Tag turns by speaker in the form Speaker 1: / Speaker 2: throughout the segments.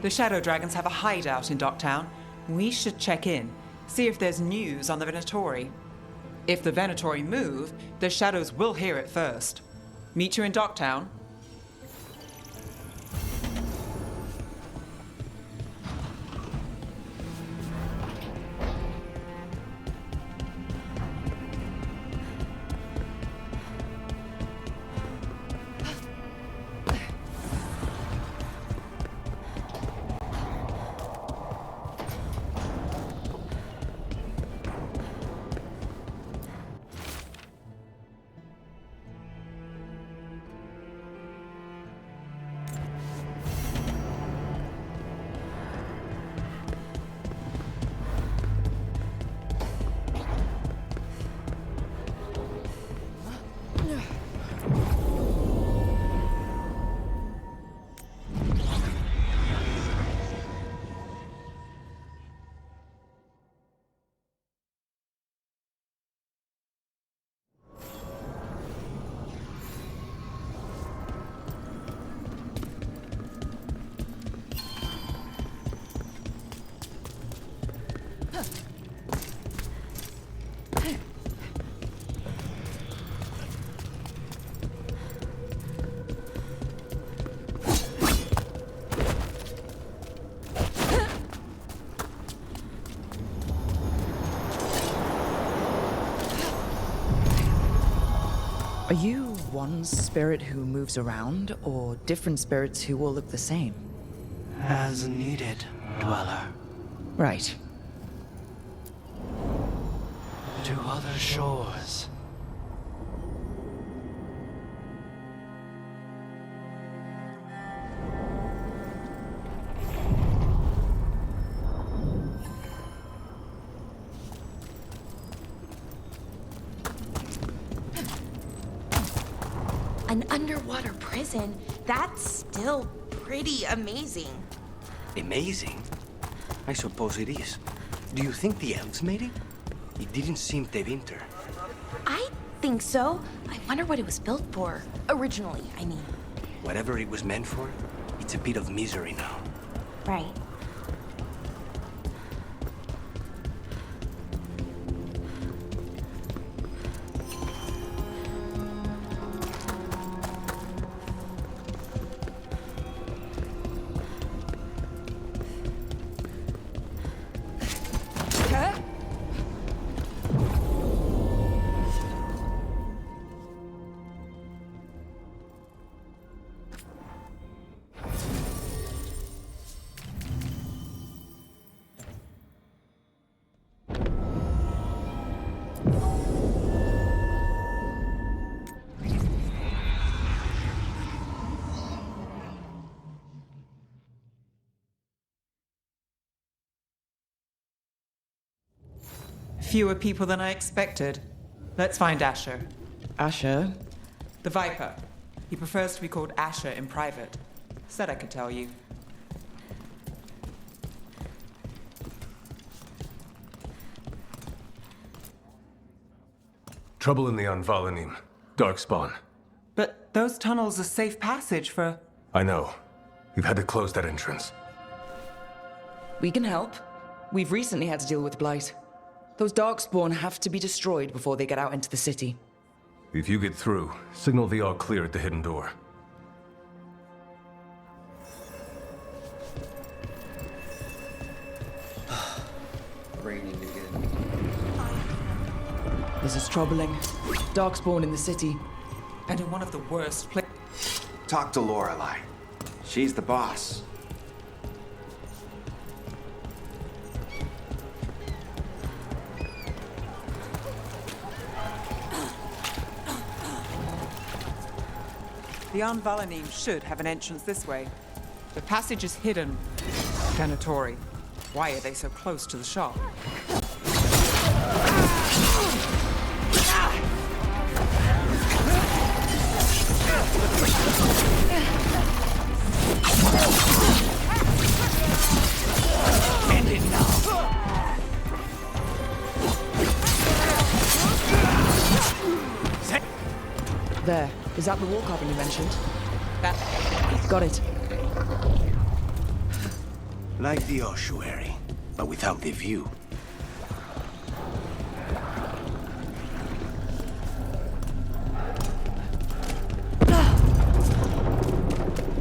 Speaker 1: The Shadow Dragons have a hideout in Docktown. We should check in, see if there's news on the Venatori. If the Venatori move, the Shadows will hear it first. Meet you in Docktown.
Speaker 2: Are you one spirit who moves around, or different spirits who all look the same?
Speaker 3: As needed, dweller.
Speaker 2: Right.
Speaker 3: To other shores.
Speaker 4: An underwater prison? That's still pretty amazing.
Speaker 3: Amazing? I suppose it is. Do you think the elves made it? It didn't seem de winter.
Speaker 4: I think so. I wonder what it was built for. Originally, I mean.
Speaker 3: Whatever it was meant for, it's a bit of misery now.
Speaker 4: Right.
Speaker 1: Fewer people than I expected. Let's find Asher.
Speaker 2: Asher?
Speaker 1: The Viper. He prefers to be called Asher in private. Said I could tell you.
Speaker 5: Trouble in the Anvalanim. Darkspawn.
Speaker 1: But those tunnels are safe passage for...
Speaker 5: I know. We've had to close that entrance.
Speaker 2: We can help. We've recently had to deal with Blight. Those Darkspawn have to be destroyed before they get out into the city.
Speaker 5: If you get through, signal the all clear at the hidden door.
Speaker 6: Raining again.
Speaker 2: This is troubling. Darkspawn in the city.
Speaker 1: And in one of the worst places.
Speaker 6: Talk to Lorelei. She's the boss.
Speaker 1: The Anvalanim should have an entrance this way. The passage is hidden. Venatori. Why are they so close to the shop?
Speaker 3: End it now.
Speaker 2: There. Is that the wall carving you mentioned?
Speaker 1: That...
Speaker 2: Got it.
Speaker 3: Like the ossuary, but without the view.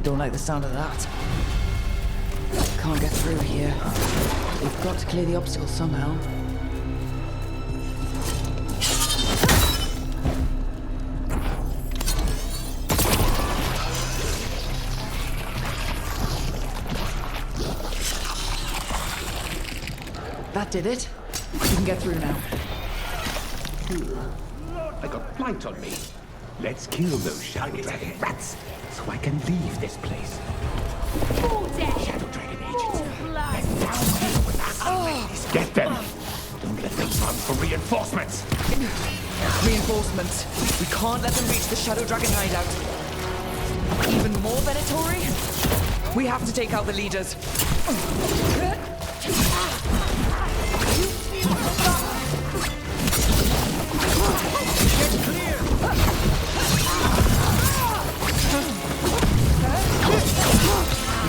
Speaker 2: Don't like the sound of that. Can't get through here. We've got to clear the obstacle somehow. That did it. We can get through now.
Speaker 7: I got blight on me. Let's kill those shadow dragon rats so I can leave this place. Shadow dragon agents. Get down here with that unladies. Get them. Don't let them run for reinforcements.
Speaker 2: Reinforcements. We can't let them reach the Shadow Dragon hideout. Even more Venatori? We have to take out the leaders.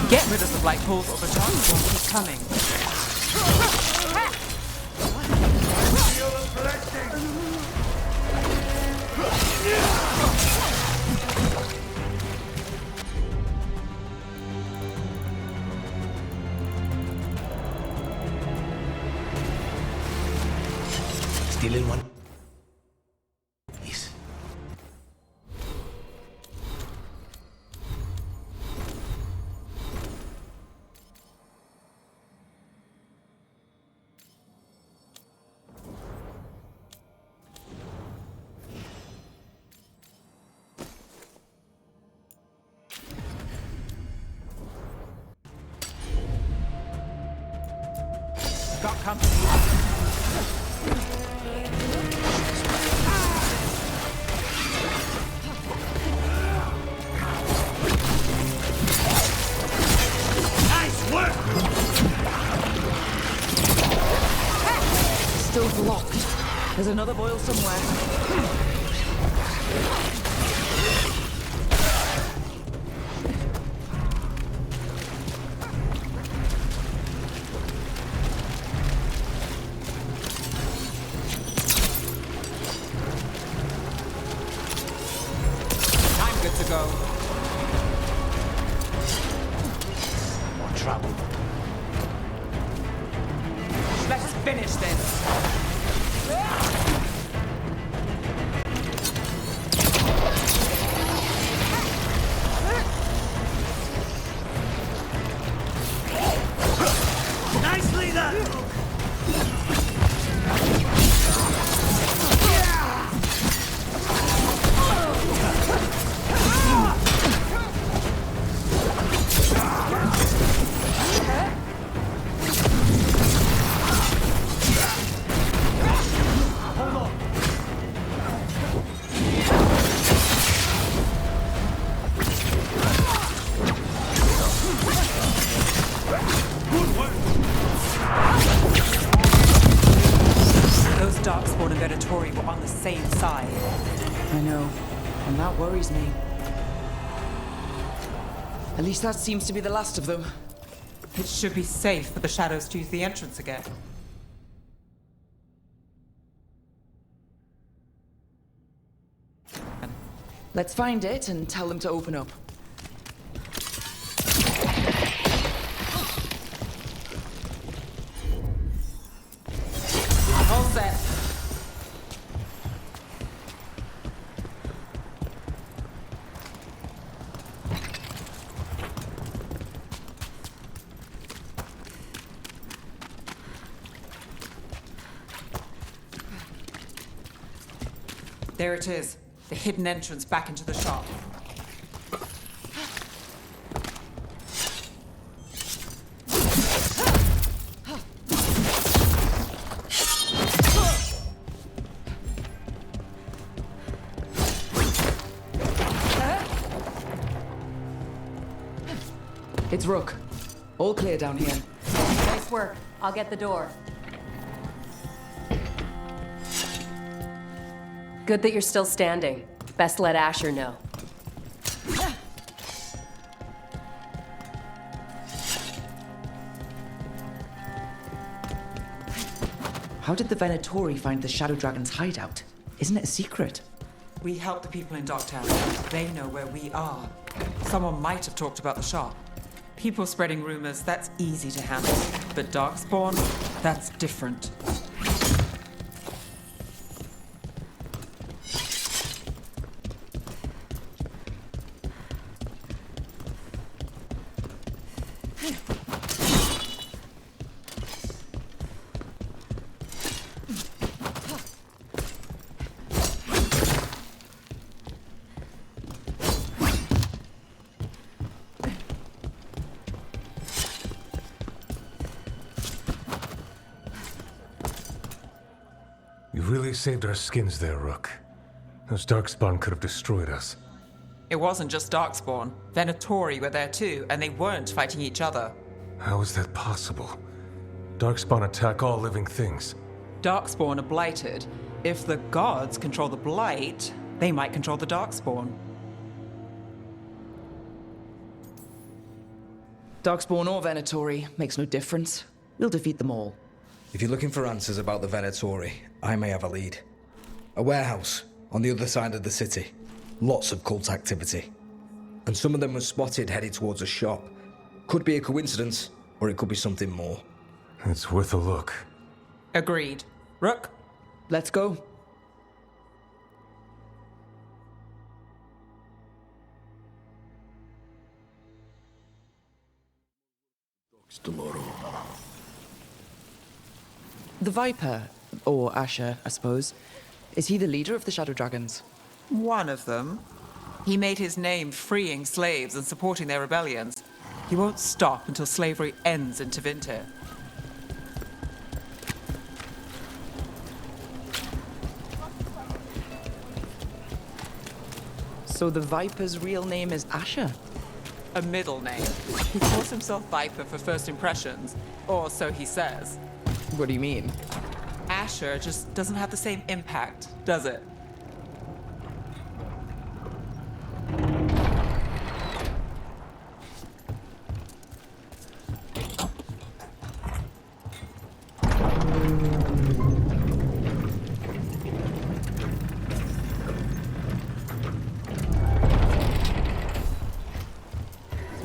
Speaker 1: Get rid of the black pools or the dark won't keep coming.
Speaker 7: Still in one. Yes.
Speaker 1: Got company.
Speaker 2: Still blocked. There's another boil somewhere.
Speaker 1: I'm good to go.
Speaker 7: More trouble.
Speaker 1: Let's finish this.
Speaker 3: Nicely done!
Speaker 1: Those darkspawn and Venatori were on the same side.
Speaker 2: I know, and that worries me. At least that seems to be the last of them.
Speaker 1: It should be safe for the shadows to use the entrance again.
Speaker 2: Let's find it and tell them to open up.
Speaker 1: All set. There it is, the hidden entrance back into the shop.
Speaker 2: It's Rook. All clear down here.
Speaker 8: Nice work. I'll get the door. Good that you're still standing. Best let Asher know.
Speaker 2: How did the Venatori find the Shadow Dragon's hideout? Isn't it a secret?
Speaker 1: We help the people in Dogtown. They know where we are. Someone might have talked about the shop. People spreading rumors, that's easy to handle. But Darkspawn, that's different.
Speaker 5: You really saved our skins there, Rook. Those Darkspawn could have destroyed us.
Speaker 1: It wasn't just Darkspawn. Venatori were there too, and they weren't fighting each other.
Speaker 5: How is that possible? Darkspawn attack all living things.
Speaker 1: Darkspawn are blighted. If the gods control the blight, they might control the Darkspawn.
Speaker 2: Darkspawn or Venatori, makes no difference. We'll defeat them all.
Speaker 9: If you're looking for answers about the Venatori, I may have a lead. A warehouse on the other side of the city. Lots of cult activity. And some of them were spotted headed towards a shop. Could be a coincidence, or it could be something more.
Speaker 5: It's worth a look.
Speaker 1: Agreed. Rook?
Speaker 2: Let's go. The Viper, or Asher, I suppose, is he the leader of the Shadow Dragons?
Speaker 1: One of them. He made his name freeing slaves and supporting their rebellions. He won't stop until slavery ends in Tevinter.
Speaker 2: So the Viper's real name is Asher?
Speaker 1: A middle name. He calls himself Viper for first impressions, or so he says.
Speaker 2: What do you mean?
Speaker 1: Asher just doesn't have the same impact, does it?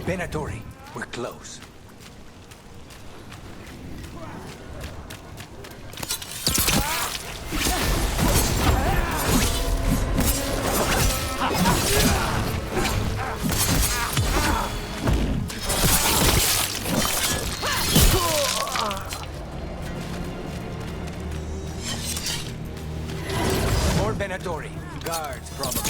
Speaker 3: Venatori, we're close. More Venatori. Guards, probably.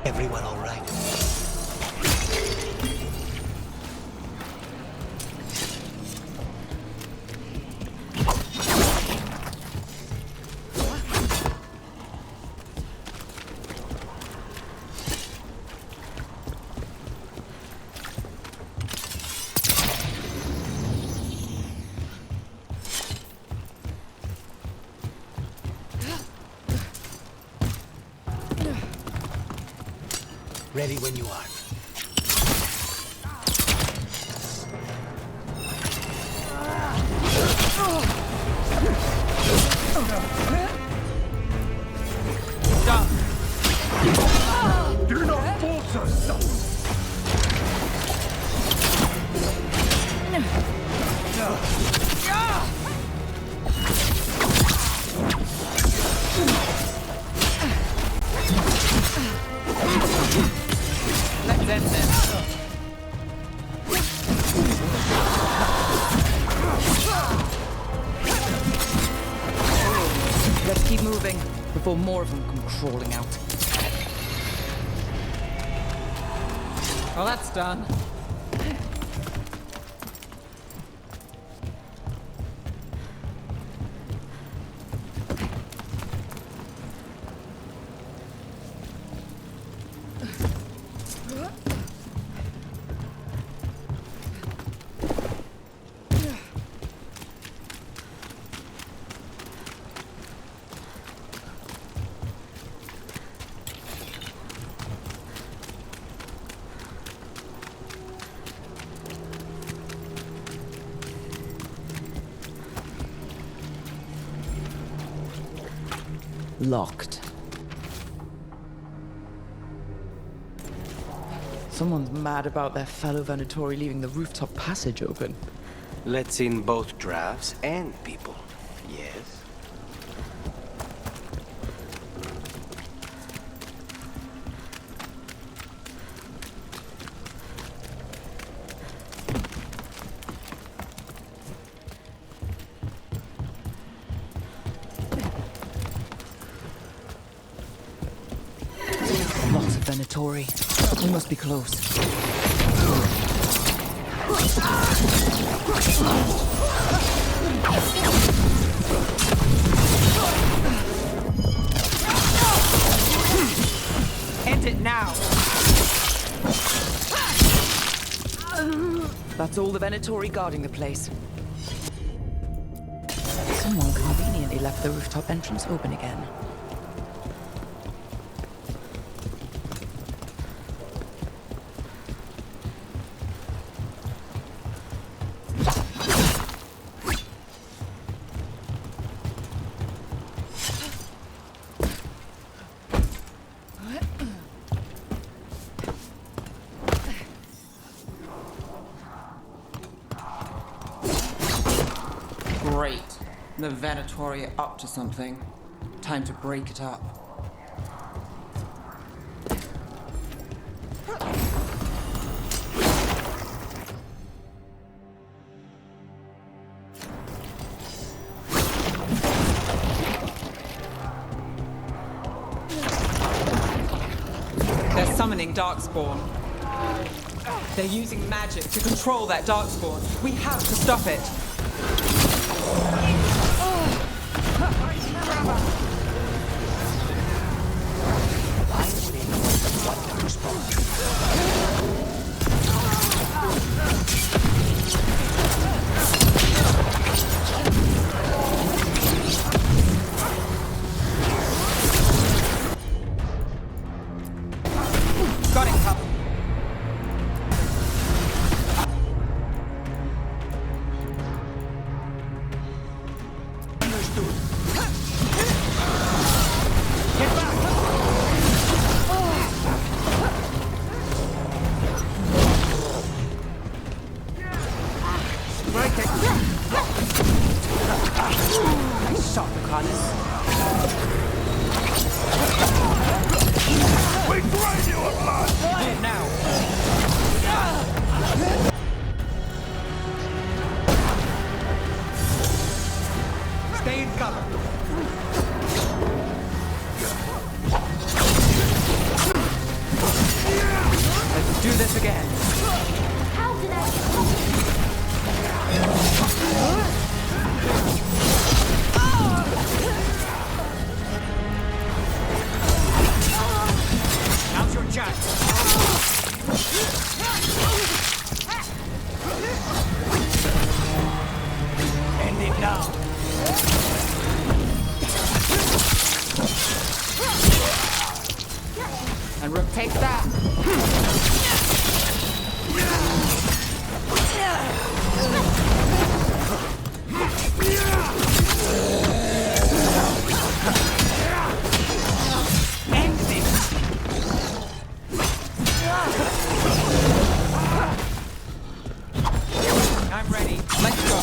Speaker 3: Everyone all right? Ready when you are.
Speaker 1: Done.
Speaker 2: moving before more of them come crawling out.
Speaker 1: Well, that's done.
Speaker 2: Locked. Someone's mad about their fellow Venatori leaving the rooftop passage open.
Speaker 3: Let's in both drafts and people. Yes?
Speaker 2: Lots of Venatori. We must be close.
Speaker 1: End it now!
Speaker 2: That's all the Venatori guarding the place. Someone conveniently left the rooftop entrance open again.
Speaker 1: Great. The Venatori are up to something. Time to break it up. They're summoning Darkspawn. They're using magic to control that Darkspawn. We have to stop it. Got it, Cup. Nice shot, Lucanus.
Speaker 7: We drain you of blood!
Speaker 1: Here now. Stay in cover. Let's do this again.
Speaker 4: How did I...
Speaker 7: Now's your chance. End it now.
Speaker 1: And Rook takes that. End this. I'm ready. Let's go.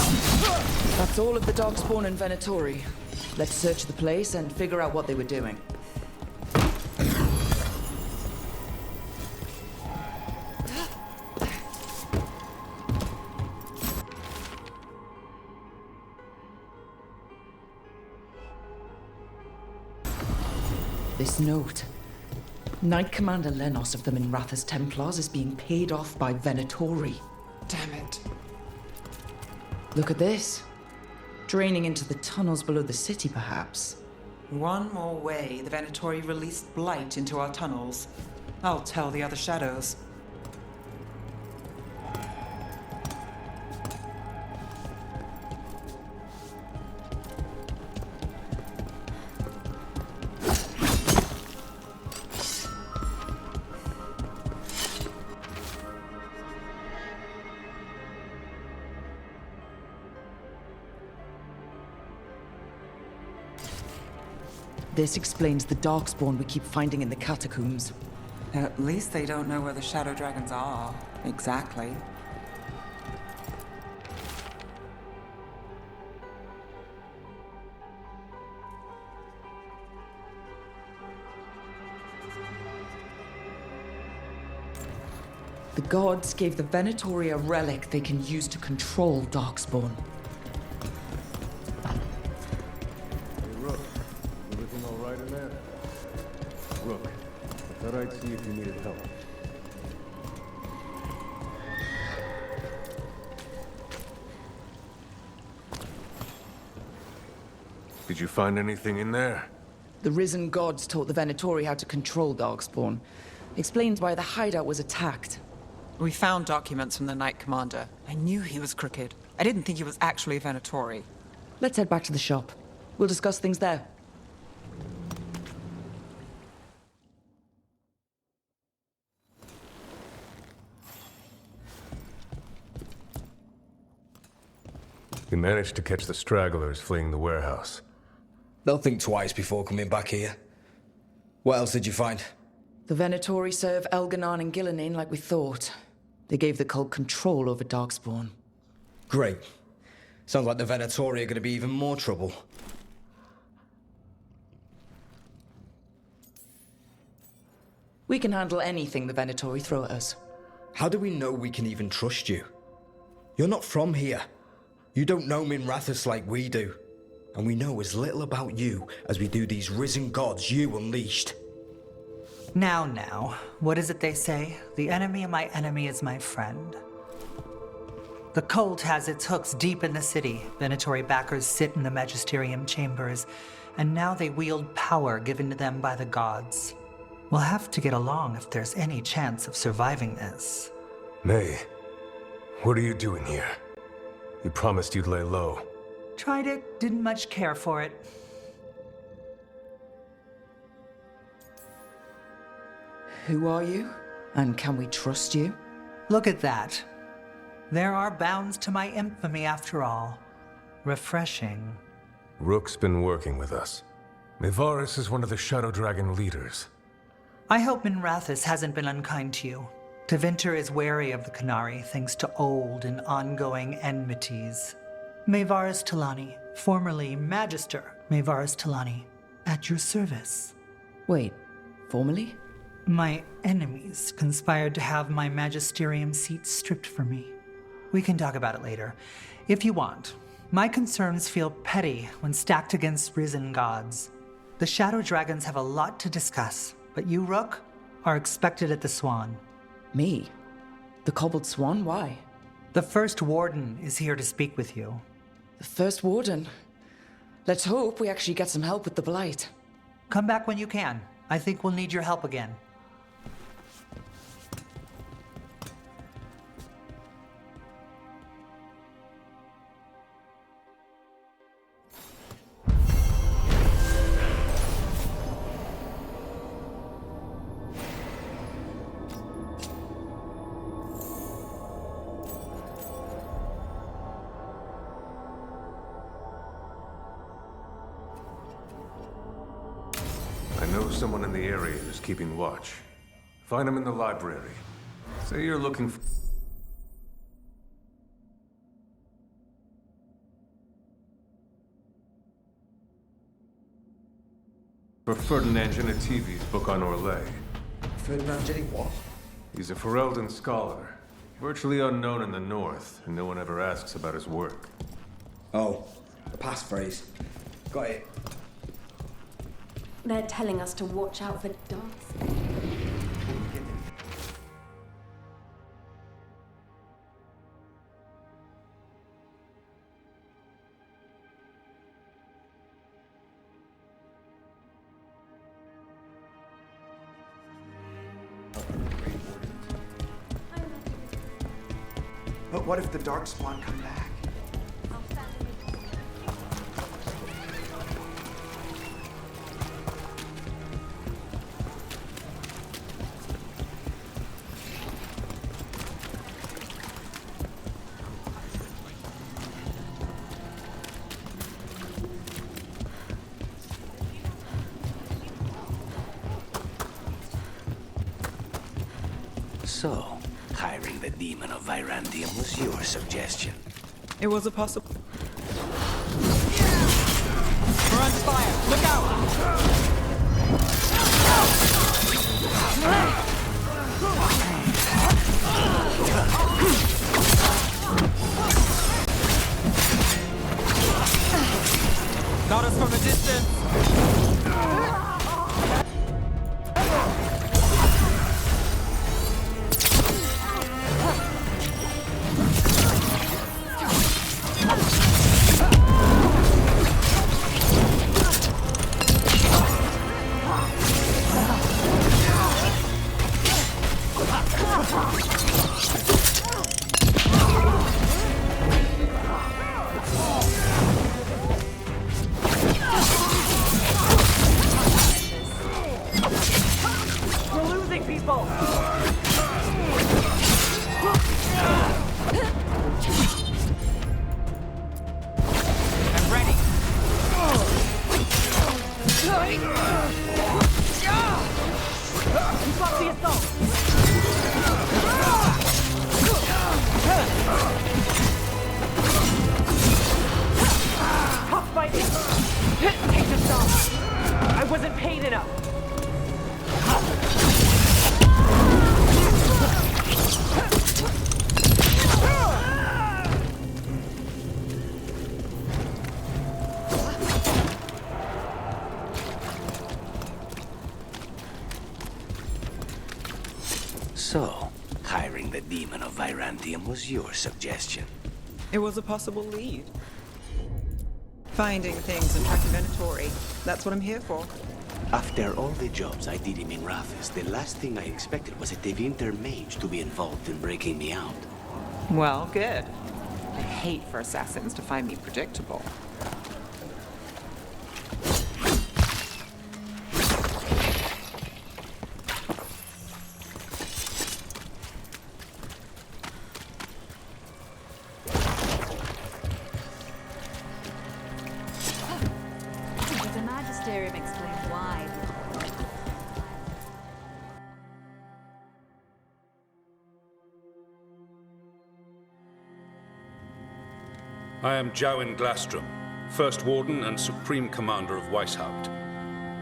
Speaker 2: That's all of the Darkspawn and Venatori. Let's search the place and figure out what they were doing. This note. Knight Commander Lenos of the Minrathous Templars is being paid off by Venatori.
Speaker 1: Damn it.
Speaker 2: Look at this. Draining into the tunnels below the city, perhaps.
Speaker 1: One more way the Venatori released blight into our tunnels. I'll tell the other shadows.
Speaker 2: This explains the darkspawn we keep finding in the catacombs.
Speaker 1: At least they don't know where the shadow dragons are. Exactly.
Speaker 2: The gods gave the Venatori a relic they can use to control darkspawn.
Speaker 5: Rook, everything all right in there? Rook, I thought I'd see if you needed help. Did you find anything in there?
Speaker 2: The risen gods taught the Venatori how to control darkspawn. Explains why the hideout was attacked.
Speaker 1: We found documents from the Knight Commander. I knew he was crooked. I didn't think he was actually a Venatori.
Speaker 2: Let's head back to the shop. We'll discuss things there.
Speaker 5: We managed to catch the stragglers fleeing the warehouse.
Speaker 9: They'll think twice before coming back here. What else did you find?
Speaker 2: The Venatori serve Elganon and Gillenane like we thought. They gave the cult control over darkspawn.
Speaker 9: Great. Sounds like the Venatori are going to be even more trouble.
Speaker 2: We can handle anything the Venatori throw at us.
Speaker 9: How do we know we can even trust you? You're not from here. You don't know Minrathous like we do. And we know as little about you as we do these risen gods you unleashed.
Speaker 10: Now, what is it they say? The enemy of my enemy is my friend. The cult has its hooks deep in the city. Venatori backers sit in the magisterium chambers, and now they wield power given to them by the gods. We'll have to get along if there's any chance of surviving this.
Speaker 5: May, what are you doing here? You promised you'd lay low.
Speaker 10: Tried it, didn't much care for it.
Speaker 2: Who are you? And can we trust you?
Speaker 10: Look at that. There are bounds to my infamy after all. Refreshing.
Speaker 5: Rook's been working with us. Mevaris is one of the Shadow Dragon leaders.
Speaker 10: I hope Minrathous hasn't been unkind to you. Tevinter is wary of the Canary thanks to old and ongoing enmities. Mevaris Talani, formerly Magister Mevaris Talani, at your service.
Speaker 2: Wait, formally?
Speaker 10: My enemies conspired to have my magisterium seat stripped from me. We can talk about it later, if you want. My concerns feel petty when stacked against risen gods. The Shadow Dragons have a lot to discuss, but you, Rook, are expected at the Swan.
Speaker 2: Me? The Cobbled Swan? Why?
Speaker 10: The First Warden is here to speak with you.
Speaker 2: The First Warden? Let's hope we actually get some help with the Blight.
Speaker 10: Come back when you can. I think we'll need your help again.
Speaker 5: I know someone in the area who's keeping watch. Find him in the library. Say you're looking for Ferdinand Genetivi's book on Orlais.
Speaker 9: Ferdinand Genetivi what?
Speaker 5: He's a Ferelden scholar, virtually unknown in the north, and no one ever asks about his work.
Speaker 9: Oh, the passphrase. Got it.
Speaker 11: They're telling us to watch out for dark.
Speaker 6: But what if the dark spawn come back?
Speaker 3: So, hiring the demon of Virandium was your suggestion.
Speaker 1: It was a possible. We're under fire! Look out! Got us from a distance!
Speaker 3: So, hiring the demon of Virandium was your suggestion.
Speaker 1: It was a possible lead. Finding things and tracking Venatori. That's what I'm here for.
Speaker 3: After all the jobs I did in Minrathis, the last thing I expected was a Tevinter mage to be involved in breaking me out.
Speaker 1: Well, good. I hate for assassins to find me predictable.
Speaker 12: I am Jowin Glastrom, First Warden and Supreme Commander of Weishaupt.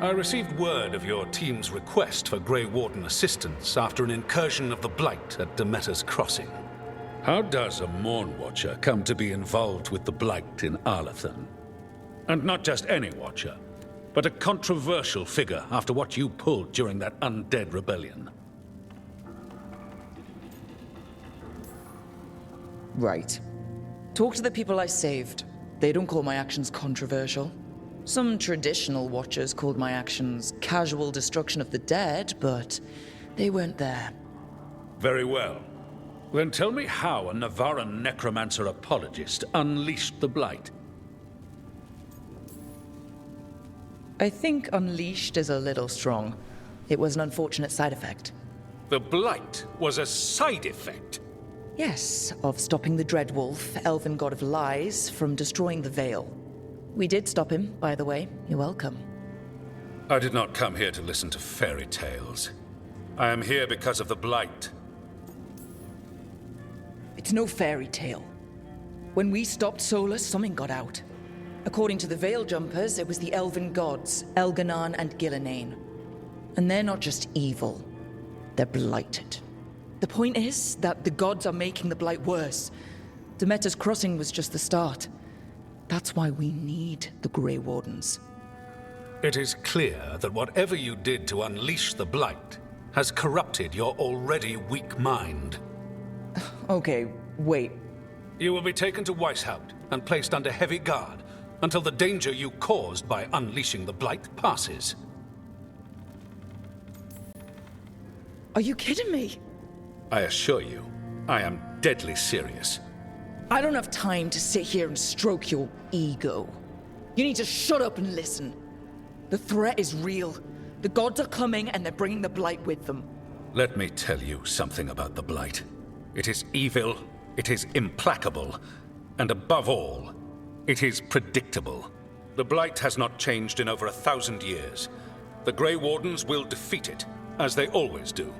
Speaker 12: I received word of your team's request for Grey Warden assistance after an incursion of the Blight at Demeter's Crossing. How does a Morn Watcher come to be involved with the Blight in Arlathan? And not just any Watcher, but a controversial figure after what you pulled during that undead rebellion.
Speaker 2: Right. Talk to the people I saved. They don't call my actions controversial. Some traditional Watchers called my actions casual destruction of the dead, but they weren't there.
Speaker 12: Very well. Then tell me how a Navaran necromancer apologist unleashed the Blight.
Speaker 2: I think unleashed is a little strong. It was an unfortunate side effect.
Speaker 12: The Blight was a side effect?
Speaker 2: Yes, of stopping the Dreadwolf, elven god of lies, from destroying the Veil. We did stop him, by the way. You're welcome.
Speaker 12: I did not come here to listen to fairy tales. I am here because of the Blight.
Speaker 2: It's no fairy tale. When we stopped Solus, something got out. According to the Veil Jumpers, it was the elven gods, Elganan and Gillenane. And they're not just evil. They're blighted. The point is that the gods are making the Blight worse. Demeter's Crossing was just the start. That's why we need the Grey Wardens.
Speaker 12: It is clear that whatever you did to unleash the Blight has corrupted your already weak mind.
Speaker 2: Okay, wait.
Speaker 12: You will be taken to Weishaupt and placed under heavy guard until the danger you caused by unleashing the Blight passes.
Speaker 2: Are you kidding me?
Speaker 12: I assure you, I am deadly serious.
Speaker 2: I don't have time to sit here and stroke your ego. You need to shut up and listen. The threat is real. The gods are coming and they're bringing the Blight with them.
Speaker 12: Let me tell you something about the Blight. It is evil, it is implacable, and above all, it is predictable. The Blight has not changed in over 1,000 years. The Grey Wardens will defeat it, as they always do.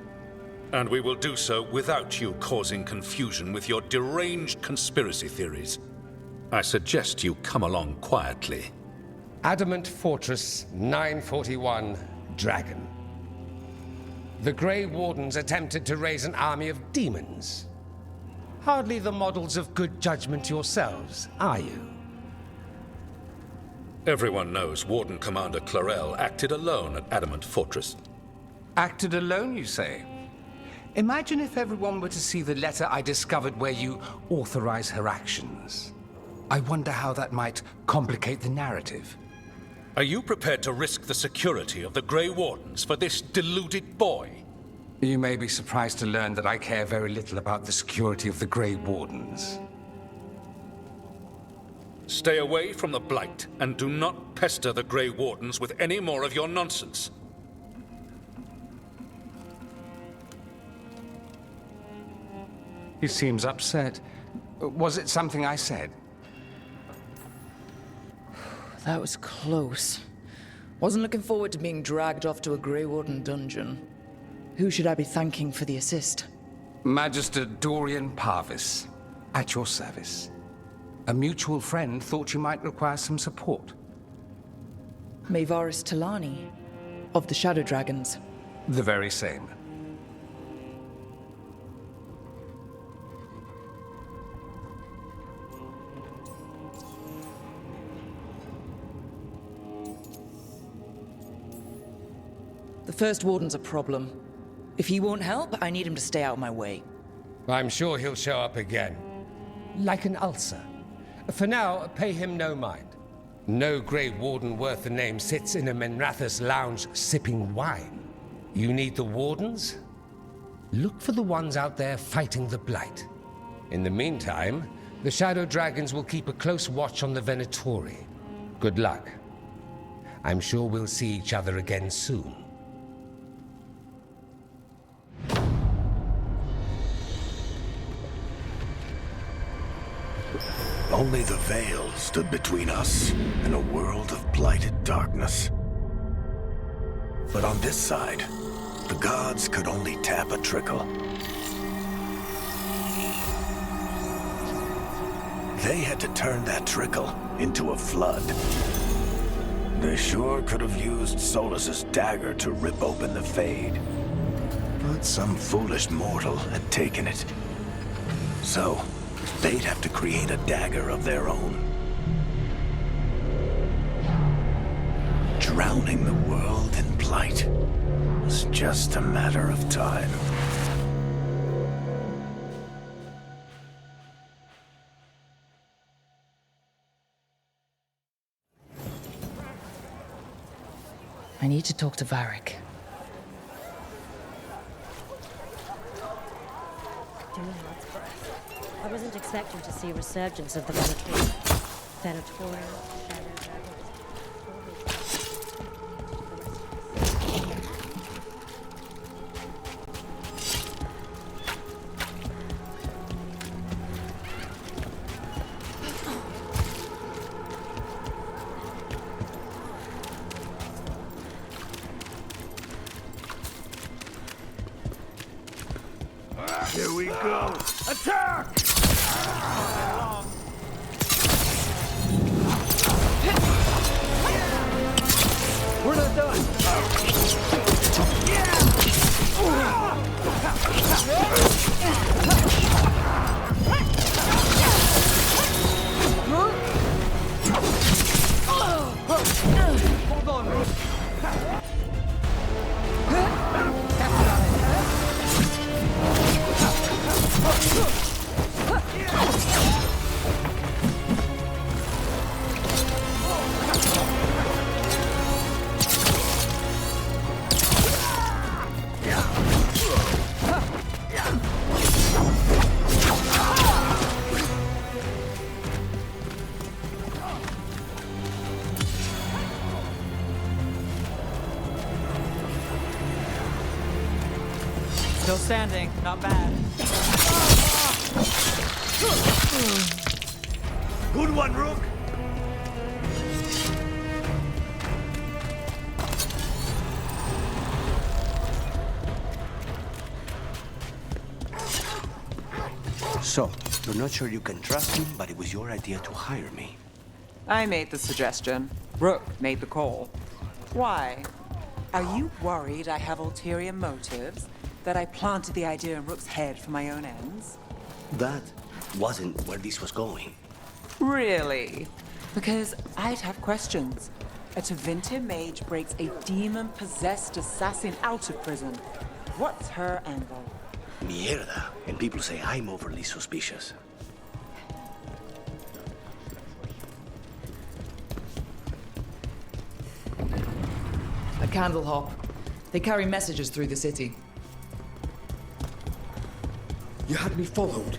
Speaker 12: And we will do so without you causing confusion with your deranged conspiracy theories. I suggest you come along quietly.
Speaker 13: Adamant Fortress 941, Dragon. The Grey Wardens attempted to raise an army of demons. Hardly the models of good judgment yourselves, are you?
Speaker 12: Everyone knows Warden Commander Clarel acted alone at Adamant Fortress.
Speaker 13: Acted alone, you say? Imagine if everyone were to see the letter I discovered where you authorize her actions. I wonder how that might complicate the narrative.
Speaker 12: Are you prepared to risk the security of the Grey Wardens for this deluded boy?
Speaker 13: You may be surprised to learn that I care very little about the security of the Grey Wardens.
Speaker 12: Stay away from the Blight, and do not pester the Grey Wardens with any more of your nonsense.
Speaker 13: He seems upset. Was it something I said?
Speaker 2: That was close. Wasn't looking forward to being dragged off to a Grey Warden dungeon. Who should I be thanking for the assist?
Speaker 13: Magister Dorian Parvis, at your service. A mutual friend thought you might require some support.
Speaker 2: Mayvaris Talani, of the Shadow Dragons.
Speaker 13: The very same.
Speaker 2: The First Warden's a problem. If he won't help, I need him to stay out of my way.
Speaker 13: I'm sure he'll show up again. Like an ulcer. For now, pay him no mind. No Grey Warden worth the name sits in a Menrathus lounge sipping wine. You need the Wardens? Look for the ones out there fighting the Blight. In the meantime, the Shadow Dragons will keep a close watch on the Venatori. Good luck. I'm sure we'll see each other again soon.
Speaker 14: Only the veil stood between us and a world of blighted darkness. But on this side, the gods could only tap a trickle. They had to turn that trickle into a flood. They sure could have used Solus's dagger to rip open the Fade. But some foolish mortal had taken it. So, they'd have to create a dagger of their own. Drowning the world in blight was just a matter of time.
Speaker 2: I need to talk to Varric.
Speaker 15: I wasn't expecting to see a resurgence of the Venatorial Shadow
Speaker 14: Here we go. Attack!
Speaker 3: We're not done.
Speaker 14: Hold
Speaker 2: on!
Speaker 1: Still standing, not bad.
Speaker 14: Good one, Rook.
Speaker 3: So, you're not sure you can trust me, but it was your idea to hire me.
Speaker 1: I made the suggestion. Rook made the call. Why? Are you worried I have ulterior motives? That I planted the idea in Rook's head for my own ends?
Speaker 3: That wasn't where this was going.
Speaker 1: Really? Because I'd have questions. A Tevinter mage breaks a demon-possessed assassin out of prison. What's her angle?
Speaker 3: Mierda. And people say I'm overly suspicious.
Speaker 2: A candle hop. They carry messages through the city.
Speaker 9: You had me followed.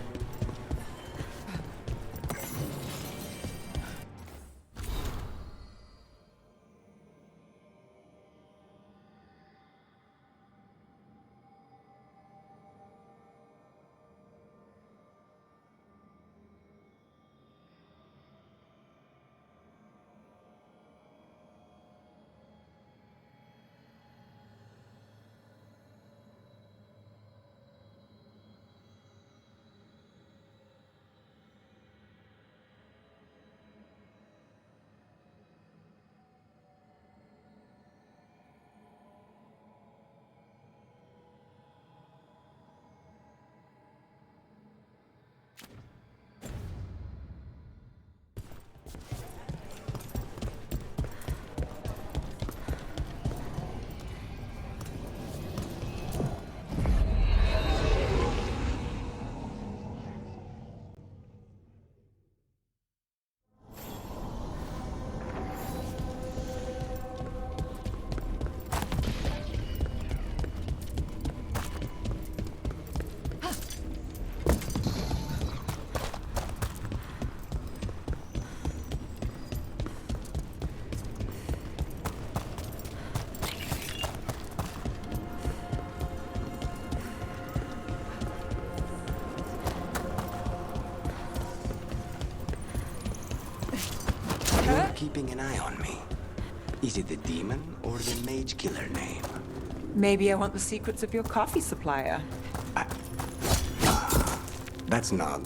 Speaker 3: You're keeping an eye on me. Is it the demon or the mage killer name?
Speaker 1: Maybe I want the secrets of your coffee supplier.
Speaker 3: That's not.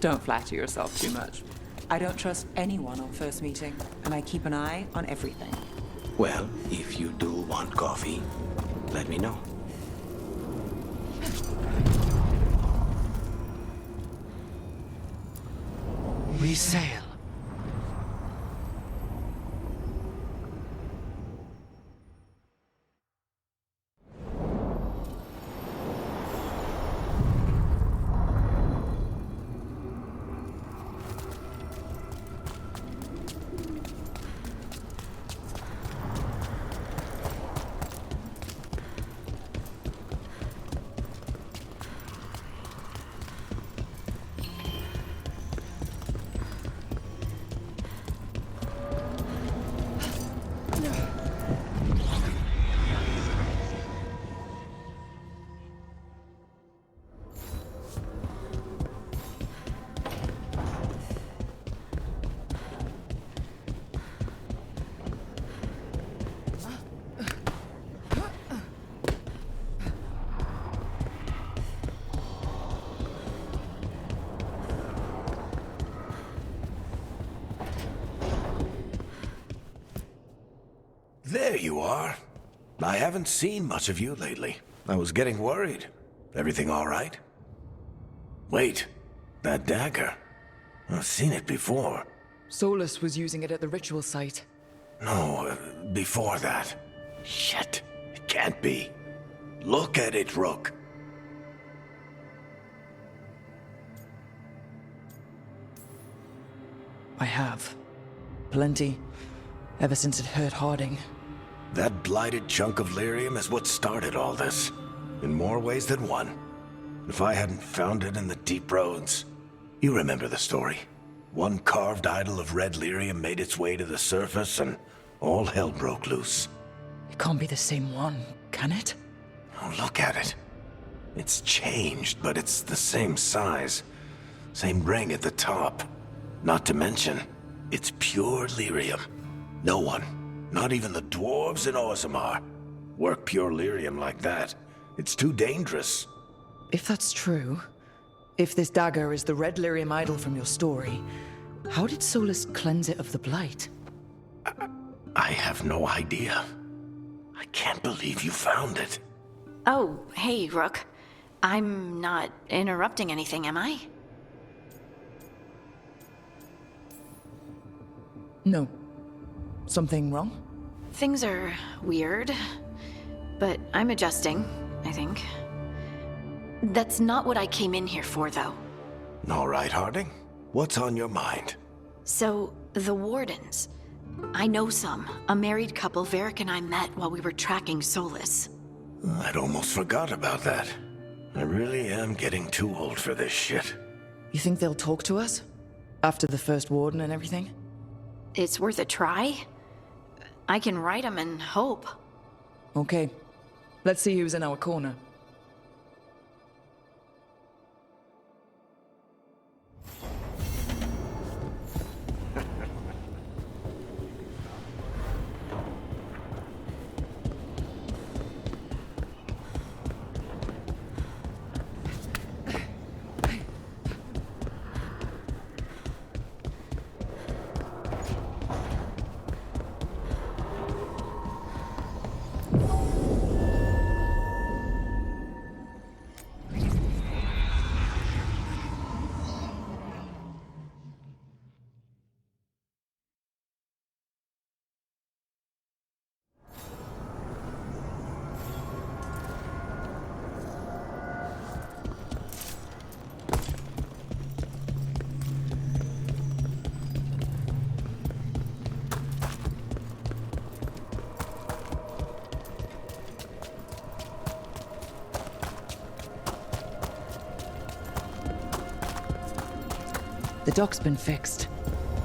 Speaker 1: Don't flatter yourself too much. I don't trust anyone on first meeting, and I keep an eye on everything.
Speaker 3: Well, if you do want coffee, let me know.
Speaker 10: We sail.
Speaker 14: There you are. I haven't seen much of you lately. I was getting worried. Everything all right? Wait, that dagger. I've seen it before.
Speaker 2: Solus was using it at the ritual site.
Speaker 14: No, before that. Shit, it can't be. Look at it, Rook.
Speaker 2: I have. Plenty. Ever since it hurt Harding.
Speaker 14: That blighted chunk of lyrium is what started all this. In more ways than one. If I hadn't found it in the deep roads... You remember the story. One carved idol of red lyrium made its way to the surface and all hell broke loose.
Speaker 2: It can't be the same one, can it?
Speaker 14: Oh, look at it. It's changed, but it's the same size. Same ring at the top. Not to mention, it's pure lyrium. No one, not even the dwarves in Orzammar, work pure lyrium like that. It's too dangerous.
Speaker 2: If that's true, if this dagger is the red lyrium idol from your story, how did Solus cleanse it of the blight?
Speaker 14: I have no idea. I can't believe you found it.
Speaker 4: Oh, hey, Rook. I'm not interrupting anything, am I?
Speaker 2: No. Something wrong?
Speaker 4: Things are weird, but I'm adjusting, I think. That's not what I came in here for, though.
Speaker 14: All right, Harding. What's on your mind?
Speaker 4: So, the Wardens. I know some. A married couple Varric and I met while we were tracking Solus.
Speaker 14: I'd almost forgot about that. I really am getting too old for this shit.
Speaker 2: You think they'll talk to us? After the first Warden and everything?
Speaker 4: It's worth a try. I can write them and hope.
Speaker 2: Okay. Let's see who's in our corner. The dock's been fixed.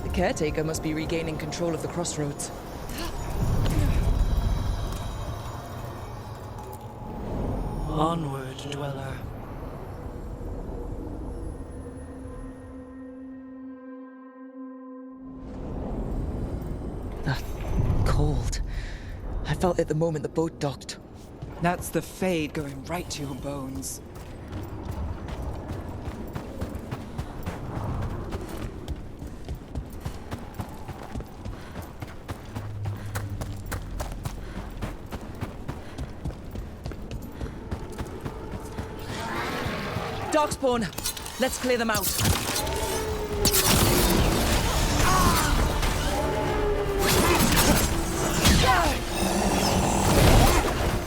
Speaker 2: The caretaker must be regaining control of the crossroads.
Speaker 10: Onward, dweller.
Speaker 2: That cold. I felt it the moment the boat docked.
Speaker 1: That's the fade going right to your bones.
Speaker 2: Darkspawn! Let's clear them out.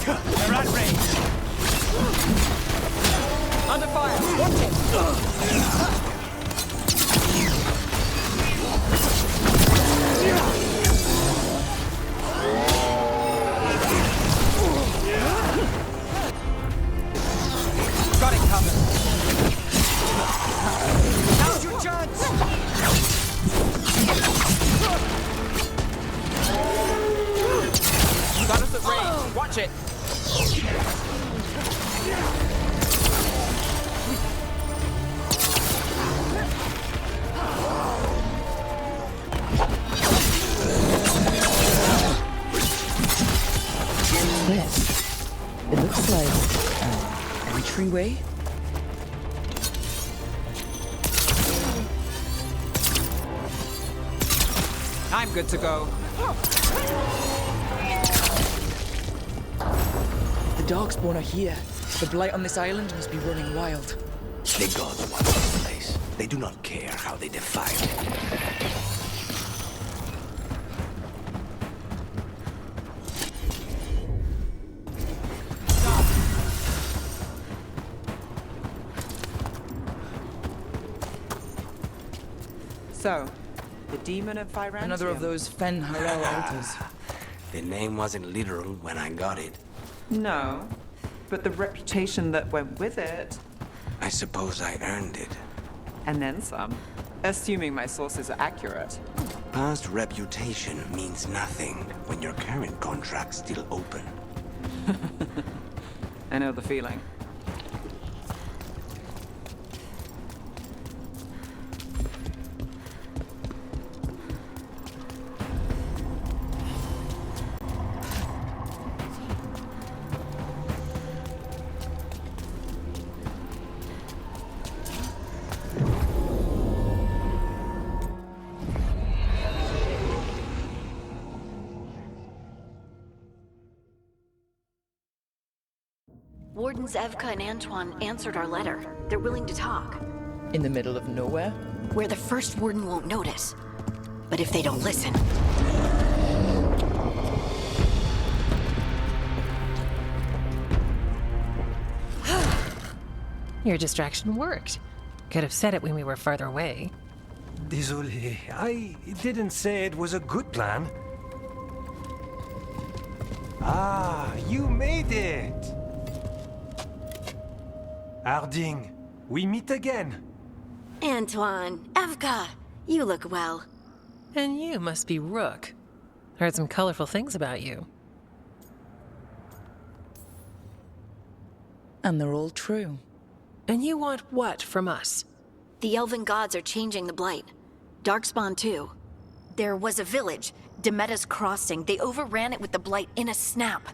Speaker 1: They're at range. Under fire. Watch it. Got it covered. Now's your chance. Got us at range. Watch it.
Speaker 2: This. It looks like an entryway.
Speaker 1: I'm good to go.
Speaker 2: The Darkspawn are here. The blight on this island must be running wild.
Speaker 14: The gods want this place. They do not care how they defile it.
Speaker 1: So, the demon of Fyrantium.
Speaker 2: Another of those Fen Harel altars.
Speaker 3: The name wasn't literal when I got it.
Speaker 1: No, but the reputation that went with it.
Speaker 3: I suppose I earned it.
Speaker 1: And then some. Assuming my sources are accurate.
Speaker 3: Past reputation means nothing when your current contract's still open.
Speaker 1: I know the feeling.
Speaker 4: Wardens Evka and Antoine answered our letter. They're willing to talk.
Speaker 2: In the middle of nowhere?
Speaker 4: Where the first warden won't notice. But if they don't listen...
Speaker 16: Your distraction worked. Could have said it when we were farther away.
Speaker 17: Désolé, I didn't say it was a good plan. Ah, you made it! Harding, we meet again.
Speaker 4: Antoine, Evka, you look well.
Speaker 16: And you must be Rook. Heard some colorful things about you.
Speaker 2: And they're all true.
Speaker 16: And you want what from us?
Speaker 4: The elven gods are changing the Blight. Darkspawn too. There was a village, Demetta's Crossing. They overran it with the Blight in a snap.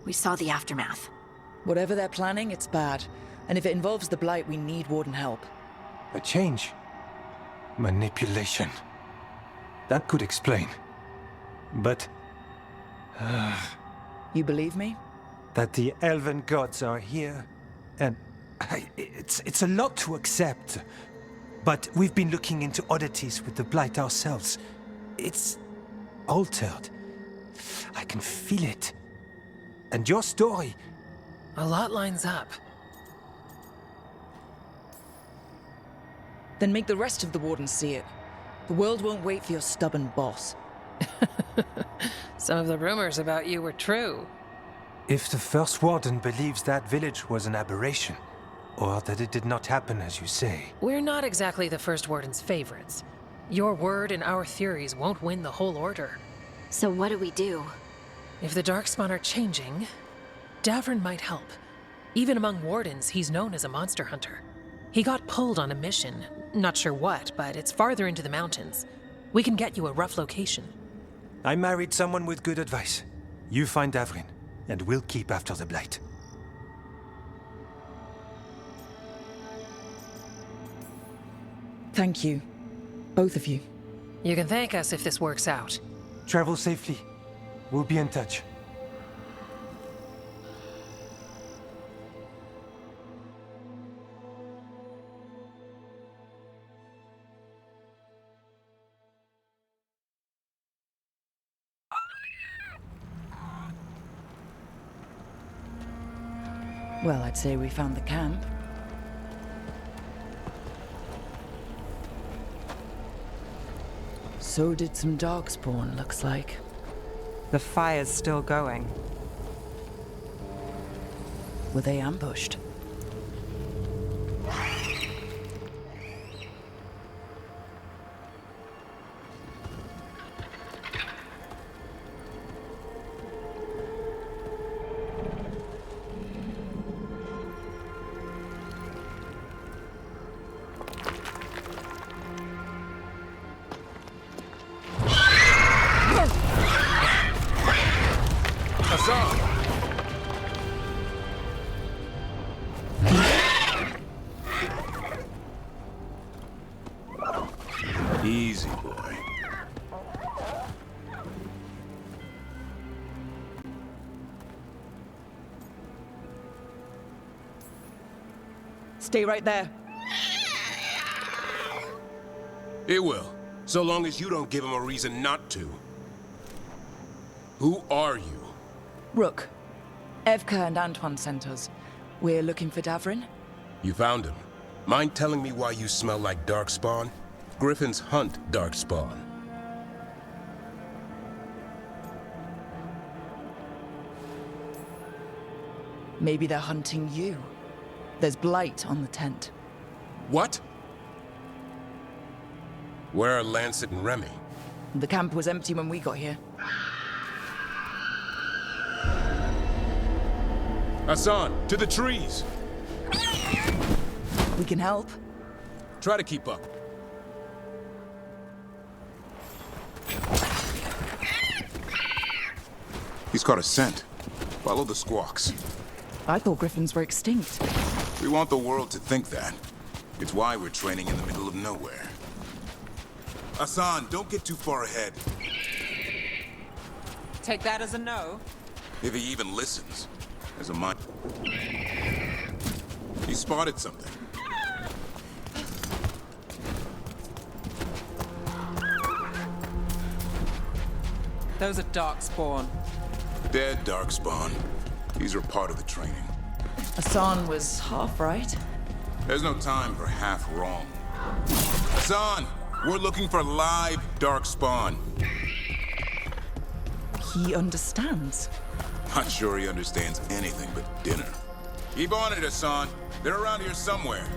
Speaker 4: We saw the aftermath.
Speaker 2: Whatever they're planning, it's bad. And if it involves the Blight, we need Warden help.
Speaker 17: A change. Manipulation. That could explain. But...
Speaker 2: You believe me?
Speaker 17: That the elven gods are here, and... It's a lot to accept. But we've been looking into oddities with the Blight ourselves. It's... altered. I can feel it. And your story...
Speaker 16: A lot lines up.
Speaker 2: Then make the rest of the Wardens see it. The world won't wait for your stubborn boss.
Speaker 16: Some of the rumors about you were true.
Speaker 17: If the First Warden believes that village was an aberration, or that it did not happen as you say...
Speaker 16: We're not exactly the First Warden's favorites. Your word and our theories won't win the whole order.
Speaker 4: So what do we do?
Speaker 16: If the Darkspawn are changing, Davrin might help. Even among Wardens, he's known as a monster hunter. He got pulled on a mission. Not sure what, but it's farther into the mountains. We can get you a rough location.
Speaker 17: I married someone with good advice. You find Davrin, and we'll keep after the Blight.
Speaker 2: Thank you. Both of you.
Speaker 16: You can thank us if this works out.
Speaker 17: Travel safely. We'll be in touch.
Speaker 2: Well, I'd say we found the camp. So did some Darkspawn, looks like.
Speaker 1: The fire's still going.
Speaker 2: Were they ambushed?
Speaker 14: Easy, boy.
Speaker 2: Stay right there.
Speaker 18: It will, so long as you don't give him a reason not to. Who are you?
Speaker 2: Rook. Evka and Antoine sent us. We're looking for Davrin.
Speaker 18: You found him. Mind telling me why you smell like Darkspawn? Griffins hunt darkspawn.
Speaker 2: Maybe they're hunting you. There's blight on the tent.
Speaker 18: What? Where are Lancet and Remy?
Speaker 2: The camp was empty when we got here.
Speaker 18: Hassan, to the trees!
Speaker 2: We can help.
Speaker 18: Try to keep up.
Speaker 19: He's caught a scent. Follow the squawks.
Speaker 2: I thought griffins were extinct.
Speaker 19: We want the world to think that. It's why we're training in the middle of nowhere. Hassan, don't get too far ahead.
Speaker 1: Take that as a no.
Speaker 19: If he even listens. As a mind. He spotted something.
Speaker 1: Those are darkspawn.
Speaker 19: Dead darkspawn. These are part of the training.
Speaker 2: Hassan was half right.
Speaker 19: There's no time for half wrong. Hassan, we're looking for live darkspawn.
Speaker 2: He understands.
Speaker 19: Not sure he understands anything but dinner. Keep on it, Hassan. They're around here somewhere.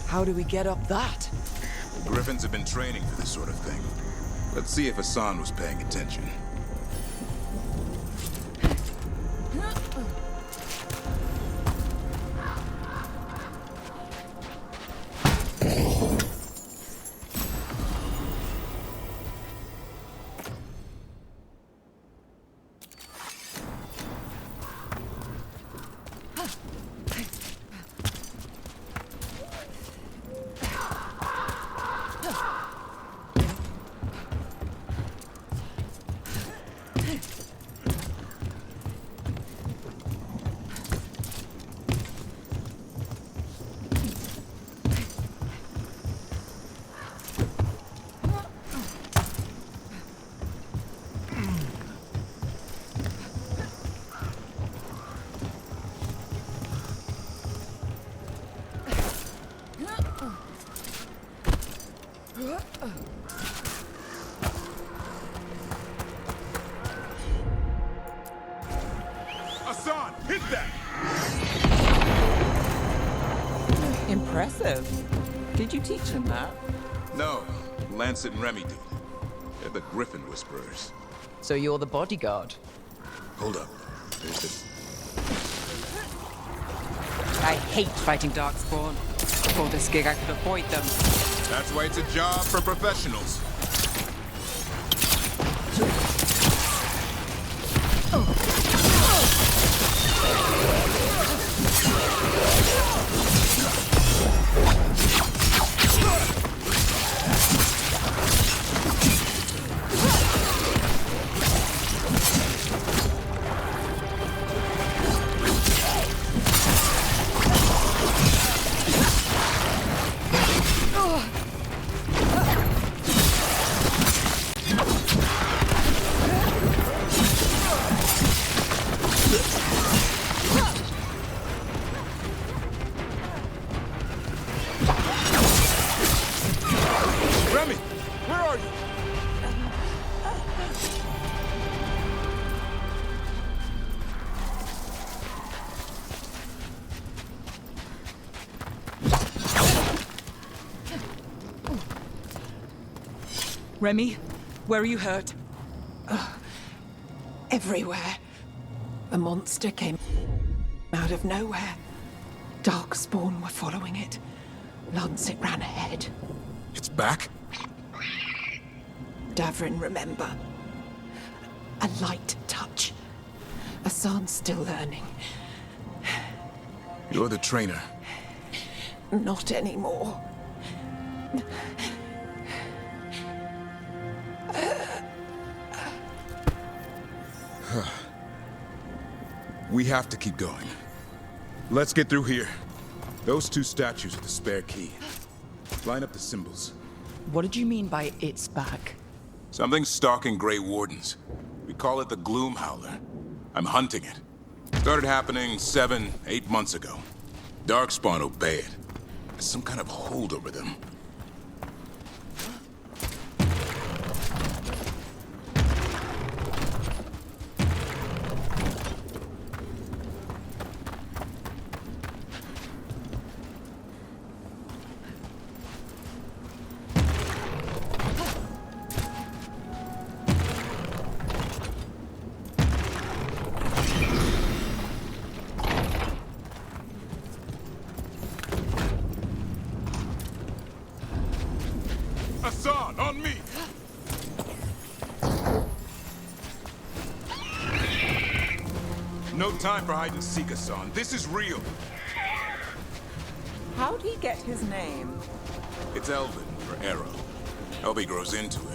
Speaker 2: How do we get up that?
Speaker 19: Griffins have been training for this sort of thing. Let's see if Hassan was paying attention. Hassan, hit that!
Speaker 1: Impressive. Did you teach him that?
Speaker 19: No, Lance and Remy did. They're the Griffin Whisperers.
Speaker 1: So you're the bodyguard?
Speaker 19: Hold up. There's the...
Speaker 1: I hate fighting Darkspawn. For this gig, I could avoid them.
Speaker 19: That's why it's a job for professionals.
Speaker 2: Remy, where are you hurt?
Speaker 1: Everywhere. A monster came out of nowhere. Darkspawn were following it. Lancet ran ahead.
Speaker 19: It's back?
Speaker 1: Davrin, remember. A light touch. Hassan's still learning.
Speaker 19: You're the trainer.
Speaker 1: Not anymore.
Speaker 19: We have to keep going. Let's get through here. Those two statues are the spare key. Line up the symbols.
Speaker 2: What did you mean by it's back?
Speaker 19: Something's stalking Grey Wardens. We call it the Gloom Howler. I'm hunting it. Started happening 7, 8 months ago. Darkspawn obey it. There's some kind of hold over them. Hassan, on me! No time for hide and seek, Hassan. This is real.
Speaker 1: How'd he get his name?
Speaker 19: It's Elven for arrow. Hope he grows into it.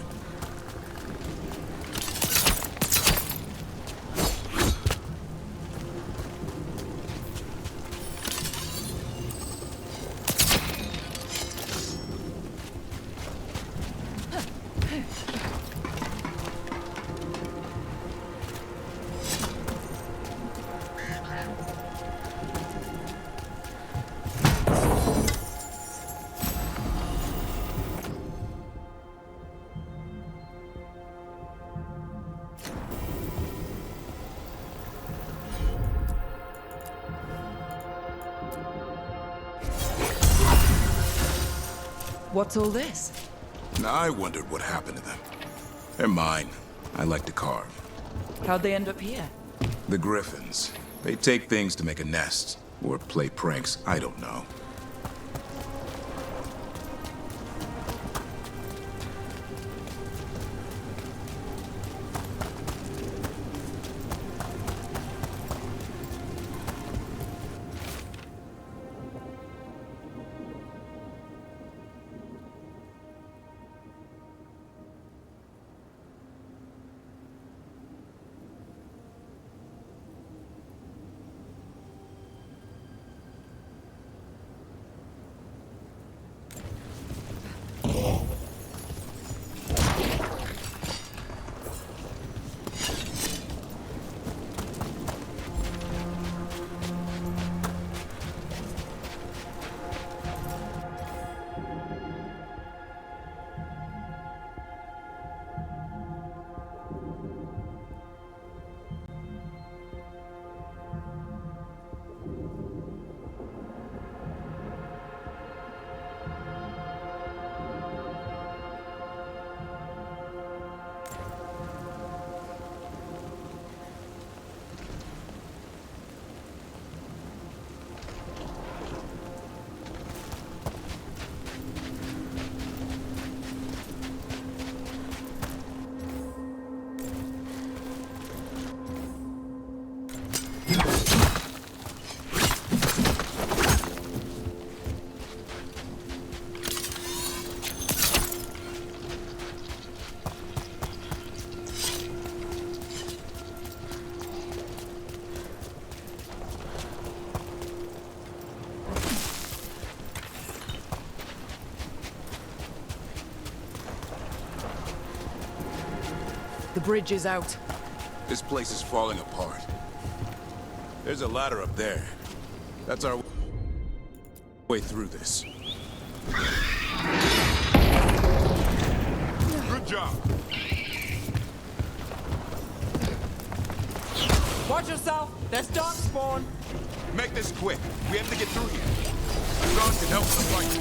Speaker 2: What's all this?
Speaker 19: I wondered what happened to them. They're mine. I like to carve.
Speaker 2: How'd they end up here?
Speaker 19: The Griffins. They take things to make a nest. Or play pranks, I don't know.
Speaker 2: The bridge is out.
Speaker 19: This place is falling apart. There's a ladder up there. That's our way through this. Good job.
Speaker 1: Watch yourself! There's dark spawn!
Speaker 19: Make this quick. We have to get through here. John can help the fight.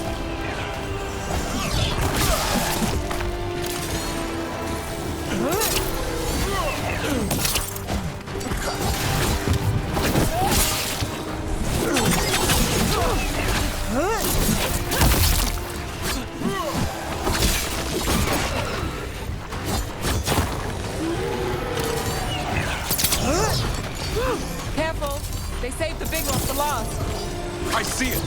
Speaker 1: Careful! They saved the big one for last.
Speaker 19: I see it.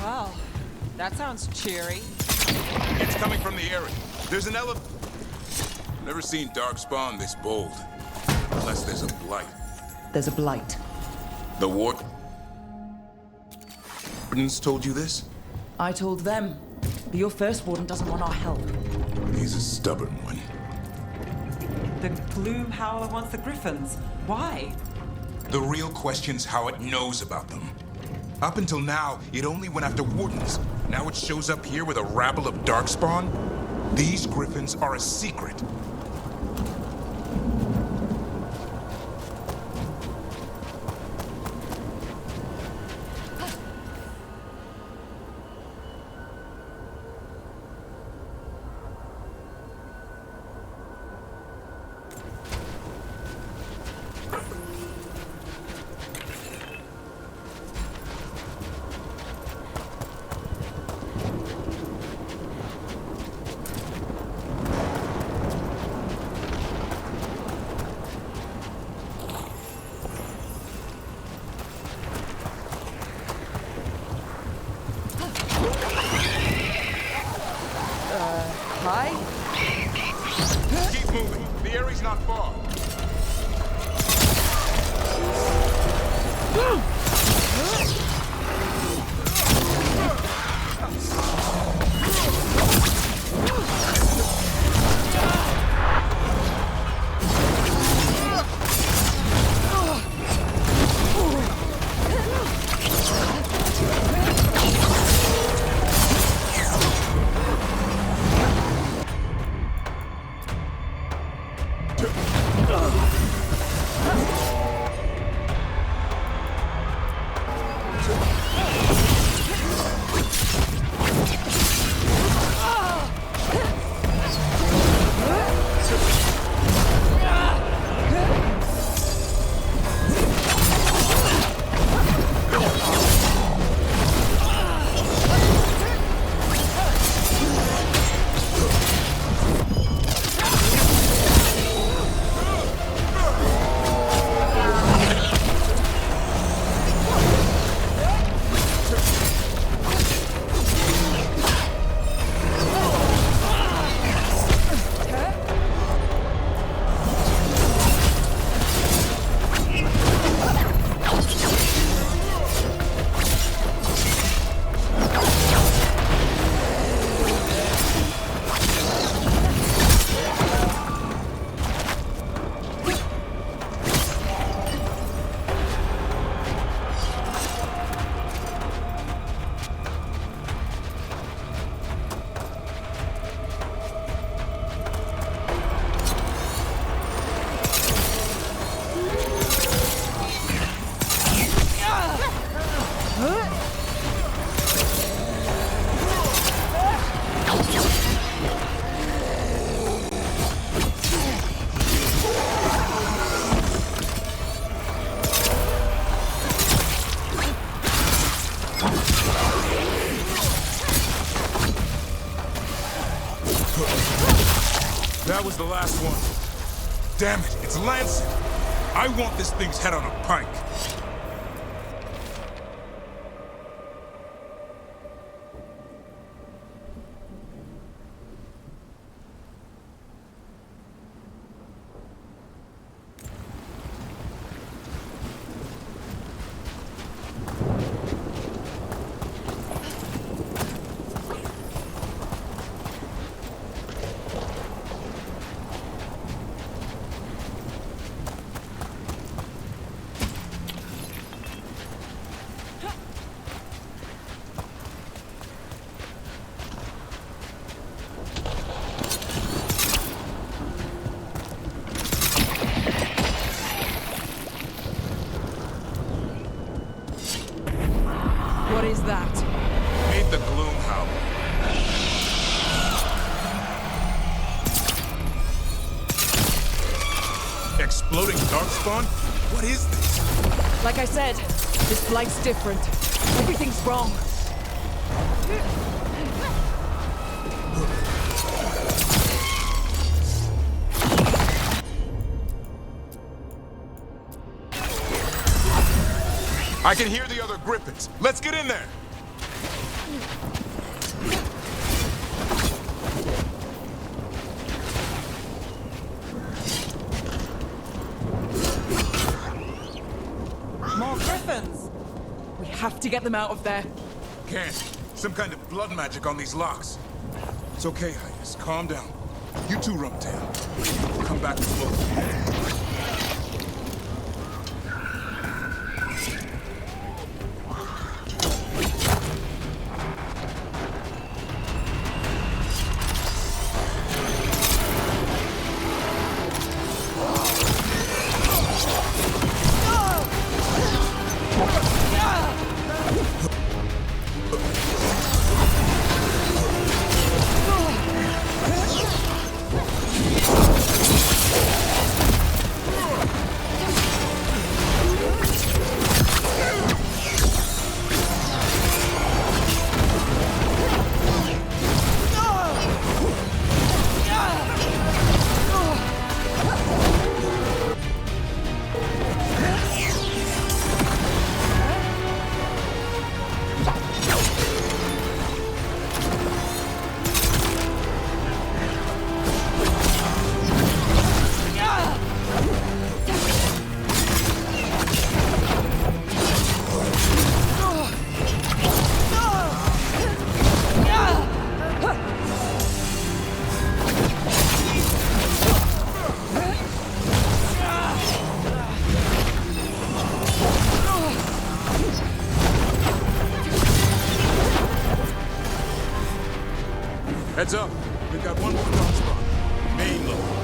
Speaker 1: Well, that sounds cheery.
Speaker 19: It's coming from the area. There's an elephant. Never seen Darkspawn this bold. Unless there's a blight.
Speaker 2: There's a blight.
Speaker 19: The wardens told you this?
Speaker 2: I told them. But your first warden doesn't want our help.
Speaker 19: He's a stubborn one.
Speaker 1: The Gloom Howler wants the Griffins. Why?
Speaker 19: The real question's how it knows about them. Up until now, it only went after wardens. Now it shows up here with a rabble of Darkspawn? These Griffins are a secret.
Speaker 2: Hi?
Speaker 19: Keep moving. The area's not far. That was the last one. Damn it, it's Lancet. I want this thing's head on a pike.
Speaker 2: What is that?
Speaker 19: Meet the Gloom Howler. Exploding Darkspawn? What is this?
Speaker 2: Like I said, this blight's different. Everything's wrong.
Speaker 19: I can hear the other Griffins. Let's get in there.
Speaker 1: to get them out of there.
Speaker 19: Can't. Some kind of blood magic on these locks. It's okay, Highness. Calm down. You too, Rumptail. Come back with look. Heads up. We've got one more dark spot. Main low.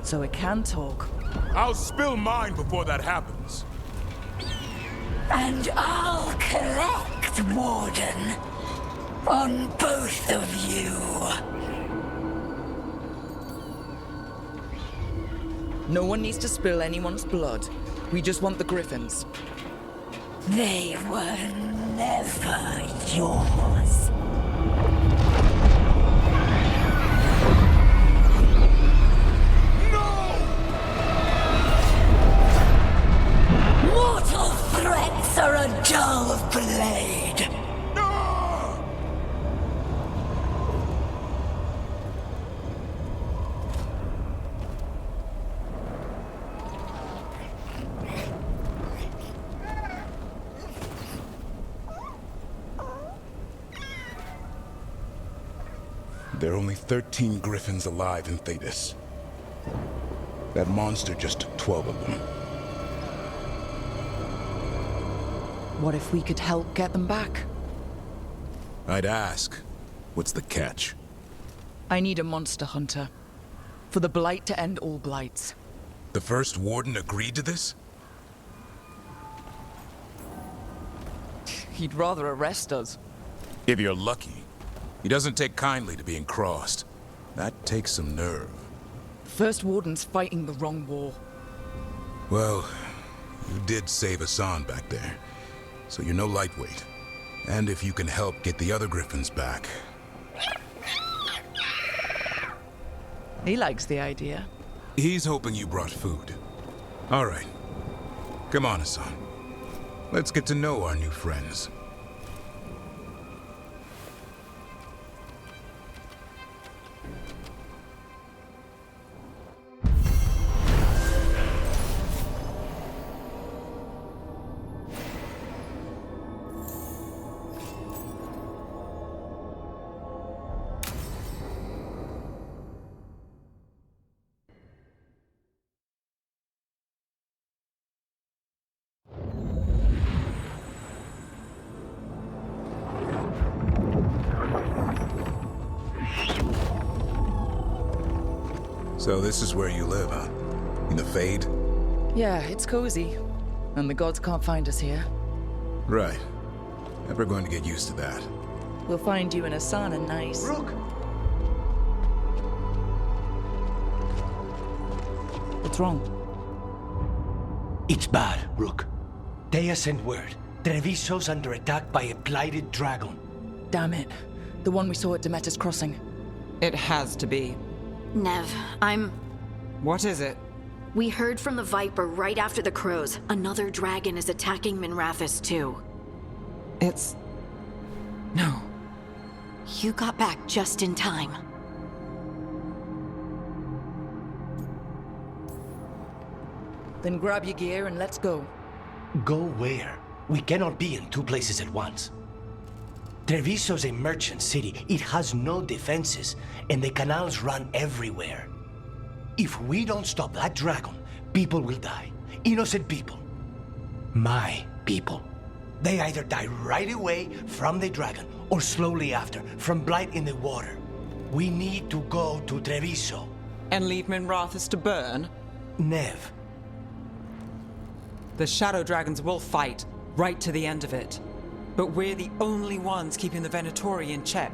Speaker 2: so it can talk.
Speaker 19: I'll spill mine before that happens.
Speaker 20: And I'll collect, Warden, on both of you.
Speaker 2: No one needs to spill anyone's blood. We just want the griffins.
Speaker 20: They were never yours. Mortal threats are a dull blade.
Speaker 19: There are only 13 griffins alive in Thetis. That monster just took 12 of them.
Speaker 2: What if we could help get them back?
Speaker 19: I'd ask, what's the catch?
Speaker 2: I need a monster hunter. For the Blight to end all blights.
Speaker 19: The first warden agreed to this?
Speaker 2: He'd rather arrest us.
Speaker 19: If you're lucky. He doesn't take kindly to being crossed. That takes some nerve.
Speaker 2: The first warden's fighting the wrong war.
Speaker 19: Well, you did save Hassan back there, so you're no lightweight. And if you can help get the other griffins back...
Speaker 2: He likes the idea.
Speaker 19: He's hoping you brought food. All right. Come on, Hassan. Let's get to know our new friends. So this is where you live, huh? In the Fade?
Speaker 2: Yeah, it's cozy. And the gods can't find us here.
Speaker 19: Right. Never going to get used to that.
Speaker 2: We'll find you in a sauna nice.
Speaker 3: Rook!
Speaker 2: What's wrong?
Speaker 3: It's bad, Rook. Thea sent word. Treviso's under attack by a blighted dragon.
Speaker 2: Damn it. The one we saw at Demeter's Crossing.
Speaker 1: It has to be.
Speaker 4: Nev,
Speaker 1: What is it?
Speaker 4: We heard from the Viper right after the crows. Another dragon is attacking Minrathous too.
Speaker 1: No.
Speaker 4: You got back just in time.
Speaker 2: Then grab your gear and let's go.
Speaker 3: Go where? We cannot be in two places at once. Treviso's a merchant city. It has no defenses, and the canals run everywhere. If we don't stop that dragon, people will die. Innocent people. My people. They either die right away from the dragon, or slowly after, from blight in the water. We need to go to Treviso.
Speaker 1: And leave Minrathous to burn?
Speaker 3: Nev.
Speaker 1: The Shadow Dragons will fight, right to the end of it. But we're the only ones keeping the Venatori in check.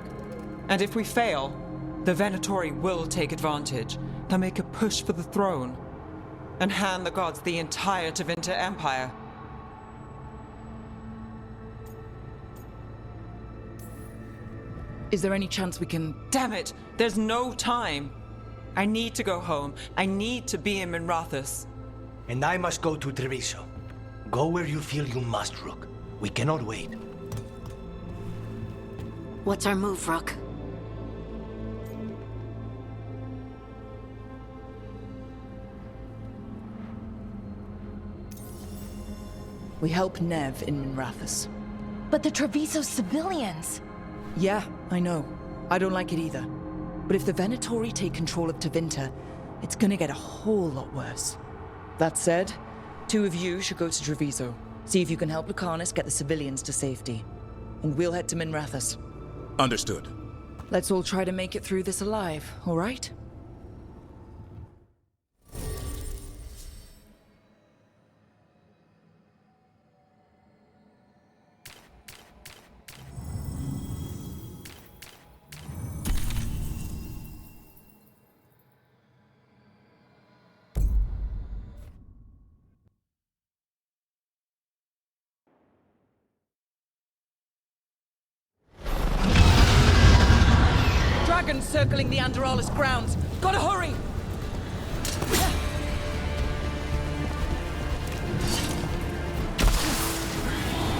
Speaker 1: And if we fail, the Venatori will take advantage. They'll make a push for the throne. And hand the gods the entire Tevinter Empire.
Speaker 2: Is there any chance we can...
Speaker 1: Damn it! There's no time! I need to go home. I need to be in Minrathous.
Speaker 3: And I must go to Treviso. Go where you feel you must, Rook. We cannot wait.
Speaker 4: What's our move, Rook?
Speaker 2: We help Nev in Minrathous.
Speaker 11: But the Treviso civilians!
Speaker 2: Yeah, I know. I don't like it either. But if the Venatori take control of Tevinter, it's gonna get a whole lot worse. That said, 2 of you should go to Treviso. See if you can help Lucanus get the civilians to safety. And we'll head to Minrathous.
Speaker 19: Understood.
Speaker 2: Let's all try to make it through this alive, all right? circling the Andorralis grounds. Gotta hurry!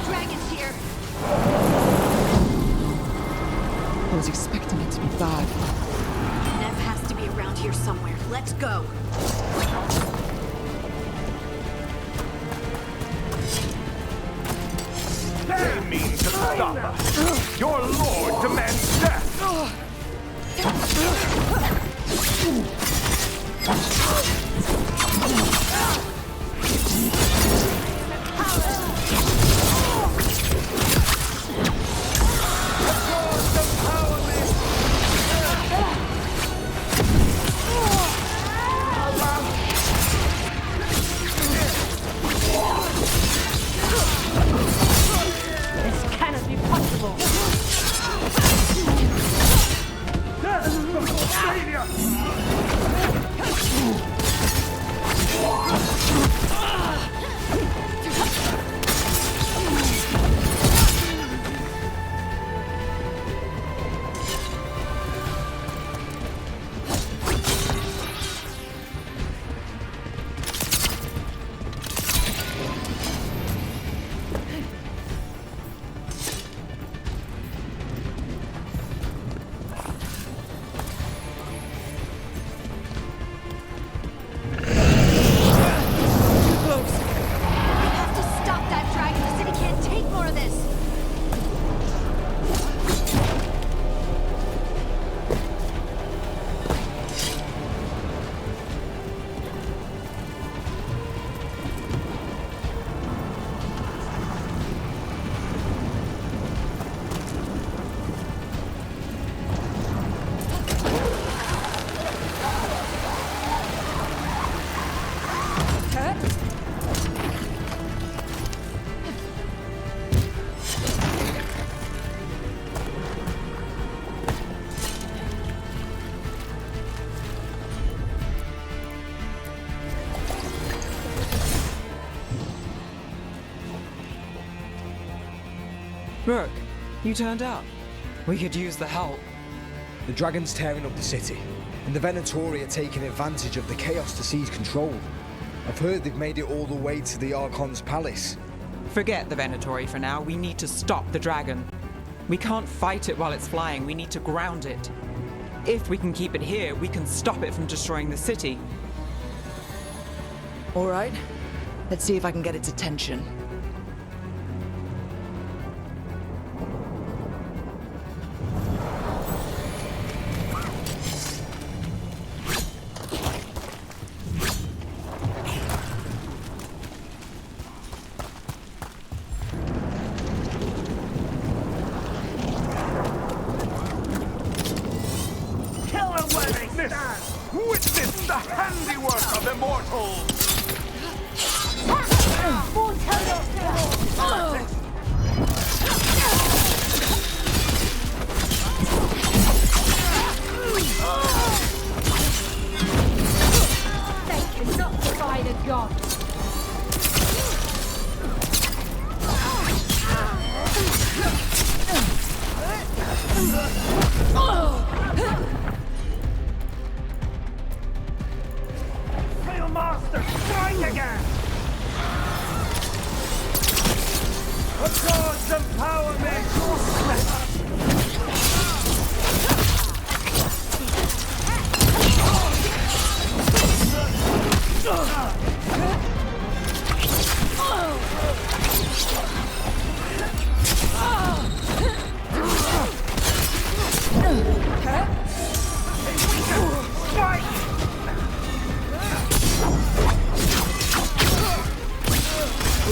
Speaker 4: Dragon's here.
Speaker 1: I was expecting it to be bad.
Speaker 4: Nev has to be around here somewhere. Let's go.
Speaker 14: They mean to stop us. Your lord demands death.
Speaker 15: This cannot be possible.
Speaker 1: Rook, you turned up. We could use the help.
Speaker 9: The dragon's tearing up the city, and the Venatori are taking advantage of the chaos to seize control. I've heard they've made it all the way to the Archon's palace.
Speaker 1: Forget the Venatori for now. We need to stop the dragon. We can't fight it while it's flying. We need to ground it. If we can keep it here, we can stop it from destroying the city.
Speaker 2: All right. Let's see if I can get its attention.
Speaker 14: Witness the handiwork of immortals!
Speaker 15: They cannot defy the gods.
Speaker 14: Real master, strike again! The gods empower me!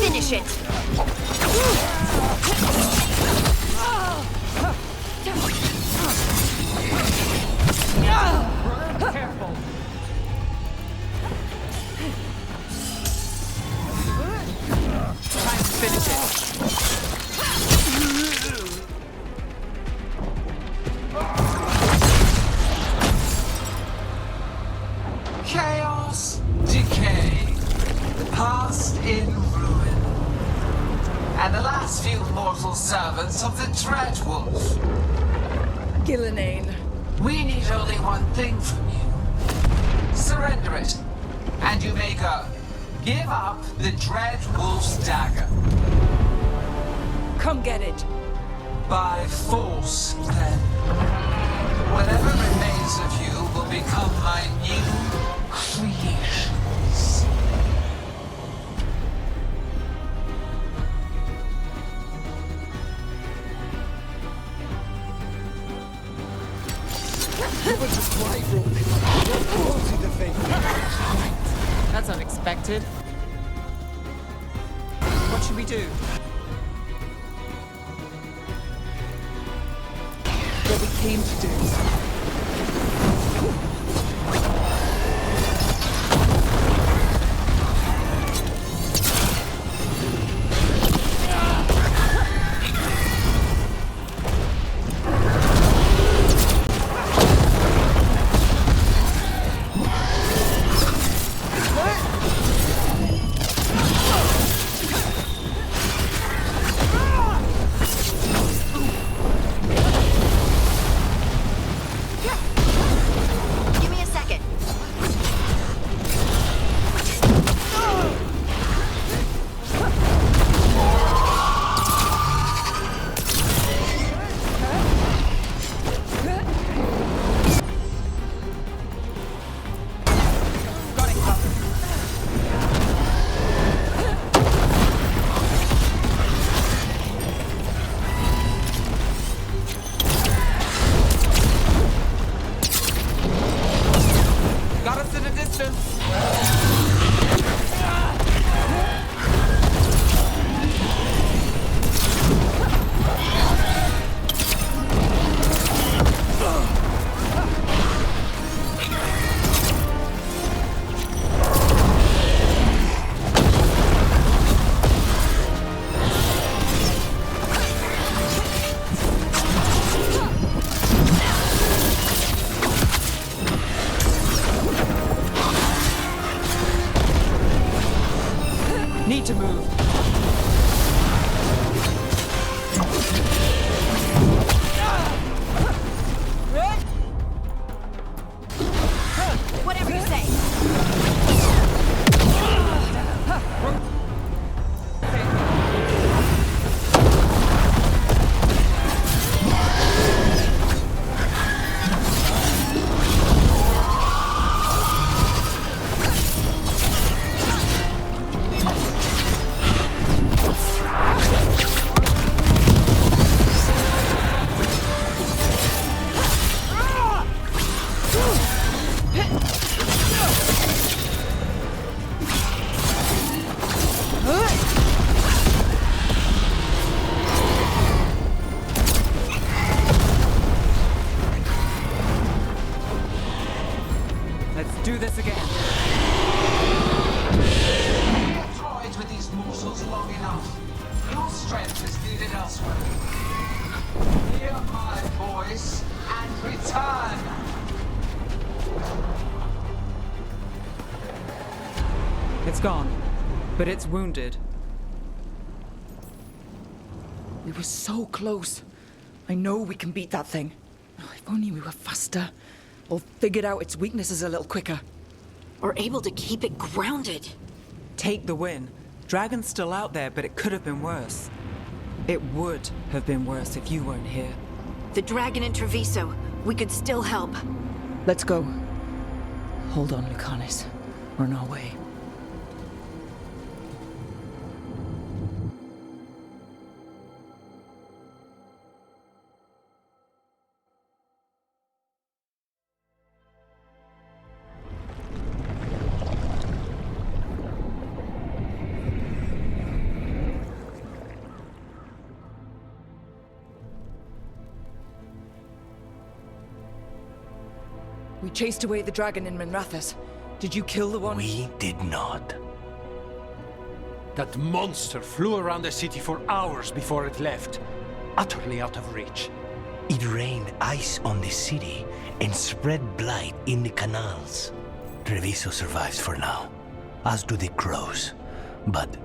Speaker 4: Finish it!
Speaker 14: Careful!
Speaker 1: Time to finish it.
Speaker 21: Chaos, decay, the past in ruin, and the last few mortal servants of the Dreadwolf.
Speaker 2: Gillenane,
Speaker 21: We need only one thing from you. Surrender it, and you may go. Give up the Dread Wolf's dagger.
Speaker 2: Come get it.
Speaker 21: By force, then. Whatever remains of you will become my new creations.
Speaker 1: That's unexpected. What should we do?
Speaker 2: What we came to do.
Speaker 1: Need to move.
Speaker 4: Whatever you say.
Speaker 1: Let's do this again.
Speaker 21: You've toyed with these morsels long enough. Your strength is needed elsewhere. Hear my voice and return.
Speaker 1: It's gone, but it's wounded.
Speaker 2: We were so close. I know we can beat that thing. If only we were faster, or figured out its weaknesses a little quicker.
Speaker 4: Or able to keep it grounded.
Speaker 1: Take the win. Dragon's still out there, but it could have been worse. It would have been worse if you weren't here.
Speaker 4: The dragon in Treviso. We could still help.
Speaker 2: Let's go. Hold on, Lucanis. We're on our way. We chased away the dragon in Minrathous. Did you kill the one?
Speaker 3: We did not.
Speaker 17: That monster flew around the city for hours before it left, utterly out of reach.
Speaker 3: It rained ice on the city and spread blight in the canals. Treviso survives for now, as do the crows. But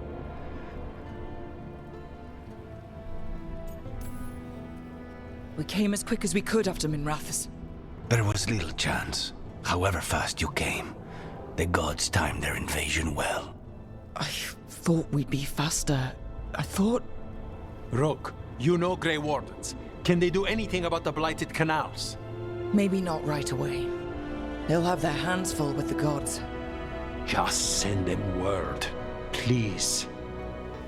Speaker 2: we came as quick as we could after Minrathous.
Speaker 3: There was little chance. However fast you came, the gods timed their invasion well.
Speaker 2: I thought we'd be faster. I thought...
Speaker 8: Rook, you know Grey Wardens. Can they do anything about the blighted canals?
Speaker 2: Maybe not right away. They'll have their hands full with the gods.
Speaker 8: Just send them word, please.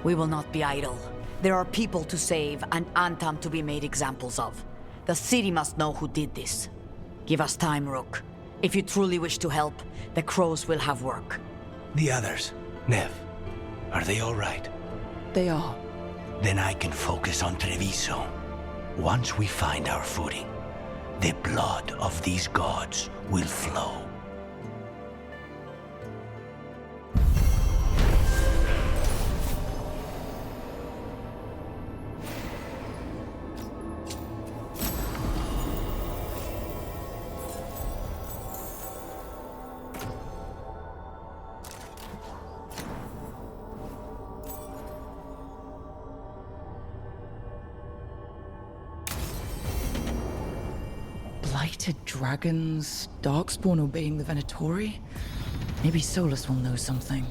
Speaker 22: We will not be idle. There are people to save and Antam to be made examples of. The city must know who did this. Give us time, Rook. If you truly wish to help, the crows will have work.
Speaker 3: The others, Nev, are they all right?
Speaker 2: They are.
Speaker 3: Then I can focus on Treviso. Once we find our footing, the blood of these gods will flow.
Speaker 2: Blighted dragons, Darkspawn obeying the Venatori? Maybe Solus will know something.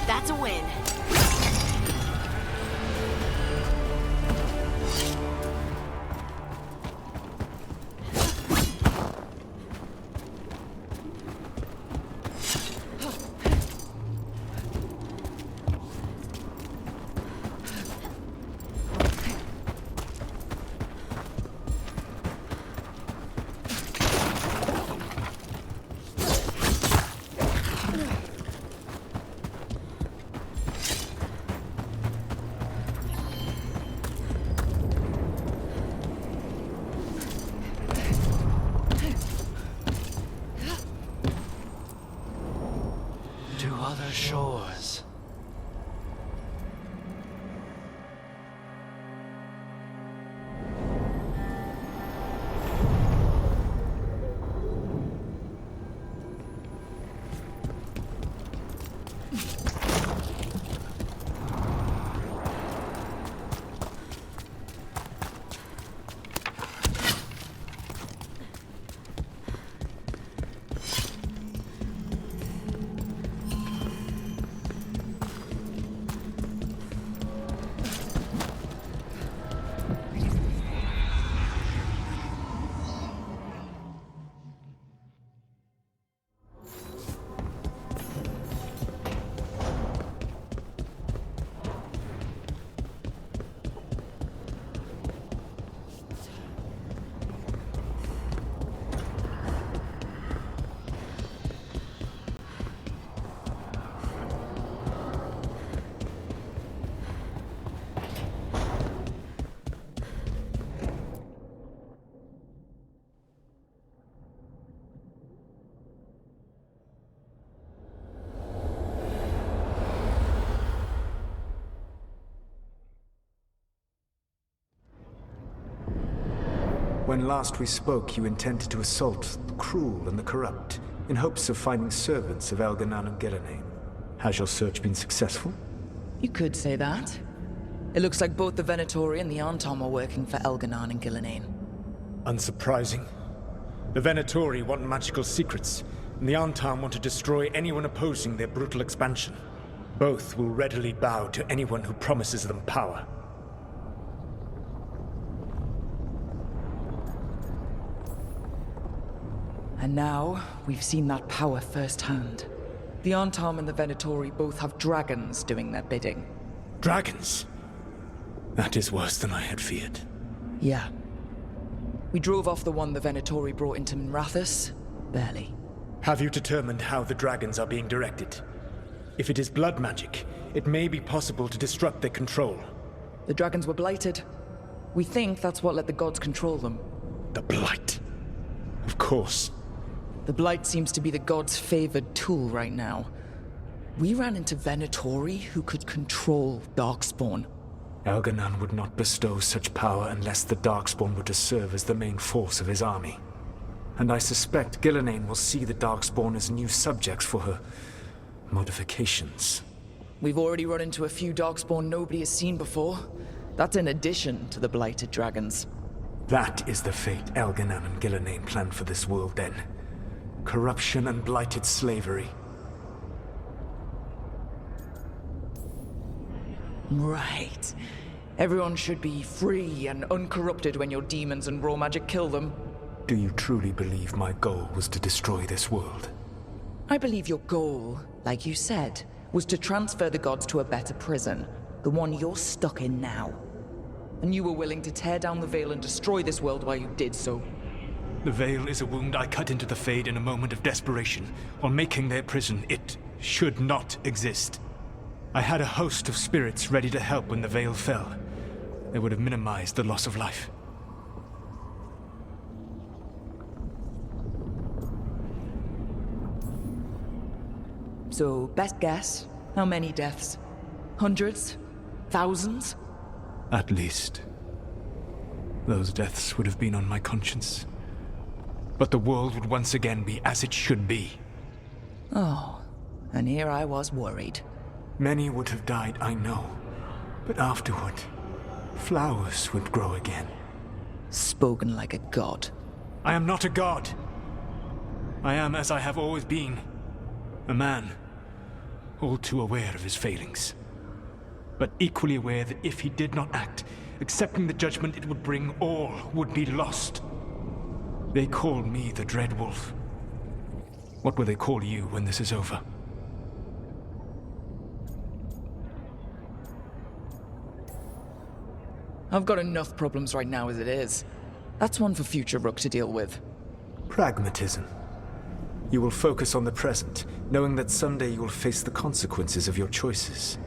Speaker 4: That's a win.
Speaker 3: To other shores.
Speaker 6: When last we spoke, you intended to assault the cruel and the corrupt, in hopes of finding servants of Elganan and Gillenane. Has your search been successful?
Speaker 2: You could say that. It looks like both the Venatori and the Anton are working for Elganan and Gillenane.
Speaker 5: Unsurprising. The Venatori want magical secrets, and the Anton want to destroy anyone opposing their brutal expansion. Both will readily bow to anyone who promises them power.
Speaker 2: And now, we've seen that power firsthand. The Antam and the Venatori both have dragons doing their bidding.
Speaker 5: Dragons? That is worse than I had feared.
Speaker 2: Yeah. We drove off the one the Venatori brought into Minrathous. Barely.
Speaker 5: Have you determined how the dragons are being directed? If it is blood magic, it may be possible to disrupt their control.
Speaker 2: The dragons were blighted. We think that's what let the gods control them.
Speaker 5: The blight. Of course.
Speaker 2: The blight seems to be the gods' favored tool right now. We ran into Venatori who could control Darkspawn.
Speaker 6: Elganan would not bestow such power unless the Darkspawn were to serve as the main force of his army. And I suspect Gillenane will see the Darkspawn as new subjects for her modifications.
Speaker 2: We've already run into a few Darkspawn nobody has seen before. That's in addition to the blighted dragons.
Speaker 6: That is the fate Elganan and Gillenane planned for this world then. Corruption and blighted slavery.
Speaker 2: Right. Everyone should be free and uncorrupted when your demons and raw magic kill them.
Speaker 6: Do you truly believe my goal was to destroy this world?
Speaker 2: I believe your goal, like you said, was to transfer the gods to a better prison, the one you're stuck in now. And you were willing to tear down the Veil and destroy this world while you did so.
Speaker 6: The Veil is a wound I cut into the Fade in a moment of desperation, while making their prison. It should not exist. I had a host of spirits ready to help when the Veil fell. They would have minimized the loss of life.
Speaker 2: So, best guess, how many deaths? Hundreds? Thousands?
Speaker 6: At least. Those deaths would have been on my conscience. But the world would once again be as it should be.
Speaker 2: Oh, and here I was worried.
Speaker 6: Many would have died, I know. But afterward, flowers would grow again.
Speaker 2: Spoken like a god.
Speaker 6: I am not a god. I am as I have always been. A man, all too aware of his failings. But equally aware that if he did not act, accepting the judgment it would bring, all would be lost. They call me the Dread Wolf. What will they call you when this is over?
Speaker 2: I've got enough problems right now as it is. That's one for future Rook to deal with.
Speaker 6: Pragmatism. You will focus on the present, knowing that someday you will face the consequences of your choices.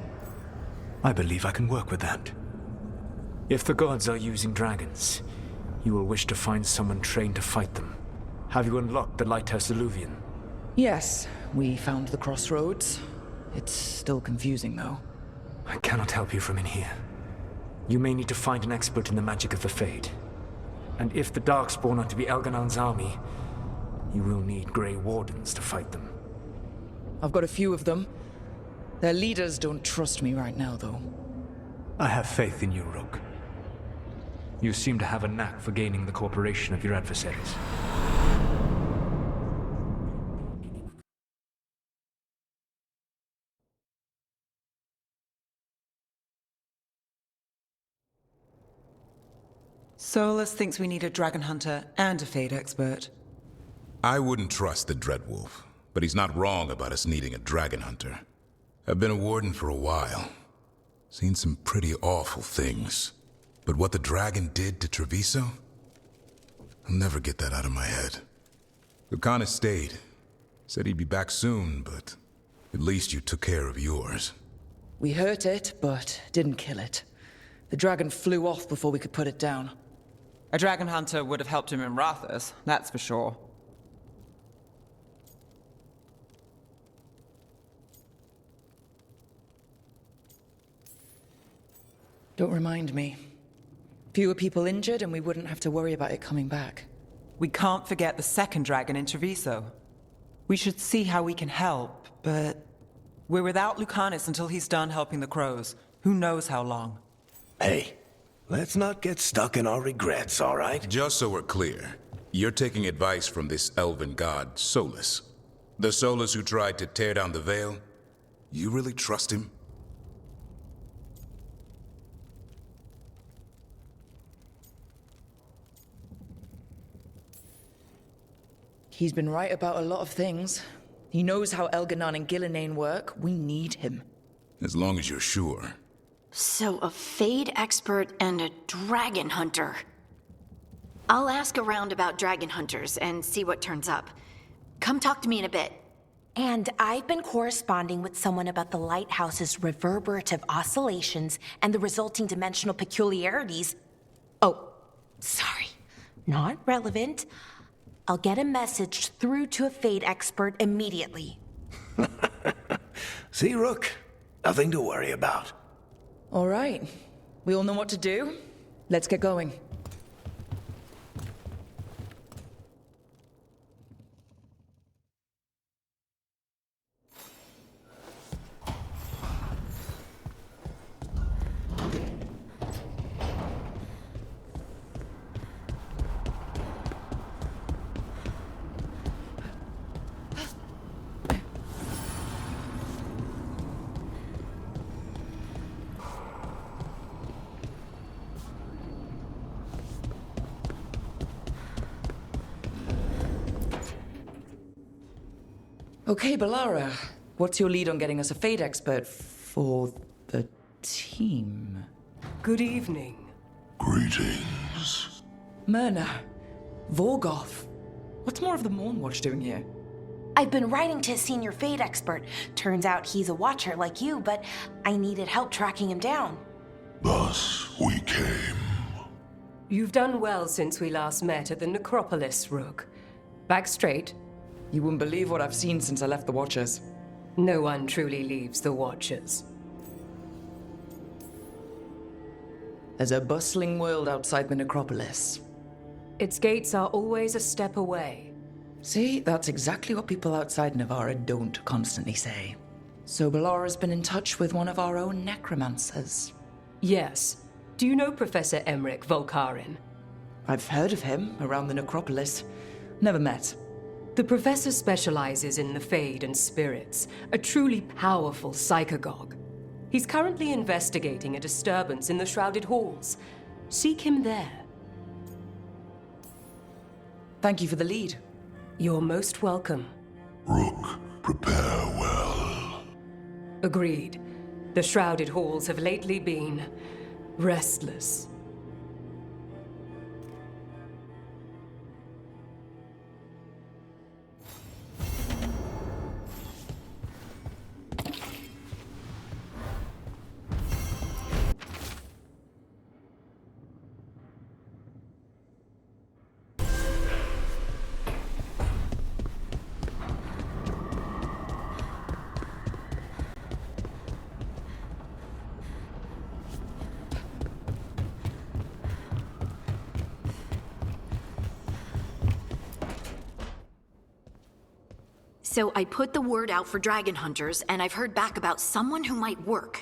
Speaker 6: I believe I can work with that. If the gods are using dragons, you will wish to find someone trained to fight them. Have you unlocked the Lighthouse Illuvian?
Speaker 2: Yes, we found the crossroads. It's still confusing, though.
Speaker 6: I cannot help you from in here. You may need to find an expert in the magic of the Fade. And if the Darkspawn are to be Elganan's army, you will need Grey Wardens to fight them.
Speaker 2: I've got a few of them. Their leaders don't trust me right now, though.
Speaker 6: I have faith in you, Rook. You seem to have a knack for gaining the cooperation of your adversaries.
Speaker 1: Solus thinks we need a dragon hunter and a Fade expert.
Speaker 19: I wouldn't trust the Dreadwolf, but he's not wrong about us needing a dragon hunter. I've been a warden for a while. Seen some pretty awful things. But what the dragon did to Treviso? I'll never get that out of my head. Lucanus stayed. Said he'd be back soon, but at least you took care of yours.
Speaker 2: We hurt it, but didn't kill it. The dragon flew off before we could put it down.
Speaker 1: A dragon hunter would have helped him in Rathus, that's for sure.
Speaker 2: Don't remind me. Fewer people injured, and we wouldn't have to worry about it coming back.
Speaker 1: We can't forget the second dragon in Treviso. We should see how we can help, but we're without Lucanus until he's done helping the crows. Who knows how long?
Speaker 14: Hey, let's not get stuck in our regrets, all right?
Speaker 19: Just so we're clear, you're taking advice from this elven god, Solus. The Solus who tried to tear down the Veil? You really trust him?
Speaker 2: He's been right about a lot of things. He knows how Elganon and Gillenane work. We need him.
Speaker 19: As long as you're sure.
Speaker 4: So, a Fade expert and a dragon hunter. I'll ask around about dragon hunters and see what turns up. Come talk to me in a bit.
Speaker 11: And I've been corresponding with someone about the lighthouse's reverberative oscillations and the resulting dimensional peculiarities. Oh, sorry. Not relevant. I'll get a message through to a Fade expert immediately.
Speaker 14: See, Rook? Nothing to worry about.
Speaker 2: All right. We all know what to do. Let's get going. Okay, Balara. What's your lead on getting us a Fade expert for the team?
Speaker 7: Good evening.
Speaker 14: Greetings.
Speaker 2: Myrna. Vorgoth. What's more of the Mornwatch doing here?
Speaker 11: I've been writing to a senior Fade expert. Turns out he's a watcher like you, but I needed help tracking him down.
Speaker 14: Thus we came.
Speaker 7: You've done well since we last met at the Necropolis, Rook. Back straight.
Speaker 2: You wouldn't believe what I've seen since I left the Watchers.
Speaker 7: No one truly leaves the Watchers.
Speaker 2: There's a bustling world outside the Necropolis.
Speaker 7: Its gates are always a step away.
Speaker 2: See, that's exactly what people outside Navarra don't constantly say. So Balara's been in touch with one of our own necromancers.
Speaker 7: Yes. Do you know Professor Emmerich Volkarin?
Speaker 2: I've heard of him around the Necropolis. Never met.
Speaker 7: The professor specializes in the Fade and spirits, a truly powerful psychagogue. He's currently investigating a disturbance in the Shrouded Halls. Seek him there.
Speaker 2: Thank you for the lead.
Speaker 7: You're most welcome.
Speaker 14: Rook, prepare well.
Speaker 7: Agreed. The Shrouded Halls have lately been restless.
Speaker 4: So I put the word out for dragon hunters, and I've heard back about someone who might work.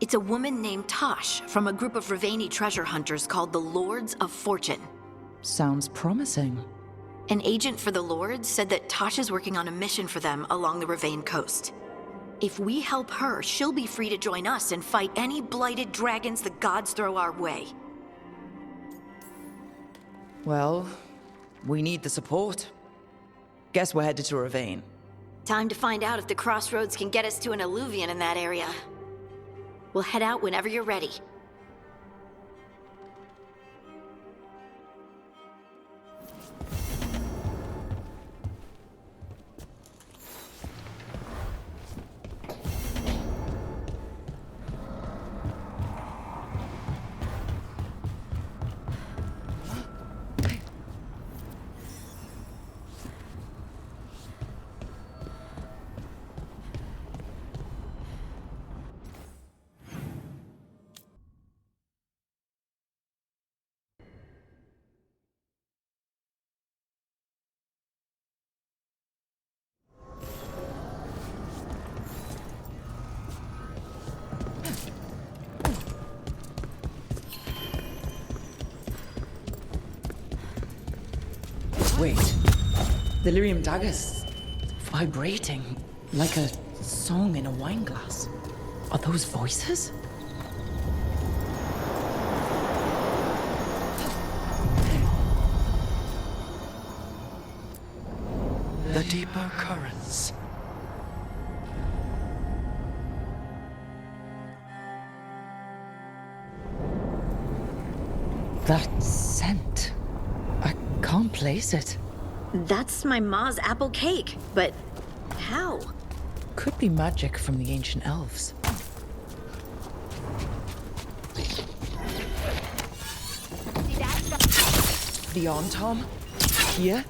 Speaker 4: It's a woman named Tosh from a group of Ravani treasure hunters called the Lords of Fortune.
Speaker 2: Sounds promising.
Speaker 4: An agent for the Lords said that Tosh is working on a mission for them along the Ravane coast. If we help her, she'll be free to join us and fight any blighted dragons the gods throw our way.
Speaker 2: Well, we need the support. Guess we're headed to Ravane.
Speaker 4: Time to find out if the crossroads can get us to an alluvion in that area. We'll head out whenever you're ready.
Speaker 2: The lyrium daggers vibrating like a song in a wine glass. Are those voices?
Speaker 3: The deeper currents.
Speaker 2: That scent. I can't place it.
Speaker 4: That's my ma's apple cake, but how?
Speaker 2: Could be magic from the ancient elves. The arm, Tom? Here?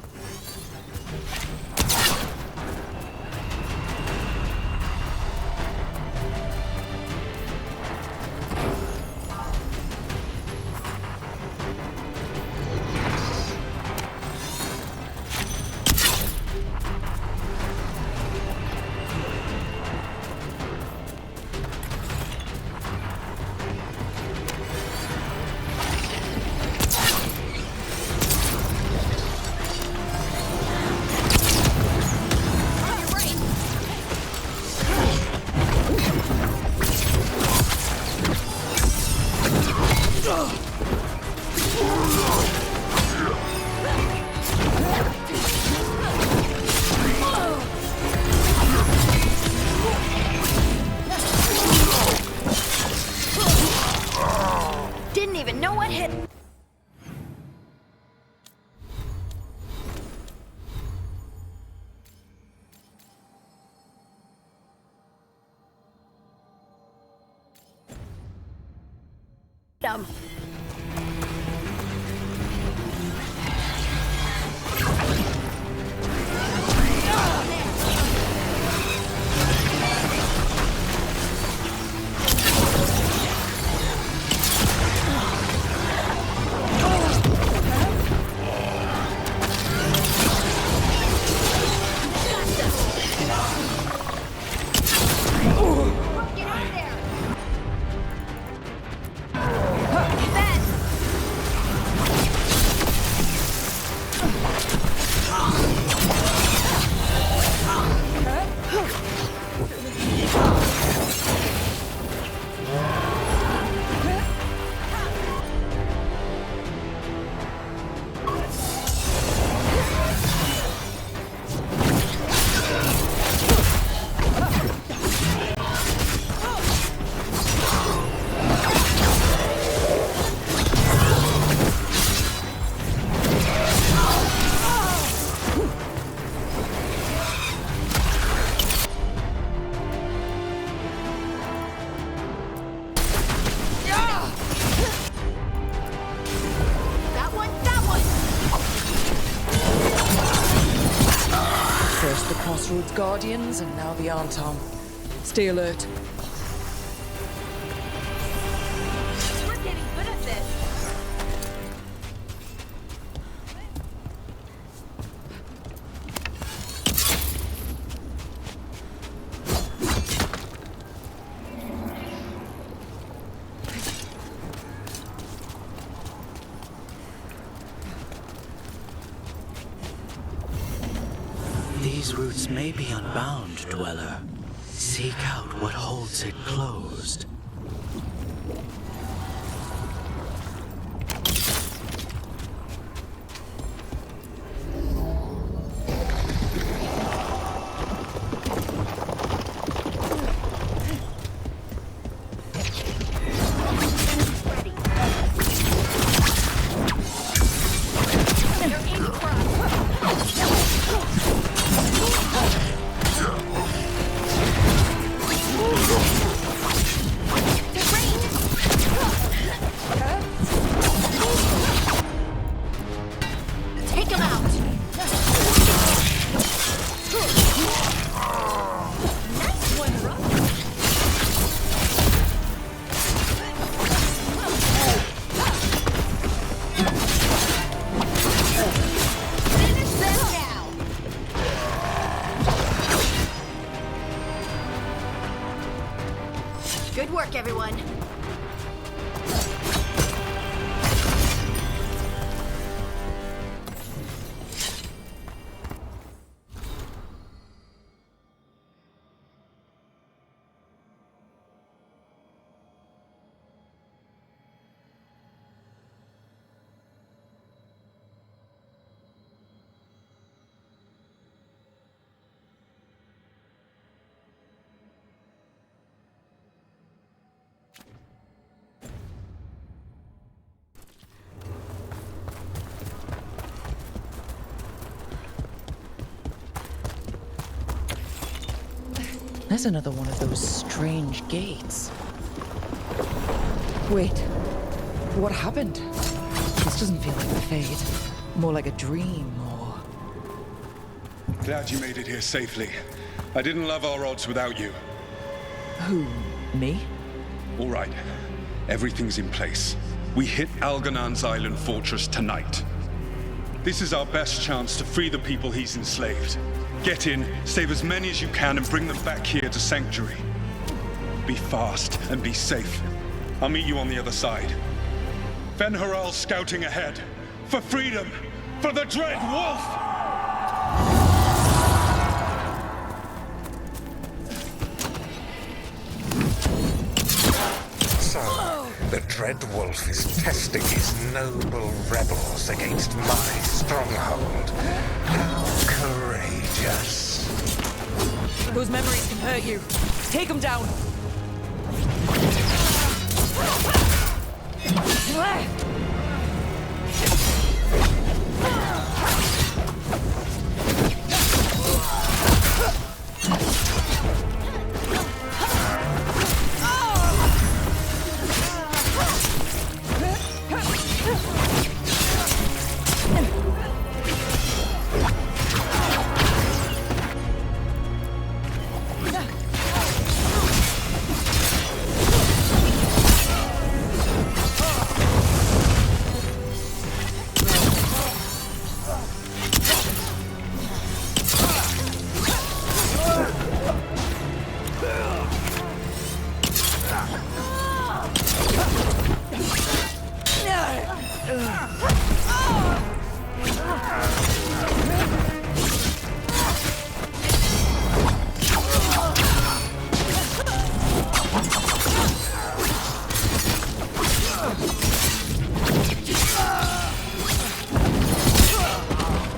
Speaker 4: Didn't even know what hit.
Speaker 2: First the Crossroads Guardians, and now the Arm. Stay alert.
Speaker 4: We're getting good at this.
Speaker 3: These roots may be unbound, Dweller. Seek out what holds it closed.
Speaker 4: Good work, everyone.
Speaker 2: There's another one of those strange gates. Wait, what happened? This doesn't feel like the Fade. More like a dream, or...
Speaker 12: Glad you made it here safely. I didn't love our odds without you.
Speaker 2: Who, me?
Speaker 12: All right, everything's in place. We hit Algernon's island fortress tonight. This is our best chance to free the people he's enslaved. Get in, save as many as you can, and bring them back here to Sanctuary. Be fast and be safe. I'll meet you on the other side. Fen-Haral's scouting ahead. For freedom! For the Dread Wolf!
Speaker 13: So, the Dread Wolf is testing his noble rebels against my stronghold. How courageous.
Speaker 2: Those memories can hurt you. Take them down.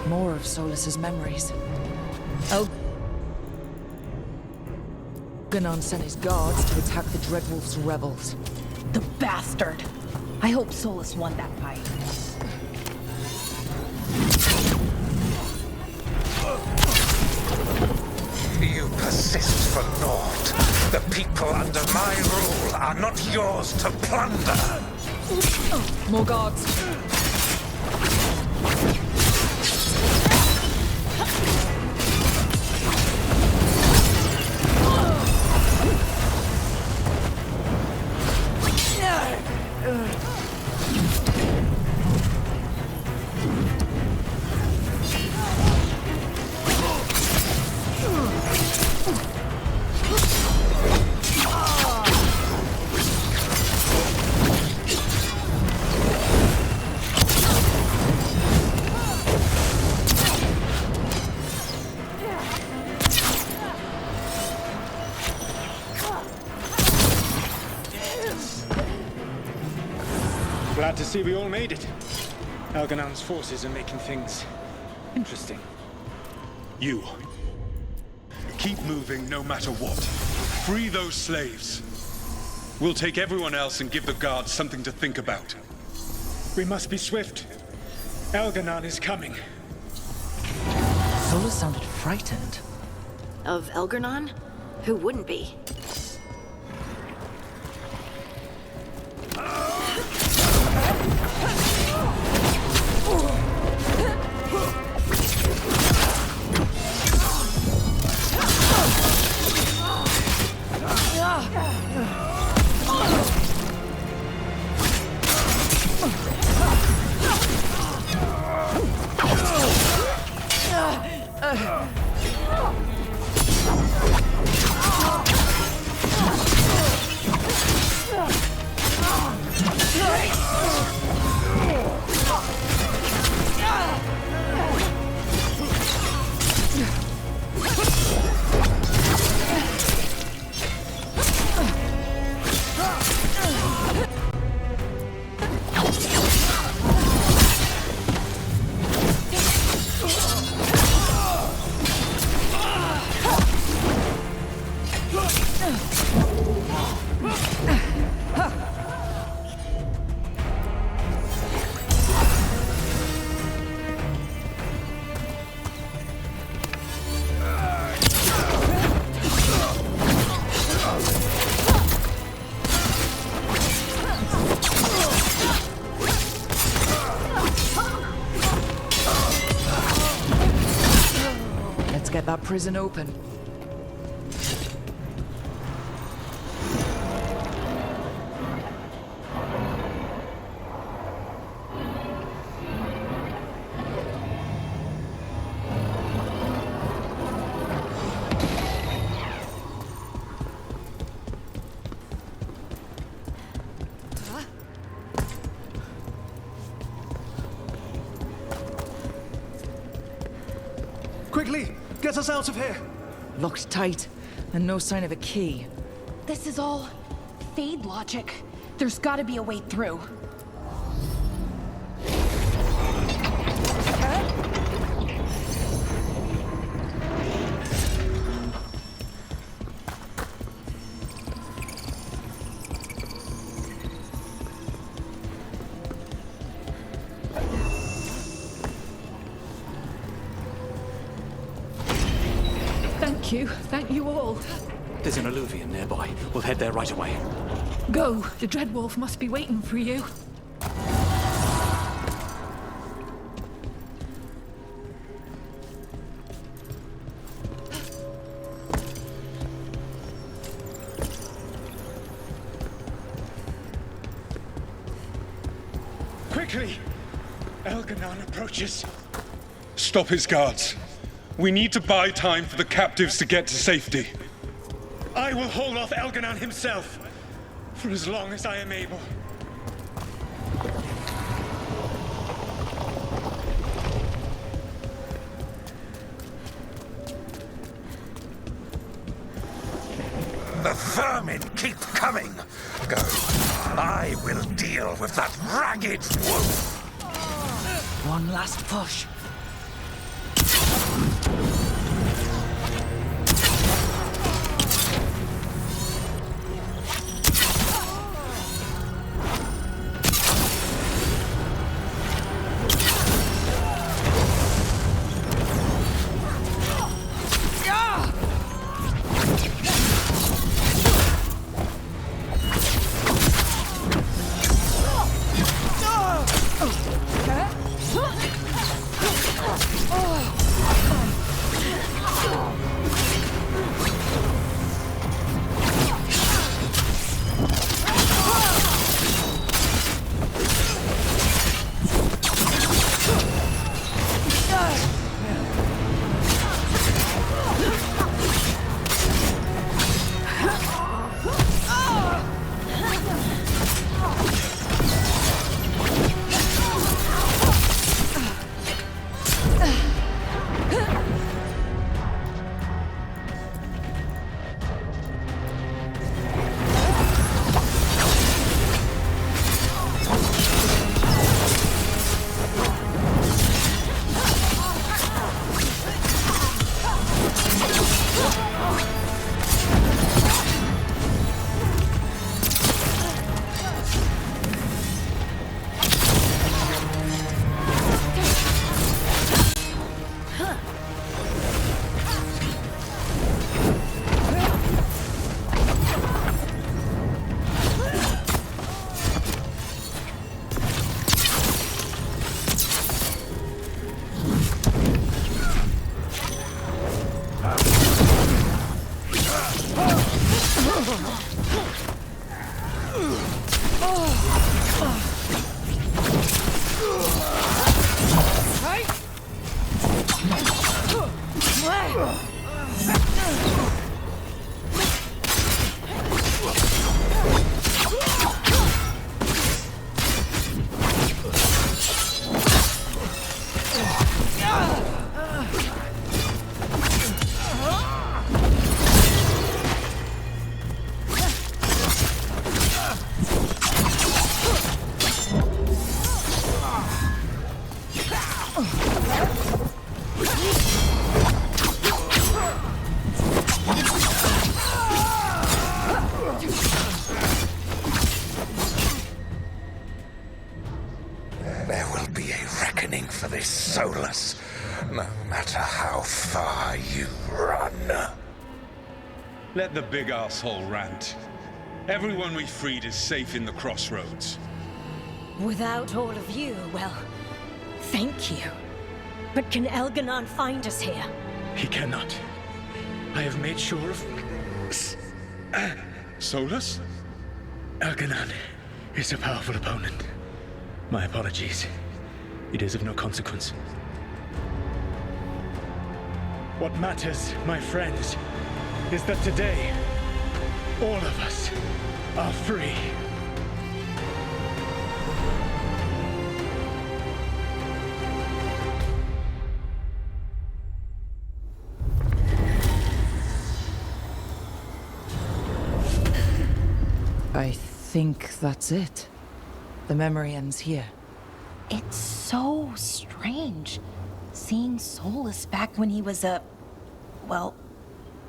Speaker 2: More of Solus's memories. Algernon sent his guards to attack the Dreadwolf's rebels.
Speaker 11: The bastard! I hope Solus won that fight.
Speaker 13: You persist for naught. The people under my rule are not yours to plunder.
Speaker 2: More guards.
Speaker 5: Glad to see we all made it. Algernon's forces are making things interesting.
Speaker 12: You. Keep moving no matter what. Free those slaves. We'll take everyone else and give the guards something to think about.
Speaker 5: We must be swift. Algernon is coming.
Speaker 2: Solus sounded frightened.
Speaker 4: Of Algernon? Who wouldn't be?
Speaker 2: that prison open.
Speaker 5: Quickly! Get us out of here!
Speaker 2: Locked tight, and no sign of a key.
Speaker 11: This is all Fade logic. There's gotta be a way through.
Speaker 10: Thank you all.
Speaker 16: There's an alluvion nearby. We'll head there right away.
Speaker 10: Go. The Dreadwolf must be waiting for you.
Speaker 5: Quickly! Elganon approaches.
Speaker 12: Stop his guards. We need to buy time for the captives to get to safety.
Speaker 5: I will hold off Elganon himself, for as long as I am able.
Speaker 13: The vermin keep coming. Go. I will deal with that ragged wolf.
Speaker 2: One last push.
Speaker 13: There will be a reckoning for this Solus, no matter how far you run.
Speaker 12: Let the big asshole rant. Everyone we freed is safe in the crossroads.
Speaker 15: Without all of you, well, thank you. But can Elganon find us here?
Speaker 5: He cannot. I have made sure of...
Speaker 12: Solus?
Speaker 5: Algernon is a powerful opponent. My apologies. It is of no consequence. What matters, my friends, is that today, all of us are free.
Speaker 2: I think that's it. The memory ends here.
Speaker 11: It's so strange. Seeing Solus back when he was a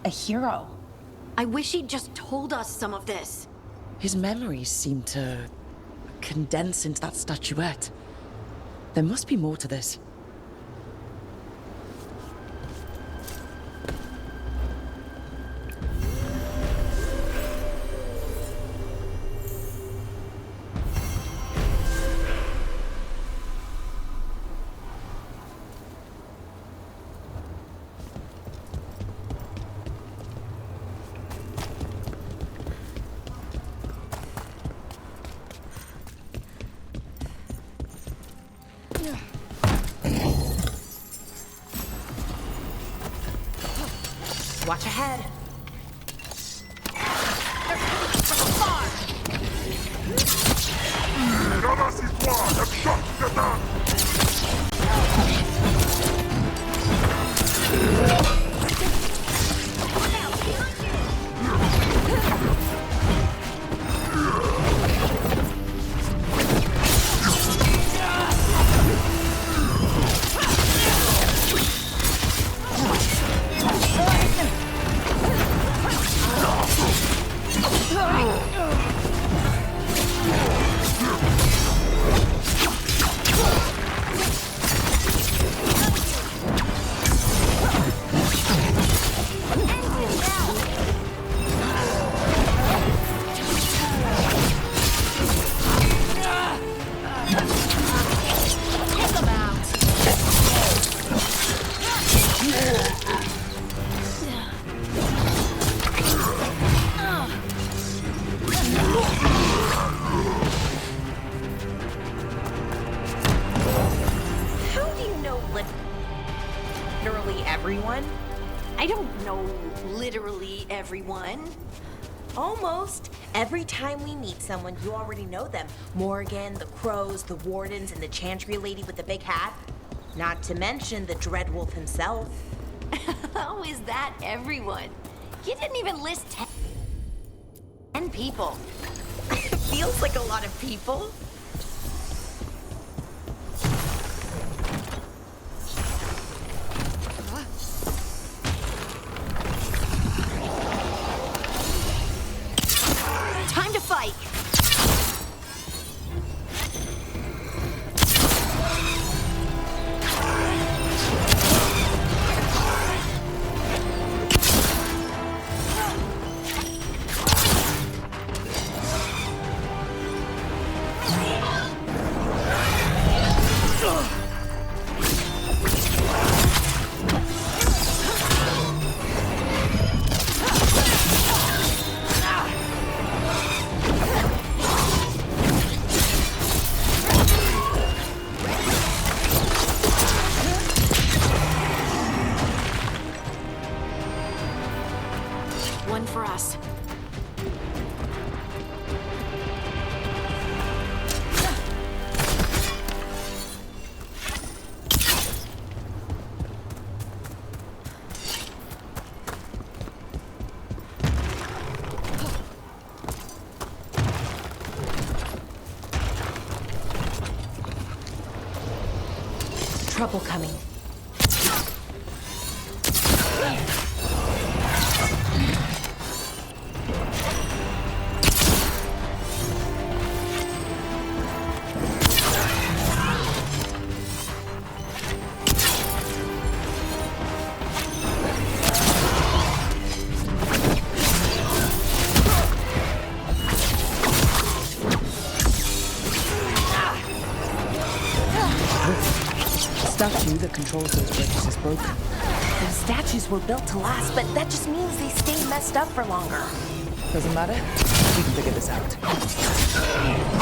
Speaker 11: hero.
Speaker 4: I wish he'd just told us some of this.
Speaker 2: His memories seem to condense into that statuette. There must be more to this.
Speaker 11: Watch ahead.
Speaker 13: Dans la histoire, le choc de temps.
Speaker 4: Everyone.
Speaker 11: Almost. Every time we meet someone, you already know them. Morgan, the crows, the wardens, and the chantry lady with the big hat. Not to mention the Dreadwolf himself.
Speaker 4: How is that everyone? You didn't even list 10 people.
Speaker 11: It feels like a lot of people.
Speaker 4: Time to fight! One for us.
Speaker 11: Trouble coming.
Speaker 2: The statue that controls those bridges is broken.
Speaker 11: These statues were built to last, but that just means they stay messed up for longer.
Speaker 2: Doesn't matter. We can figure this out.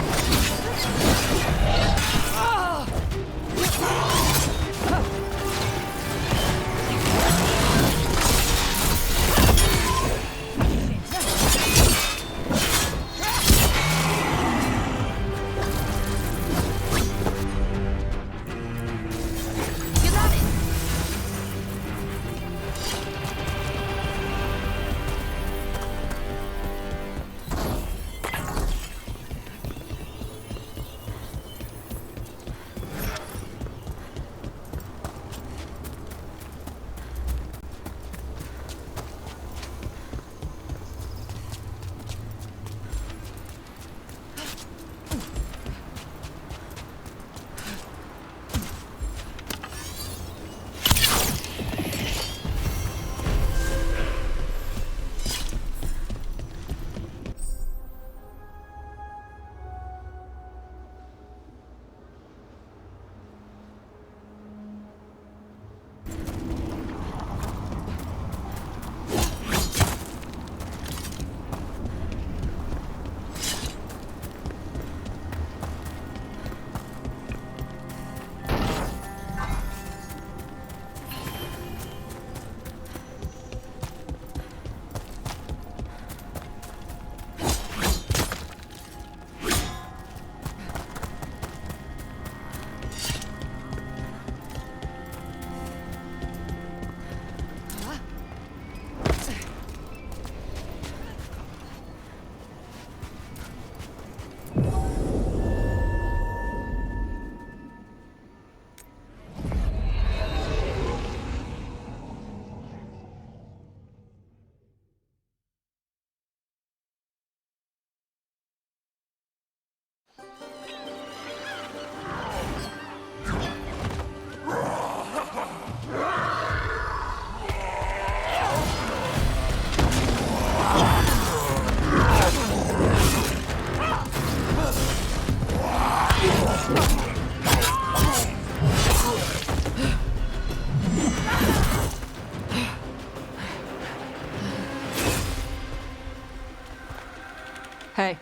Speaker 18: Hey.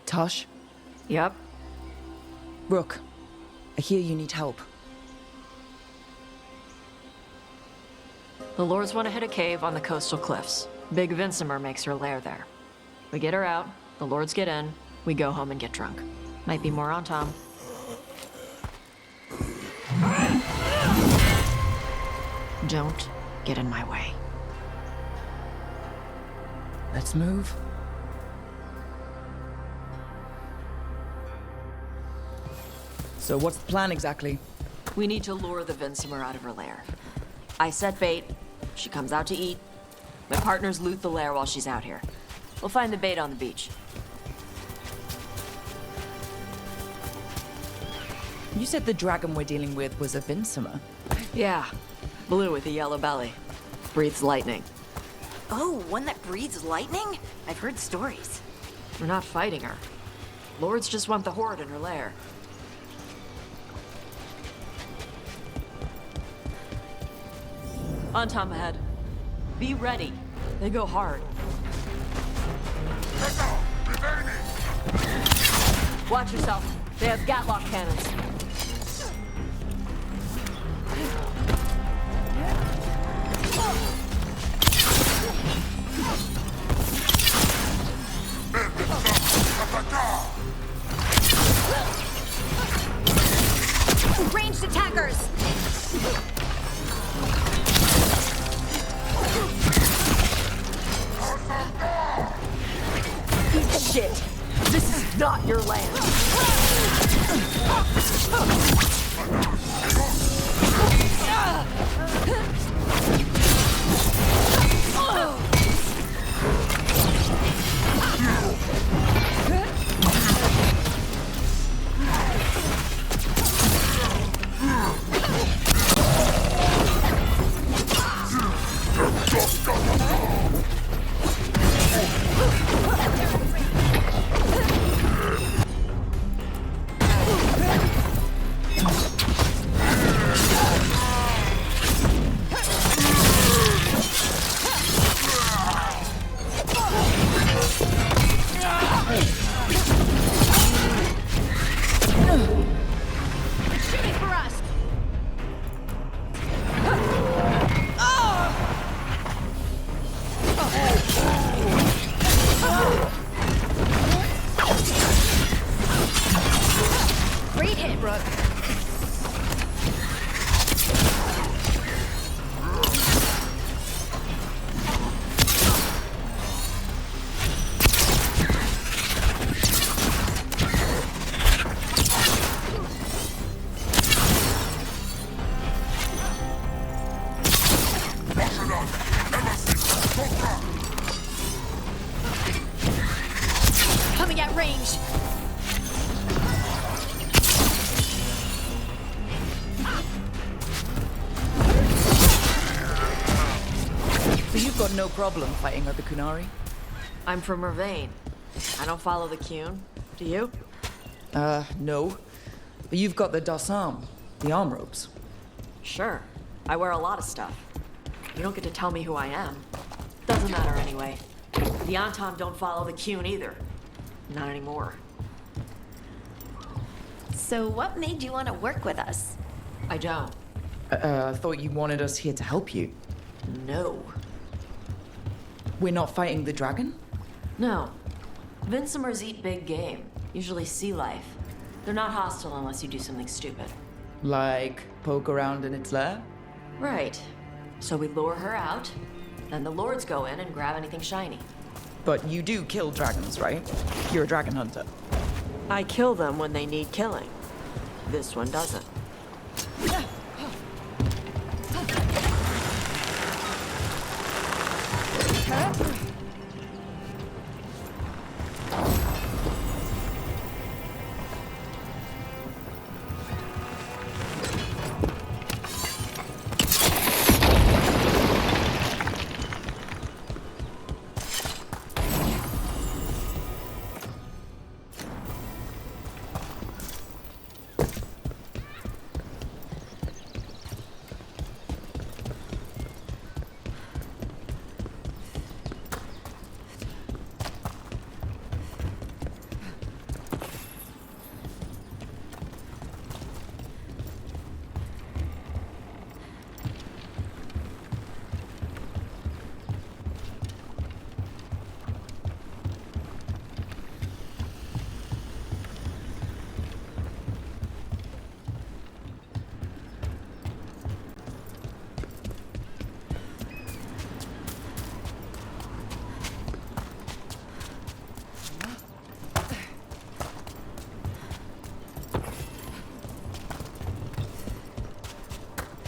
Speaker 2: Tosh?
Speaker 18: Yep.
Speaker 2: Rook, I hear you need help.
Speaker 18: The Lords want to hit a cave on the coastal cliffs. Big Vinsimer makes her lair there. We get her out, the Lords get in, we go home and get drunk. Might be more on Tom. Don't get in my way.
Speaker 2: Let's move. So what's the plan exactly?
Speaker 18: We need to lure the Vinsimer out of her lair. I set bait, she comes out to eat. My partners loot the lair while she's out here. We'll find the bait on the beach.
Speaker 2: You said the dragon we're dealing with was a Vinsimer.
Speaker 18: Yeah, blue with a yellow belly. Breathes lightning.
Speaker 4: Oh, one that breathes lightning? I've heard stories.
Speaker 18: We're not fighting her. Lords just want the horde in her lair. On Tom ahead. Be ready. They go hard. Watch yourself. They have Gatlock cannons.
Speaker 4: Ranged attackers!
Speaker 18: Eat shit! This is not your land!
Speaker 10: it, Rook.
Speaker 4: Coming at range.
Speaker 2: So you've got no problem fighting other Kunari?
Speaker 18: I'm from Mervain. I don't follow the Qun. Do you?
Speaker 2: No. But you've got the Dasam, the arm ropes.
Speaker 18: Sure. I wear a lot of stuff. You don't get to tell me who I am. Doesn't matter anyway. The Antam don't follow the Qun either. Not anymore.
Speaker 4: So what made you want to work with us?
Speaker 18: I don't.
Speaker 2: I thought you wanted us here to help you.
Speaker 18: No.
Speaker 2: We're not fighting the dragon?
Speaker 18: No. Vincimers eat big game, usually sea life. They're not hostile unless you do something stupid.
Speaker 2: Like poke around in its lair?
Speaker 18: Right. So we lure her out, then the lords go in and grab anything shiny.
Speaker 2: But you do kill dragons, right? You're a dragon hunter.
Speaker 18: I kill them when they need killing. This one doesn't.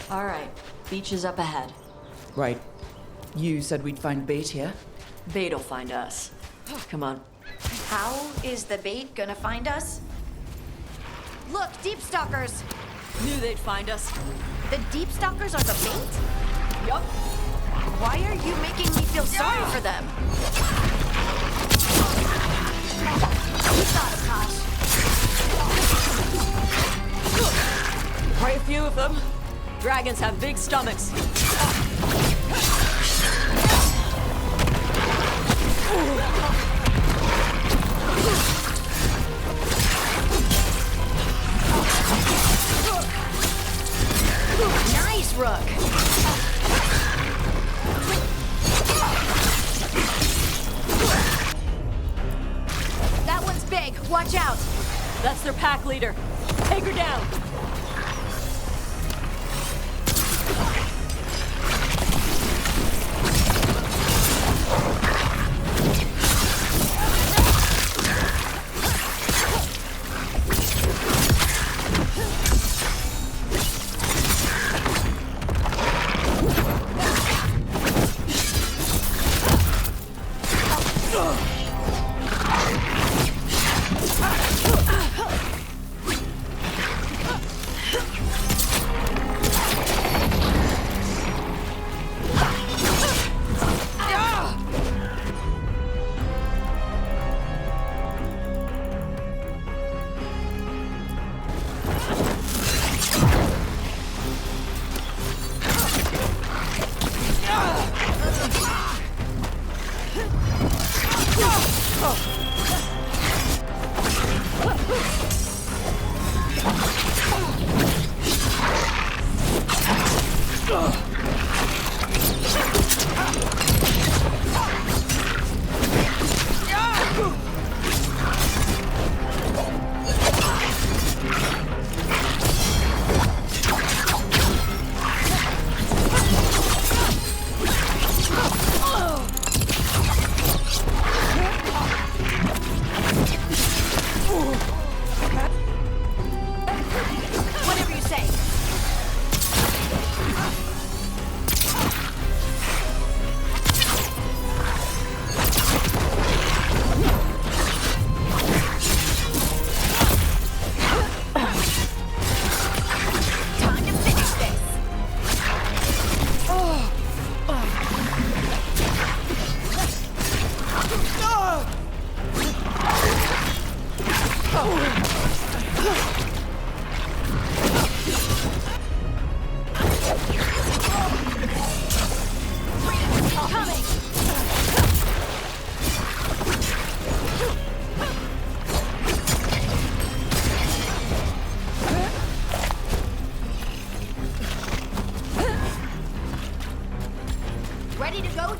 Speaker 18: All right, beach is up ahead.
Speaker 2: Right. You said we'd find bait here?
Speaker 18: Bait'll find us. Come on.
Speaker 4: How is the bait gonna find us? Look, deep stalkers!
Speaker 18: Knew they'd find us.
Speaker 4: The deep stalkers are the bait?
Speaker 18: Yup.
Speaker 4: Why are you making me feel sorry for them? You got it, Tosh.
Speaker 18: Quite a few of them. Dragons have big stomachs.
Speaker 4: Nice, Rook. That one's big. Watch out.
Speaker 18: That's their pack leader. Take her down.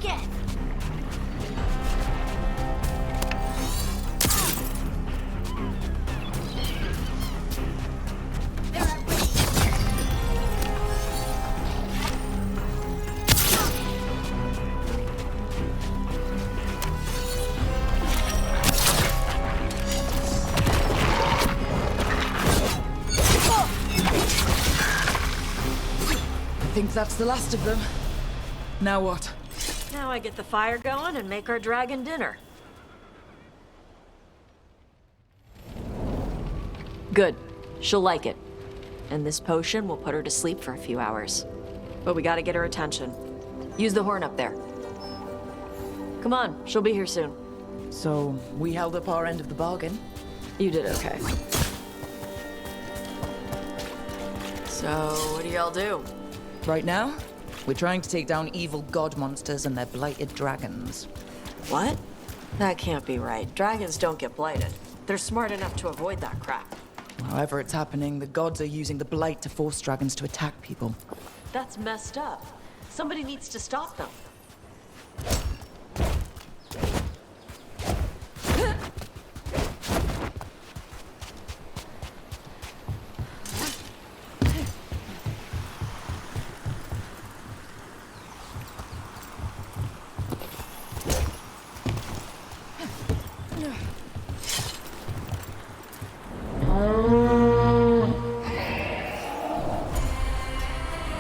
Speaker 4: again!
Speaker 2: I think that's the last of them. Now what?
Speaker 18: Now I get the fire going and make our dragon dinner. Good. She'll like it. And this potion will put her to sleep for a few hours. But we gotta get her attention. Use the horn up there. Come on, she'll be here soon.
Speaker 2: So, we held up our end of the bargain.
Speaker 18: You did okay. So, what do y'all do?
Speaker 2: Right now, we're trying to take down evil god monsters and their blighted dragons.
Speaker 18: What? That can't be right. Dragons don't get blighted. They're smart enough to avoid that crap.
Speaker 2: However it's happening, the gods are using the blight to force dragons to attack people.
Speaker 18: That's messed up. Somebody needs to stop them.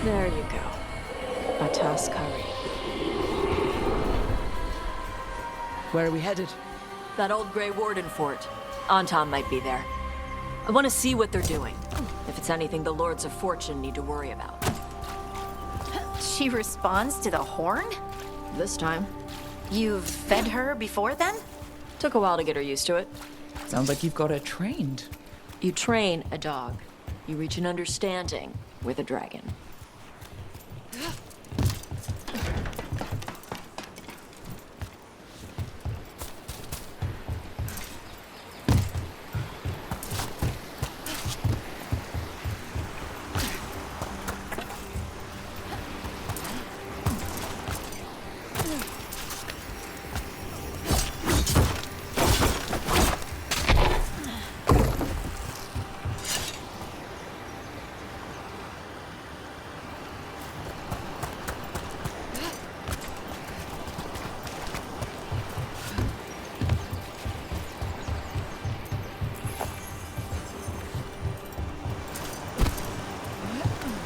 Speaker 18: There you go. A task curry.
Speaker 2: Where are we headed?
Speaker 18: That old Grey Warden fort. Anton might be there. I want to see what they're doing. If it's anything the Lords of Fortune need to worry about.
Speaker 4: She responds to the horn?
Speaker 18: This time.
Speaker 4: You've fed her before then?
Speaker 18: Took a while to get her used to it.
Speaker 2: Sounds like you've got her trained.
Speaker 18: You train a dog. You reach an understanding with a dragon.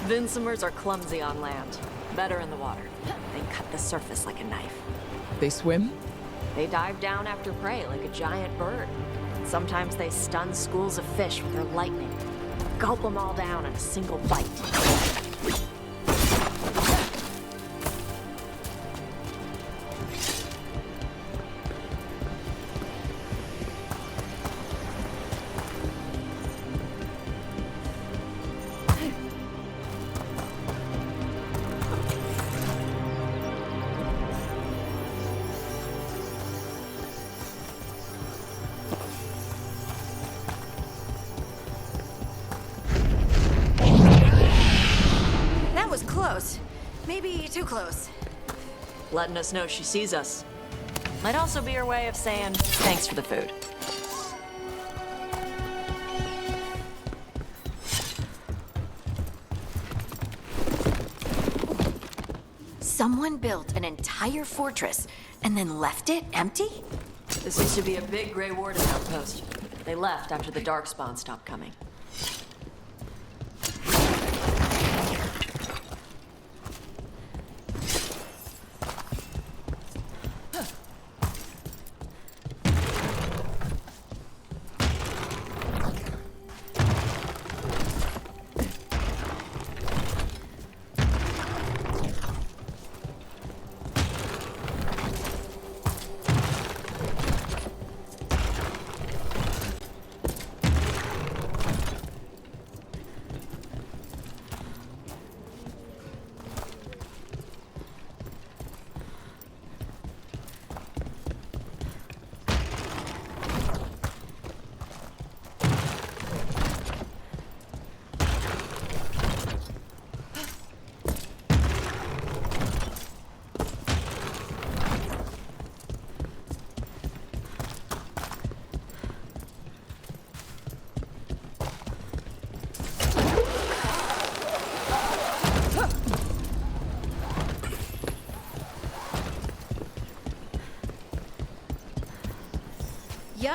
Speaker 18: Vinsomers are clumsy on land, better in the water. They cut the surface like a knife.
Speaker 2: They swim?
Speaker 18: They dive down after prey like a giant bird. Sometimes they stun schools of fish with their lightning. Gulp them all down in a single bite.
Speaker 4: Close. Maybe too close.
Speaker 18: Letting us know she sees us. Might also be her way of saying thanks for the food.
Speaker 4: Someone built an entire fortress and then left it empty?
Speaker 18: This used to be a big Grey Warden outpost. They left after the Darkspawn stopped coming.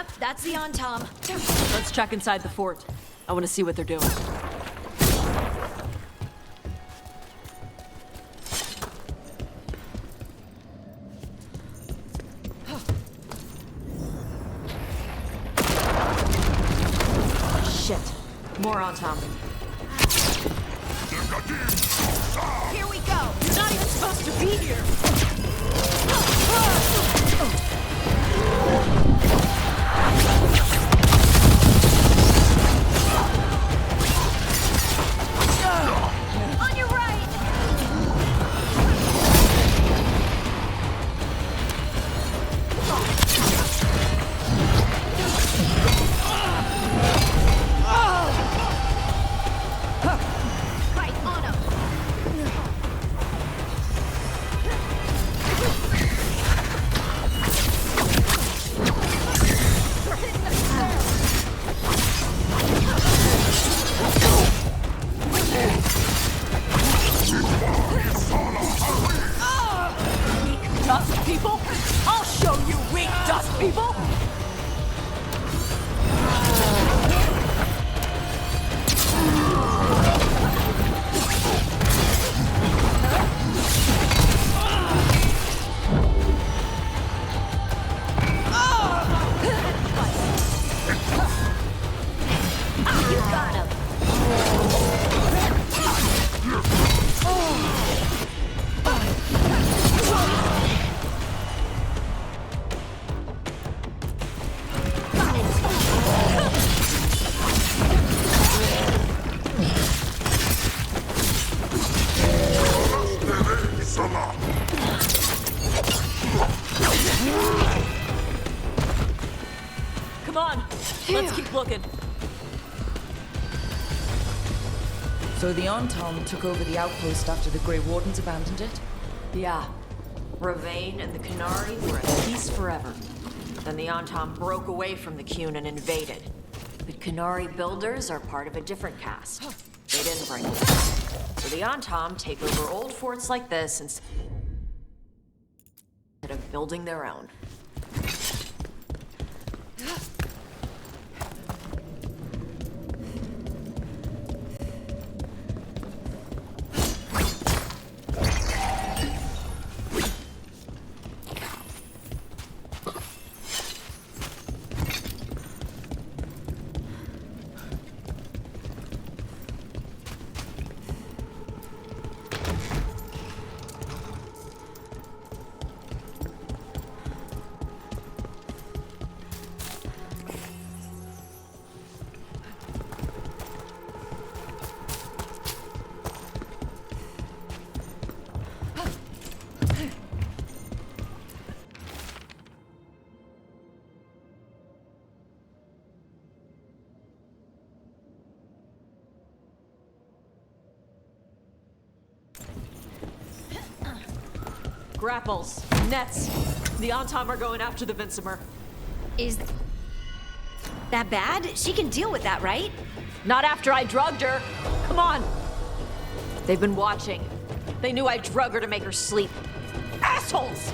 Speaker 4: Yep, that's the Tom.
Speaker 18: Let's check inside the fort. I want to see what they're doing. Shit. More Tom.
Speaker 4: Here we go. You're not even supposed to be here. On your right. Right on him. Weak dust people? I'll show you weak dust people! You got him!
Speaker 18: Come on, let's keep looking.
Speaker 2: So the Tom took over the outpost after the Grey Wardens abandoned it?
Speaker 18: Yeah. Ravane and the Canary were at peace forever. Then the Tom broke away from the Qun and invaded. The Canary builders are part of a different caste. They didn't break away. So the Tom take over old forts like this instead of building their own. Grapples, nets. The Tom are going after the Vincimer.
Speaker 4: Is that bad? She can deal with that, right?
Speaker 18: Not after I drugged her. Come on. They've been watching. They knew I drug her to make her sleep. Assholes!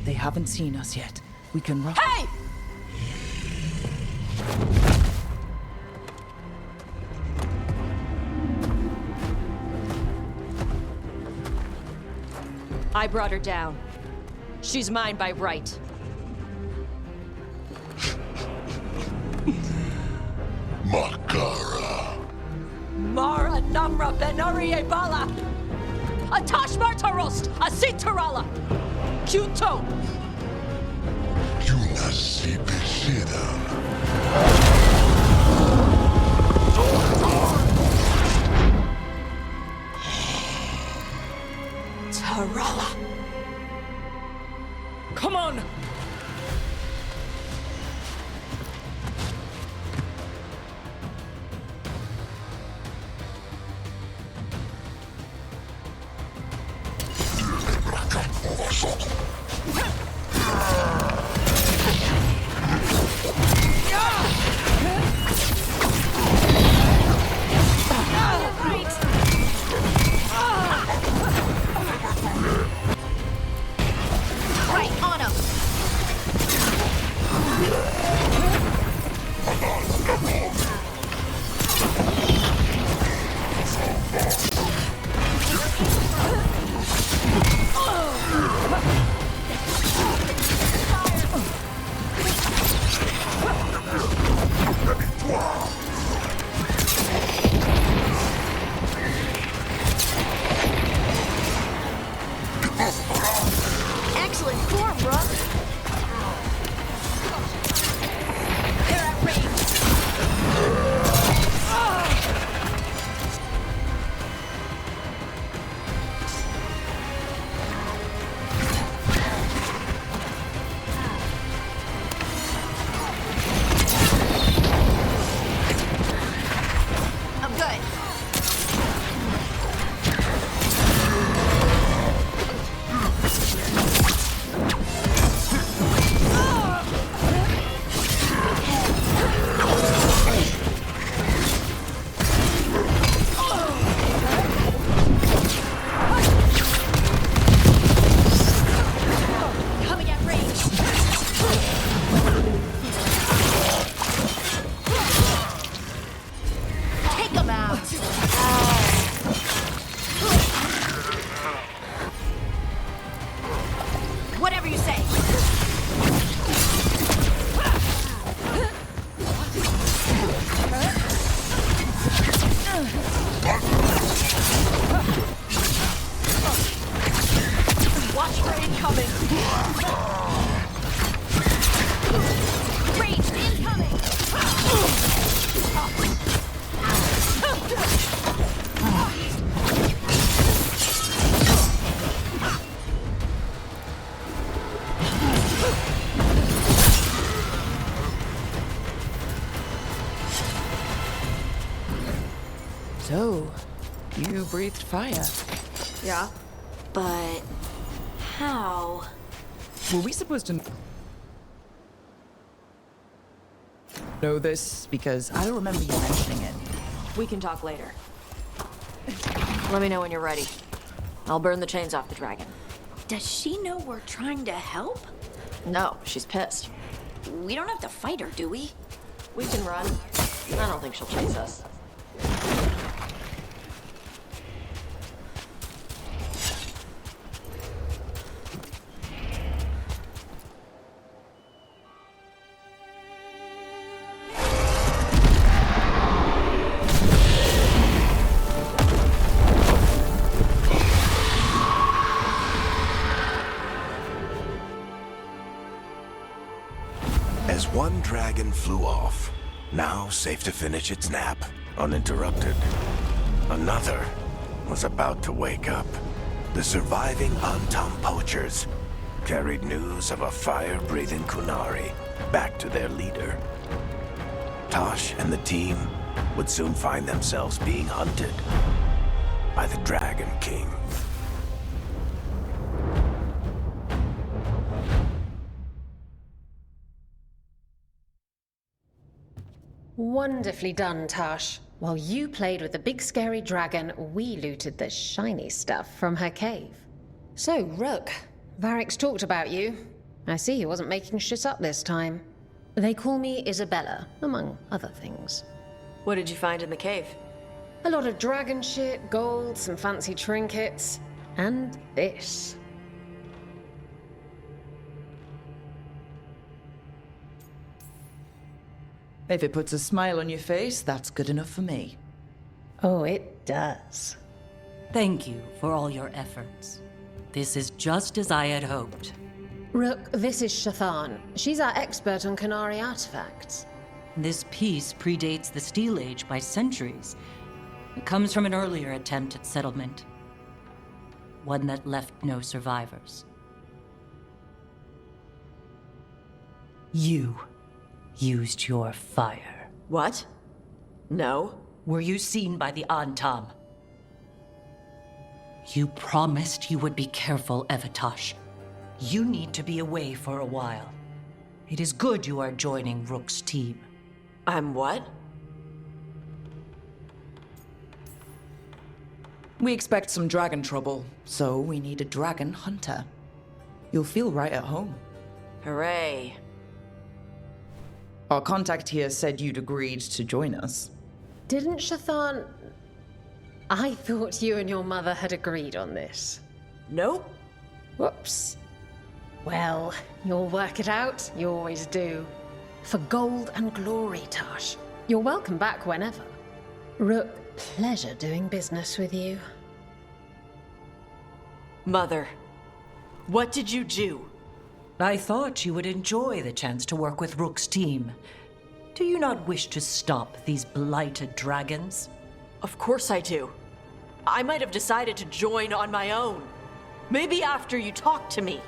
Speaker 2: They haven't seen us yet. We can run.
Speaker 18: Hey! I brought her down. She's mine by right.
Speaker 19: Makara.
Speaker 18: Mara Namra Benarie Bala! Atash Martarost! Asitarala! Kyuto!
Speaker 19: Yunasi Bishida.
Speaker 18: Tarala!
Speaker 2: Come on!
Speaker 4: Right on him! Excellent form, Rook. They're at range. I'm good. Coming at range. Take him out. Whatever you say. Watch for incoming. Ranged incoming.
Speaker 2: So, you breathed fire.
Speaker 4: Yeah. But how?
Speaker 2: Were we supposed to know this? Because I don't remember you mentioning it.
Speaker 18: We can talk later. Let me know when you're ready. I'll burn the chains off the dragon.
Speaker 4: Does she know we're trying to help?
Speaker 18: No, she's pissed.
Speaker 4: We don't have to fight her, do we?
Speaker 18: We can run. I don't think she'll chase us.
Speaker 14: As one dragon flew off, now safe to finish its nap, uninterrupted, another was about to wake up. The surviving Antam poachers carried news of a fire-breathing Kunari back to their leader. Tosh and the team would soon find themselves being hunted by the Dragon King.
Speaker 9: Wonderfully done, Tosh. While you played with the big scary dragon, we looted the shiny stuff from her cave. So, Rook, Varric's talked about you. I see he wasn't making shit up this time. They call me Isabella, among other things.
Speaker 18: What did you find in the cave?
Speaker 9: A lot of dragon shit, gold, some fancy trinkets, and this.
Speaker 2: If it puts a smile on your face, that's good enough for me.
Speaker 9: Oh, it does.
Speaker 20: Thank you for all your efforts. This is just as I had hoped.
Speaker 9: Rook, this is Shathan. She's our expert on Qunari artifacts.
Speaker 20: This piece predates the Steel Age by centuries. It comes from an earlier attempt at settlement. One that left no survivors. You used your fire.
Speaker 18: What? No.
Speaker 20: Were you seen by the Antam? You promised you would be careful, Evatosh. You need to be away for a while. It is good you are joining Rook's team.
Speaker 18: I'm what?
Speaker 2: We expect some dragon trouble, so we need a dragon hunter. You'll feel right at home.
Speaker 18: Hooray.
Speaker 2: Our contact here said you'd agreed to join us.
Speaker 9: Didn't Shathan... I thought you and your mother had agreed on this.
Speaker 18: Nope.
Speaker 9: Whoops. Well, you'll work it out. You always do. For gold and glory, Tosh. You're welcome back whenever. Rook, pleasure doing business with you.
Speaker 18: Mother, what did you do?
Speaker 20: I thought you would enjoy the chance to work with Rook's team. Do you not wish to stop these blighted dragons?
Speaker 18: Of course I do. I might have decided to join on my own. Maybe after you talked to me.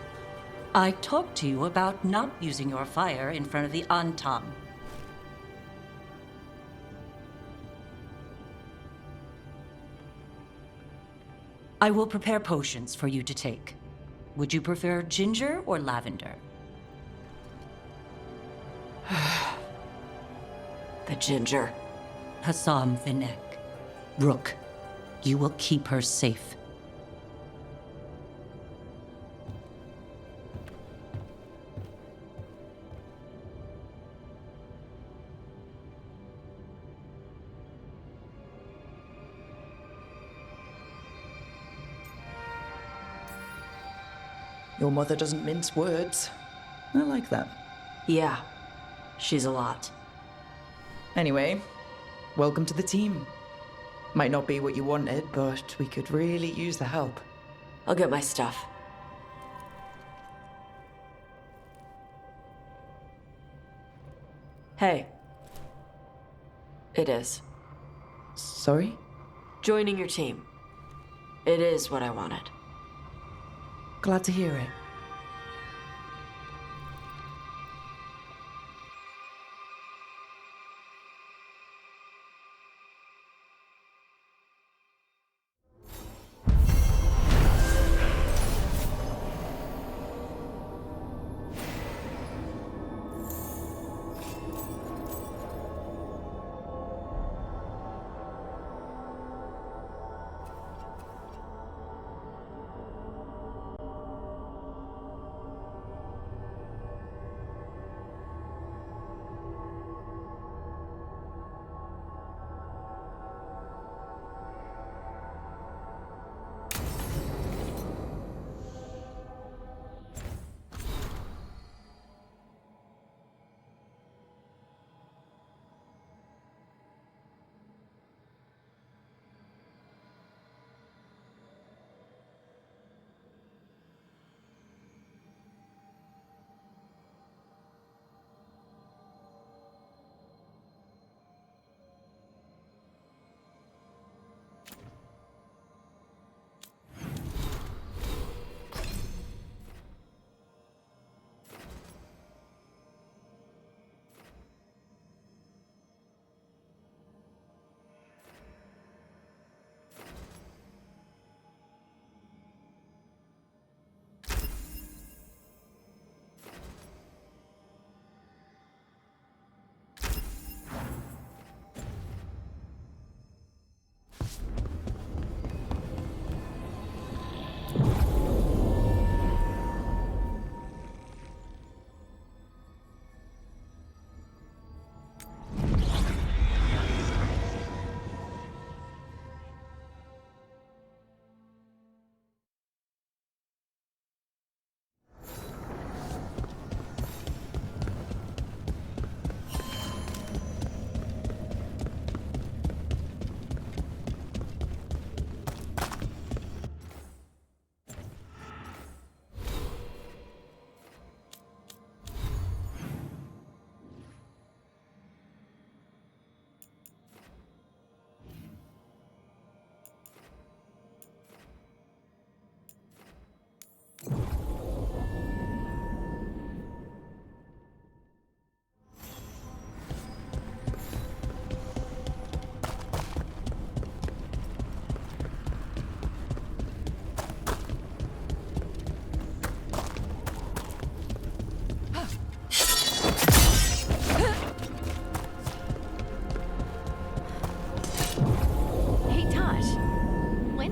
Speaker 20: I talked to you about not using your fire in front of the Antam. I will prepare potions for you to take. Would you prefer ginger or lavender?
Speaker 18: The ginger.
Speaker 20: Hassam Vinek. Rook, you will keep her safe.
Speaker 2: Your mother doesn't mince words. I like that.
Speaker 18: Yeah, she's a lot.
Speaker 2: Anyway, welcome to the team. Might not be what you wanted, but we could really use the help.
Speaker 18: I'll get my stuff. Hey. It is.
Speaker 2: Sorry?
Speaker 18: Joining your team. It is what I wanted.
Speaker 2: Glad to hear it.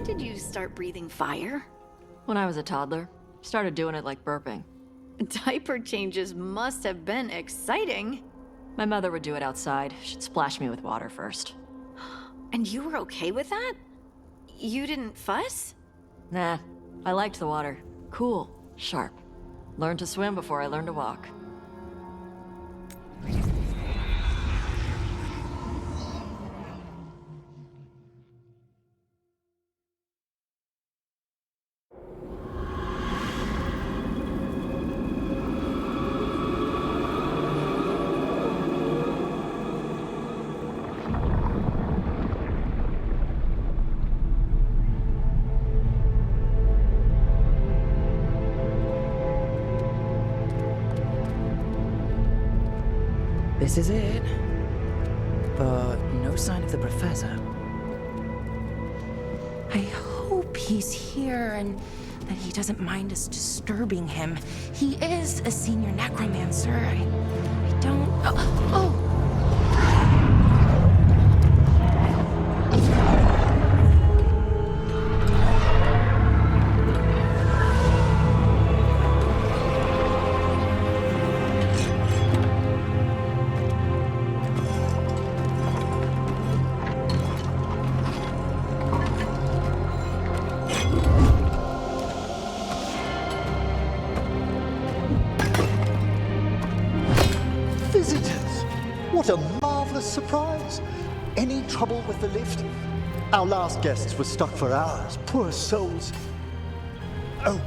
Speaker 4: did you start breathing fire?
Speaker 18: When I was a toddler, started doing it like burping.
Speaker 4: Diaper changes must have been exciting.
Speaker 18: My mother would do it outside. She'd splash me with water first.
Speaker 4: And you were okay with that? You didn't fuss?
Speaker 18: Nah, I liked the water. Cool, sharp. Learned to swim before I learned to walk.
Speaker 2: This is it. But no sign of the professor.
Speaker 11: I hope he's here and that he doesn't mind us disturbing him. He is a senior necromancer. I don't... Oh!
Speaker 17: What a marvelous surprise! Any trouble with the lift? Our last guests were stuck for hours. Poor souls. Oh.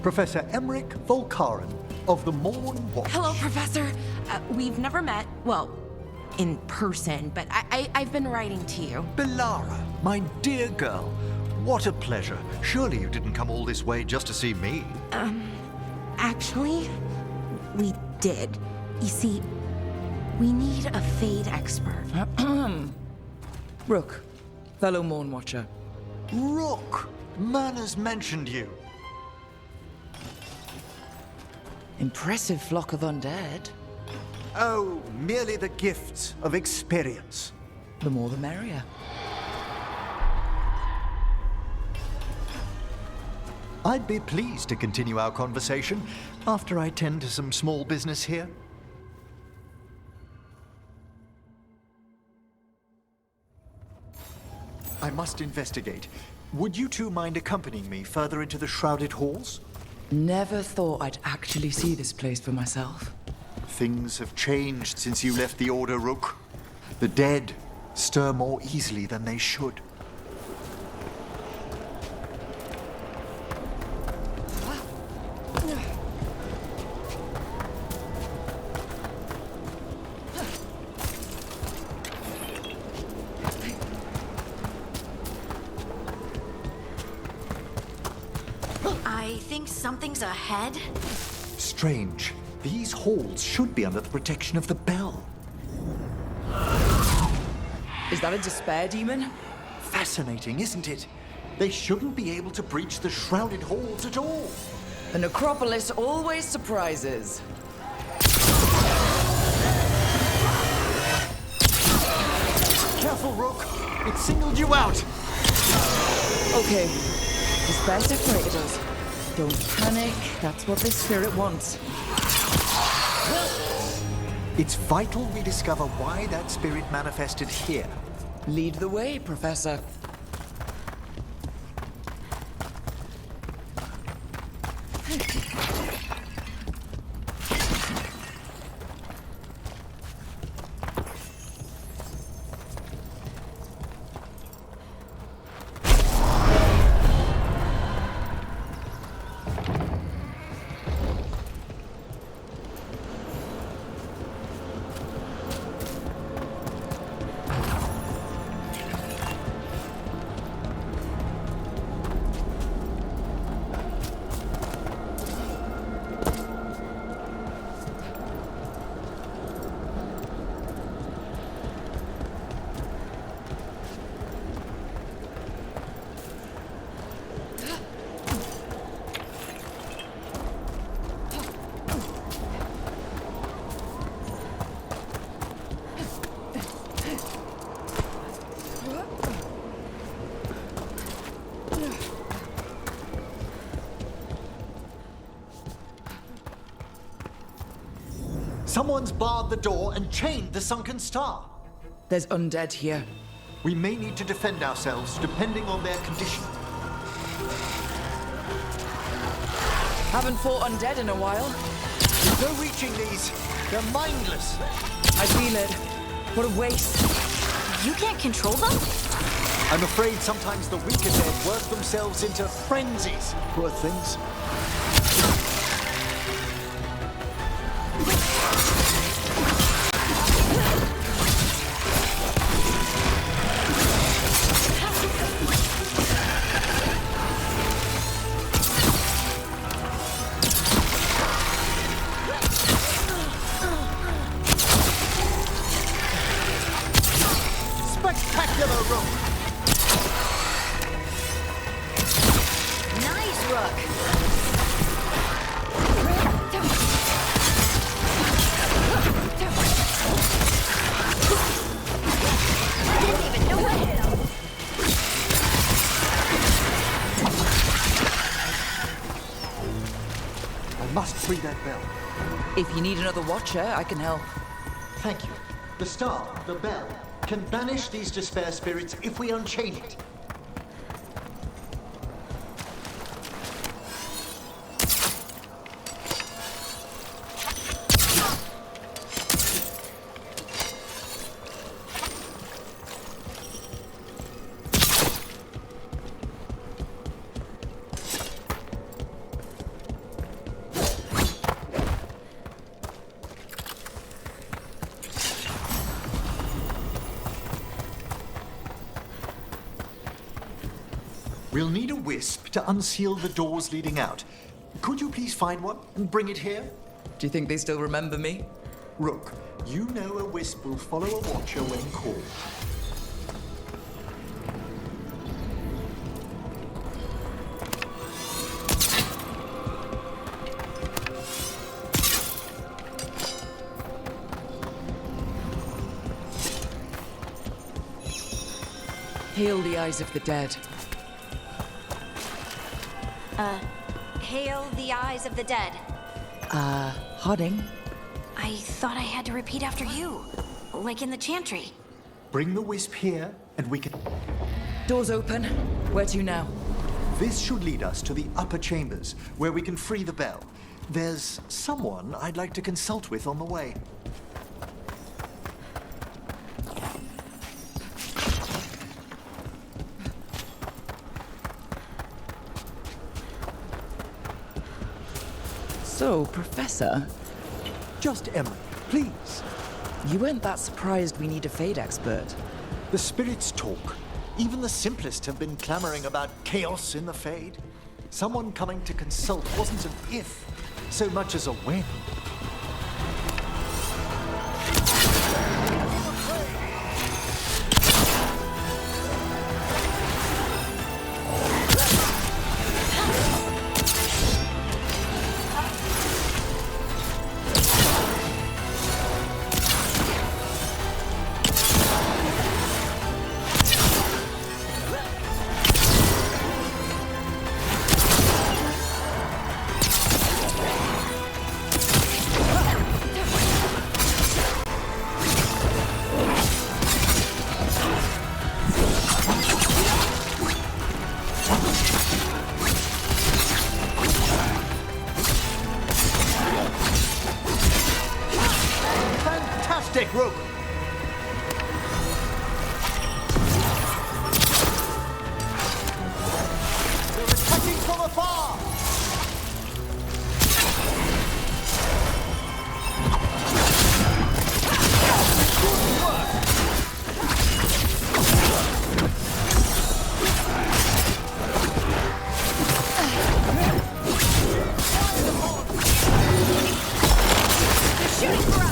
Speaker 17: Professor Emmerich Volkaren of the Morn Watch.
Speaker 11: Hello, Professor. We've never met. Well, in person, but I've been writing to you.
Speaker 17: Belara, my dear girl. What a pleasure. Surely you didn't come all this way just to see me.
Speaker 11: Actually, we did. You see, we need a Fade expert.
Speaker 2: Rook, fellow Morn Watcher.
Speaker 17: Rook! Manners mentioned you.
Speaker 2: Impressive flock of undead.
Speaker 17: Oh, merely the gifts of experience.
Speaker 2: The more the merrier.
Speaker 17: I'd be pleased to continue our conversation after I tend to some small business here. I must investigate. Would you two mind accompanying me further into the shrouded halls?
Speaker 2: Never thought I'd actually see this place for myself.
Speaker 17: Things have changed since you left the Order, Rook. The dead stir more easily than they should.
Speaker 4: I think something's ahead.
Speaker 17: Strange. These halls should be under the protection of the bell.
Speaker 2: Is that a despair demon?
Speaker 17: Fascinating, isn't it? They shouldn't be able to breach the shrouded halls at all.
Speaker 2: The necropolis always surprises.
Speaker 17: Careful, Rook. It singled you out.
Speaker 2: Okay. Despair separated us. Don't panic. That's what this spirit wants.
Speaker 17: It's vital we discover why that spirit manifested here.
Speaker 2: Lead the way, Professor.
Speaker 17: Someone's barred the door and chained the sunken star.
Speaker 2: There's undead here.
Speaker 17: We may need to defend ourselves depending on their condition.
Speaker 2: Haven't fought undead in a while.
Speaker 17: There's no reaching these. They're mindless.
Speaker 2: I feel it. What a waste.
Speaker 4: You can't control them?
Speaker 17: I'm afraid sometimes the weaker dead work themselves into frenzies. Poor things. Spectacular rook!
Speaker 4: Nice, Rook. Didn't even know I hit him.
Speaker 17: I must free that bell.
Speaker 2: If you need another watcher, I can help.
Speaker 17: Thank you. The star, the bell, can banish these despair spirits if we unchain it. We'll need a wisp to unseal the doors leading out. Could you please find one and bring it here?
Speaker 2: Do you think they still remember me?
Speaker 17: Rook, you know a wisp will follow a watcher when called.
Speaker 2: Hail the eyes of the dead.
Speaker 4: Hail the eyes of the dead.
Speaker 2: Hodding?
Speaker 4: I thought I had to repeat after you, like in the chantry.
Speaker 17: Bring the wisp here, and we can...
Speaker 2: Doors open. Where to now?
Speaker 17: This should lead us to the upper chambers, where we can free the bell. There's someone I'd like to consult with on the way.
Speaker 2: So, Professor?
Speaker 17: Just Emily, please.
Speaker 2: You weren't that surprised we need a Fade expert.
Speaker 17: The spirits talk. Even the simplest have been clamoring about chaos in the Fade. Someone coming to consult wasn't an if, so much as a when. Fantastic, Rook! They're attacking from afar! Good work!
Speaker 4: They're shooting for us!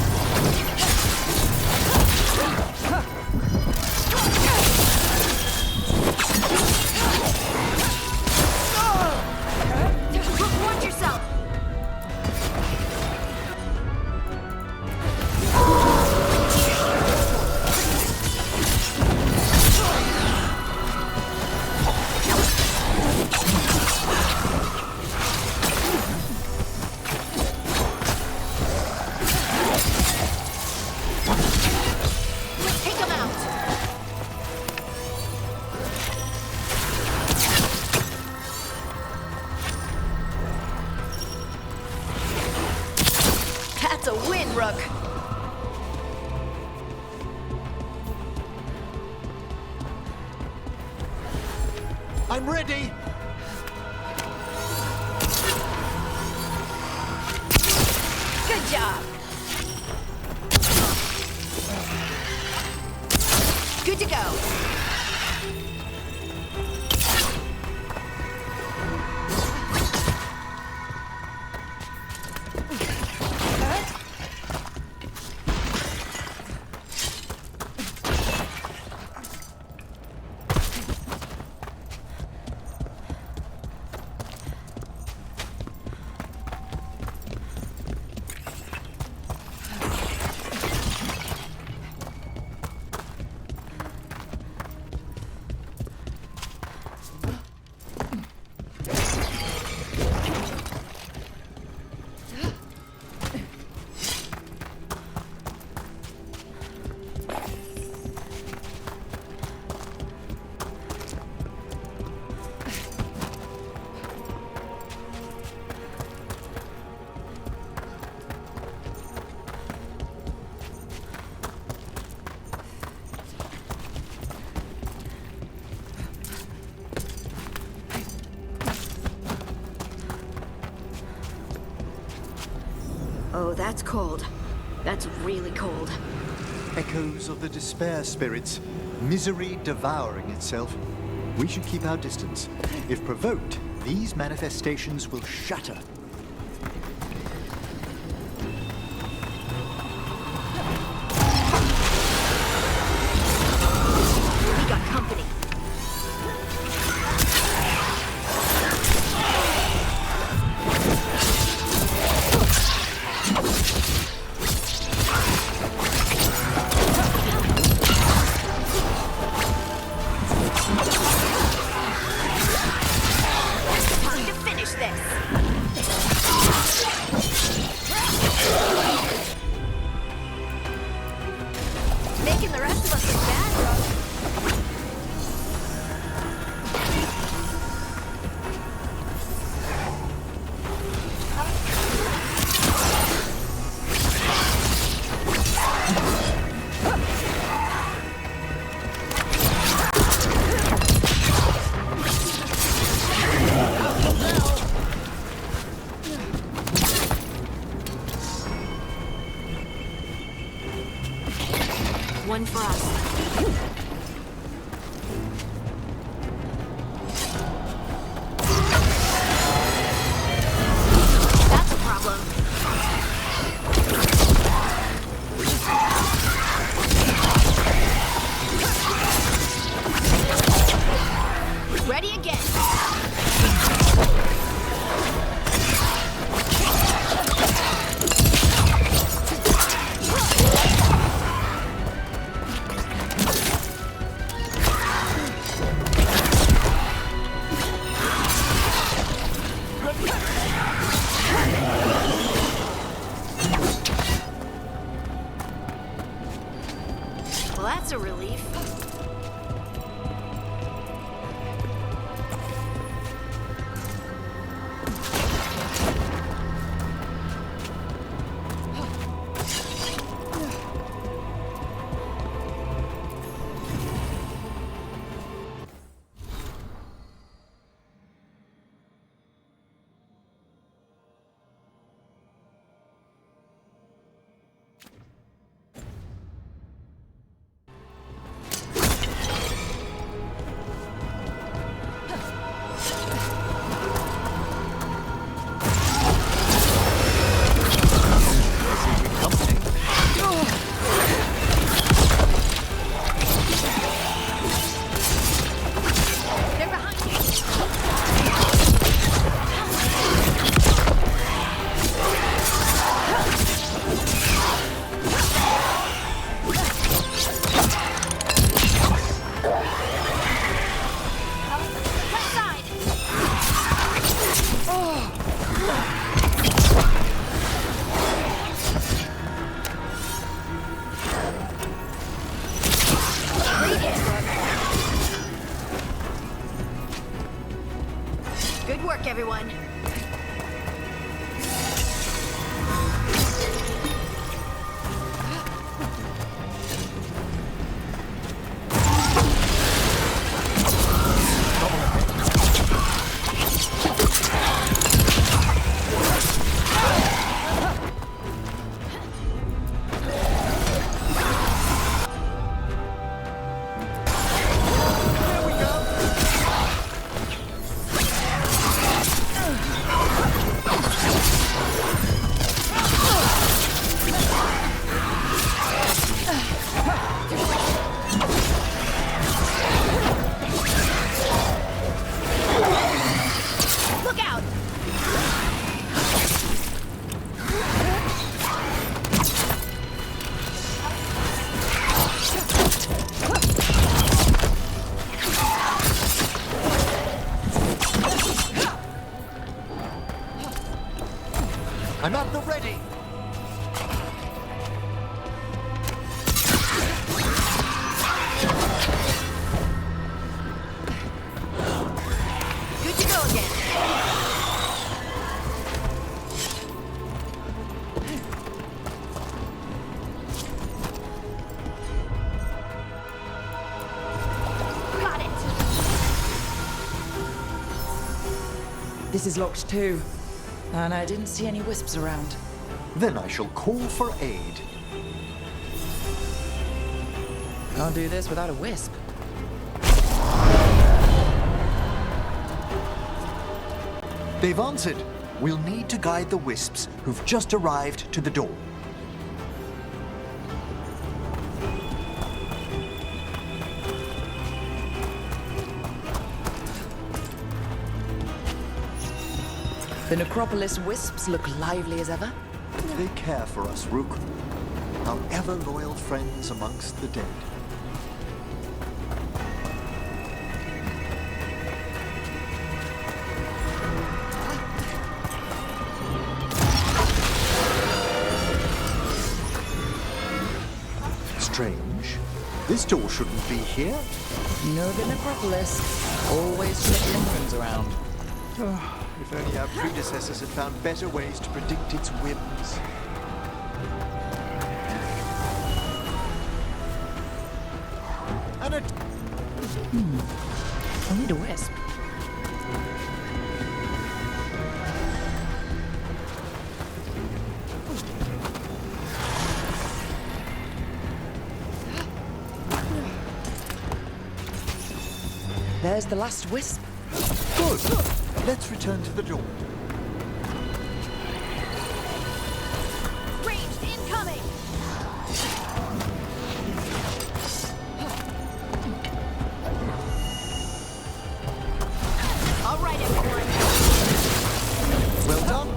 Speaker 17: I'm ready!
Speaker 4: Good job! Good to go! Oh, that's cold. That's really cold.
Speaker 17: Echoes of the despair spirits, misery devouring itself. We should keep our distance. If provoked, these manifestations will shatter.
Speaker 4: We got company. Making the rest of us look bad, bro. One for us. That's a problem. Ready again. Well, that's a relief. Good work, everyone.
Speaker 2: This is locked too. And I didn't see any wisps around.
Speaker 17: Then I shall call for aid.
Speaker 2: Can't do this without a wisp.
Speaker 17: They've answered. We'll need to guide the wisps who've just arrived to the door.
Speaker 2: The necropolis wisps look lively as ever.
Speaker 17: They care for us, Rook. Our ever-loyal friends amongst the dead. Strange. This door shouldn't be here.
Speaker 2: No, the necropolis. Always check entrance around.
Speaker 17: If only our predecessors had found better ways to predict its whims. And a...
Speaker 2: I need a wisp. There's the last wisp.
Speaker 17: Good. Let's return to the door.
Speaker 4: Ranged incoming! All right, everyone.
Speaker 17: Well done.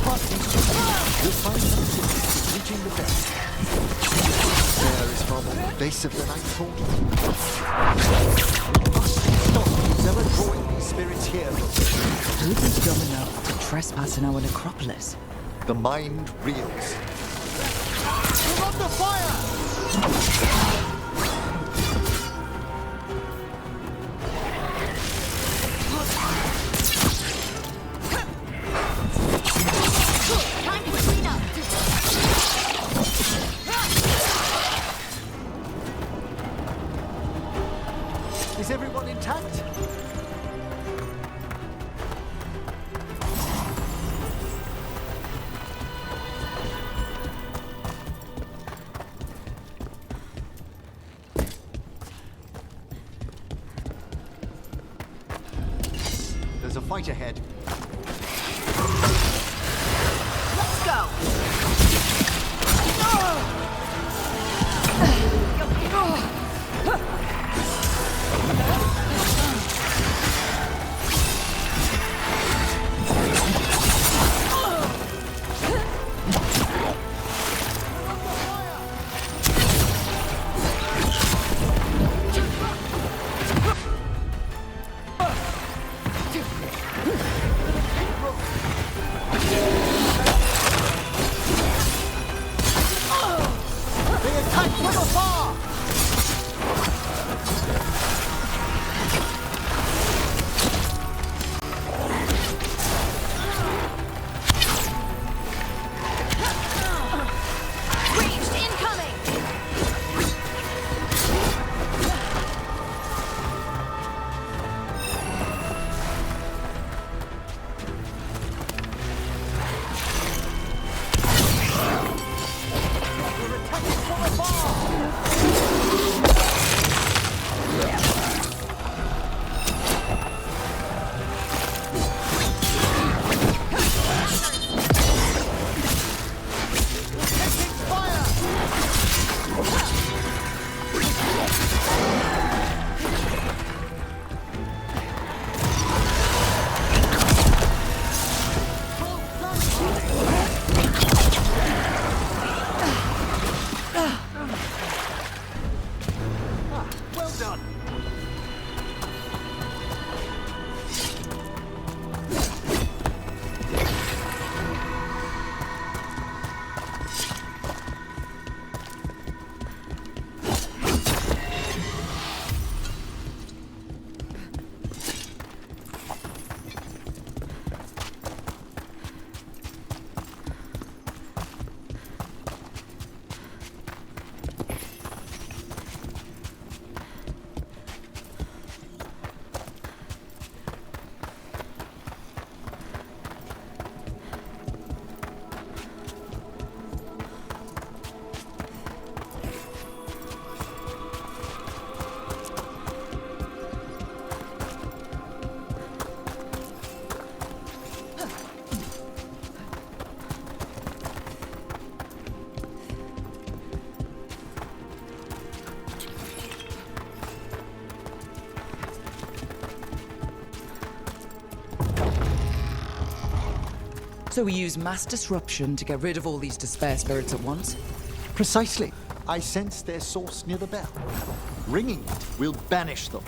Speaker 17: Past these two, you'll find some assistance reaching the best. There is far more invasive than I thought. Never drawing these spirits here.
Speaker 2: Who'd be dumb enough to trespass in our necropolis?
Speaker 17: The mind reels. We're under fire!
Speaker 4: Time to clean up.
Speaker 17: Is everyone intact? There's a fight ahead.
Speaker 4: Let's go.
Speaker 2: So we use mass disruption to get rid of all these despair spirits at once?
Speaker 17: Precisely. I sense their source near the bell. Ringing it will banish them.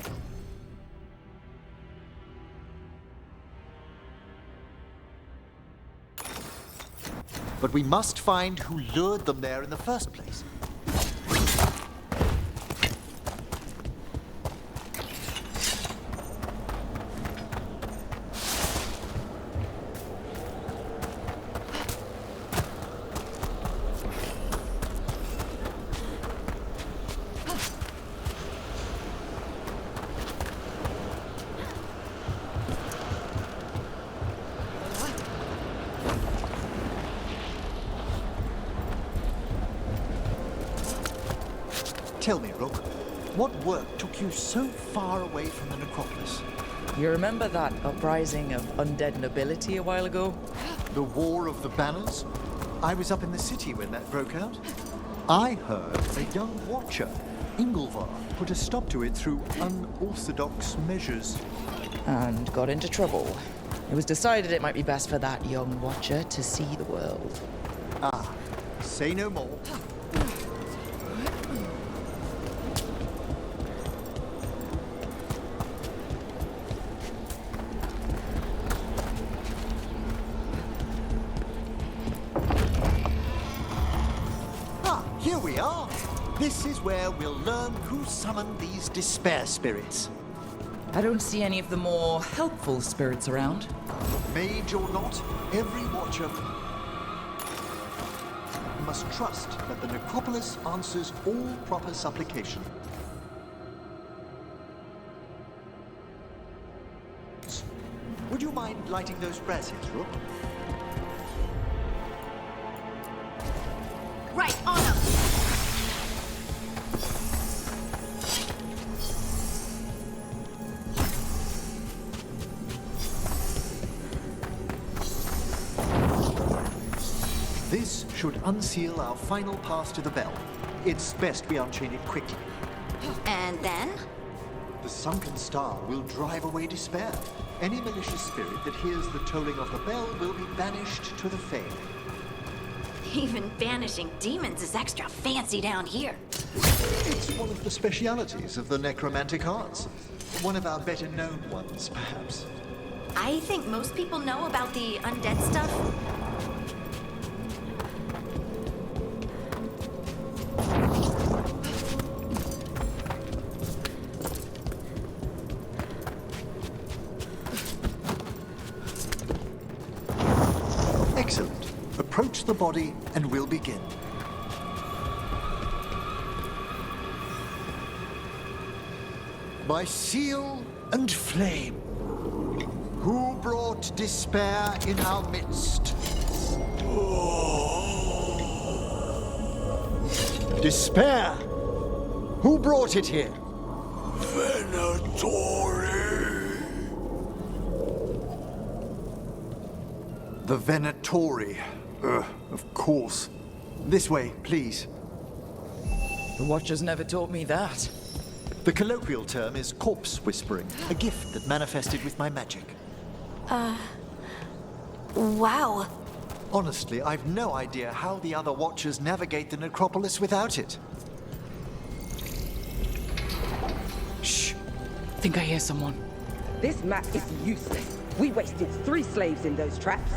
Speaker 17: But we must find who lured them there in the first place. Tell me, Rook, what work took you so far away from the necropolis?
Speaker 2: You remember that uprising of undead nobility a while ago?
Speaker 17: The War of the Banners? I was up in the city when that broke out. I heard a young watcher, Ingolvar, put a stop to it through unorthodox measures.
Speaker 2: And got into trouble. It was decided it might be best for that young watcher to see the world.
Speaker 17: Ah, say no more. Here we are. This is where we'll learn who summoned these despair spirits.
Speaker 2: I don't see any of the more helpful spirits around.
Speaker 17: Mage or not, every watcher must trust that the necropolis answers all proper supplication. Would you mind lighting those braziers, Rook?
Speaker 4: Right, on them!
Speaker 17: This should unseal our final pass to the bell. It's best we unchain it quickly.
Speaker 4: And then?
Speaker 17: The sunken star will drive away despair. Any malicious spirit that hears the tolling of the bell will be banished to the Fade.
Speaker 4: Even banishing demons is extra fancy down here.
Speaker 17: It's one of the specialities of the necromantic arts. One of our better known ones, perhaps.
Speaker 4: I think most people know about the undead stuff.
Speaker 17: Excellent. Approach the body and we'll begin. By seal and flame, who brought despair in our midst? Despair! Who brought it here?
Speaker 14: Venatori!
Speaker 17: The Venatori. Of course. This way, please.
Speaker 2: The Watchers never taught me that.
Speaker 17: The colloquial term is corpse whispering, a gift that manifested with my magic.
Speaker 4: Wow.
Speaker 17: Honestly, I've no idea how the other Watchers navigate the necropolis without it.
Speaker 2: Shh. Think I hear someone.
Speaker 8: This map is useless. We wasted 3 slaves in those traps.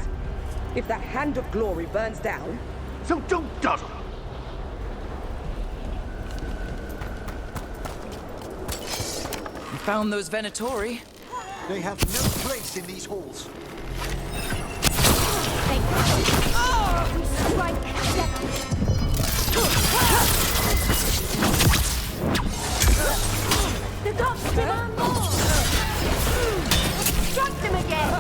Speaker 8: If that Hand of Glory burns down...
Speaker 17: So don't dawdle!
Speaker 2: You found those Venatori?
Speaker 17: They have no place in these halls.
Speaker 4: The gods demand more! Strike them again!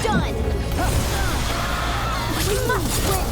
Speaker 4: Done! We must win!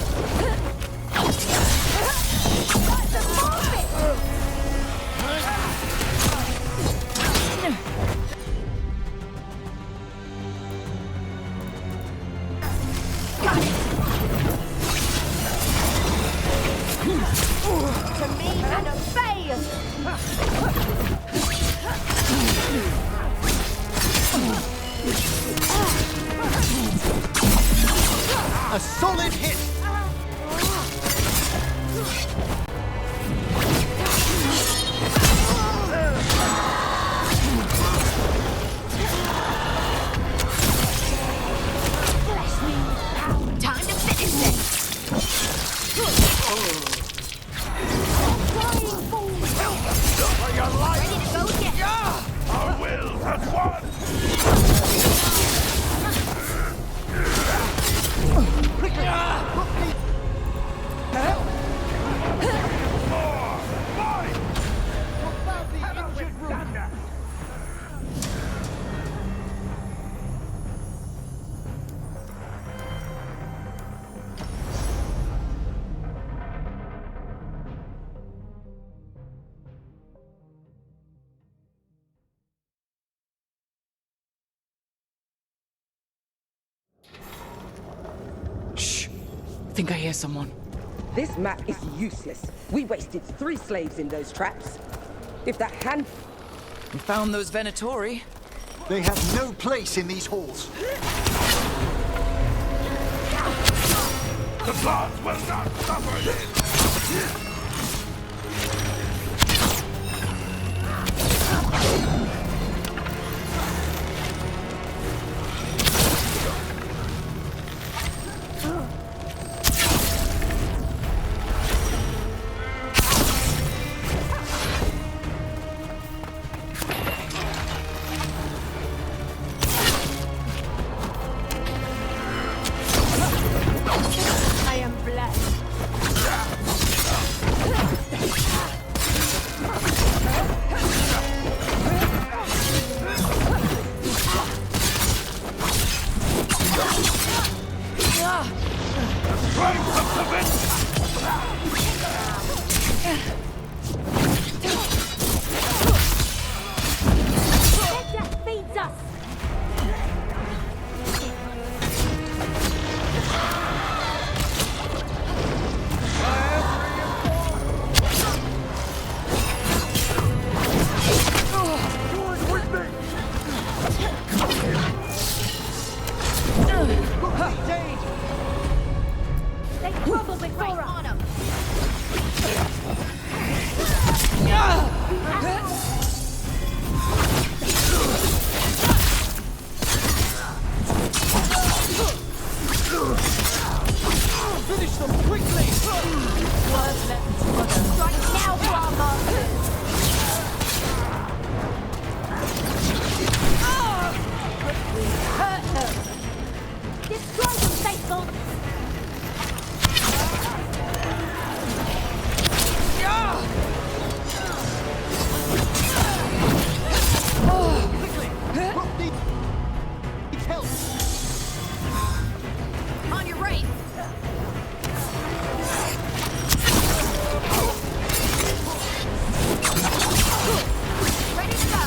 Speaker 4: Time to finish this! Ready to go again!
Speaker 13: Our will has won!
Speaker 2: Shh. Think I hear someone.
Speaker 8: This map is useless. We wasted 3 slaves in those traps. If that hand...
Speaker 2: We found those Venatori.
Speaker 17: They have no place in these halls.
Speaker 13: The gods will not suffer this!
Speaker 4: I am blessed. Death feeds us. They crumble before us. On 'em.
Speaker 2: Finish them quickly!
Speaker 4: Strike now for our masters. Hurt them. Destroy them, faithful.
Speaker 17: It's help!
Speaker 4: On your right. Ready to go.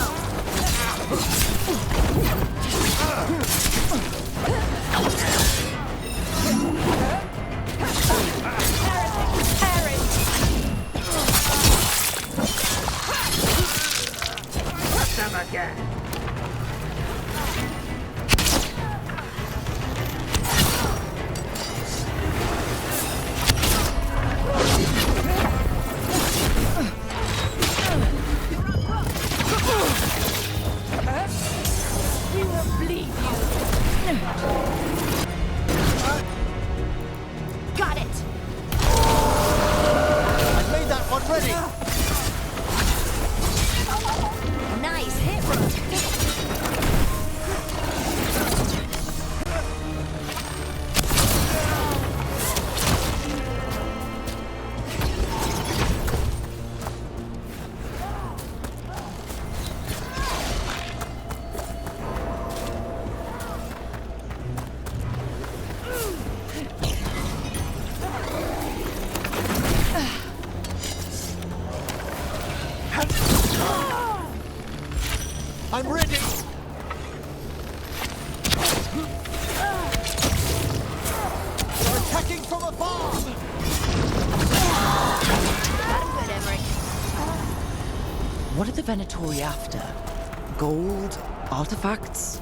Speaker 13: Them again!
Speaker 4: We will bleed you. Got it.
Speaker 17: I made that one ready!
Speaker 4: Nice hit, Rook.
Speaker 17: I'm ready! They're attacking from afar!
Speaker 4: Got him good, Emmerich.
Speaker 2: What are the Venatori after? Gold? Artifacts?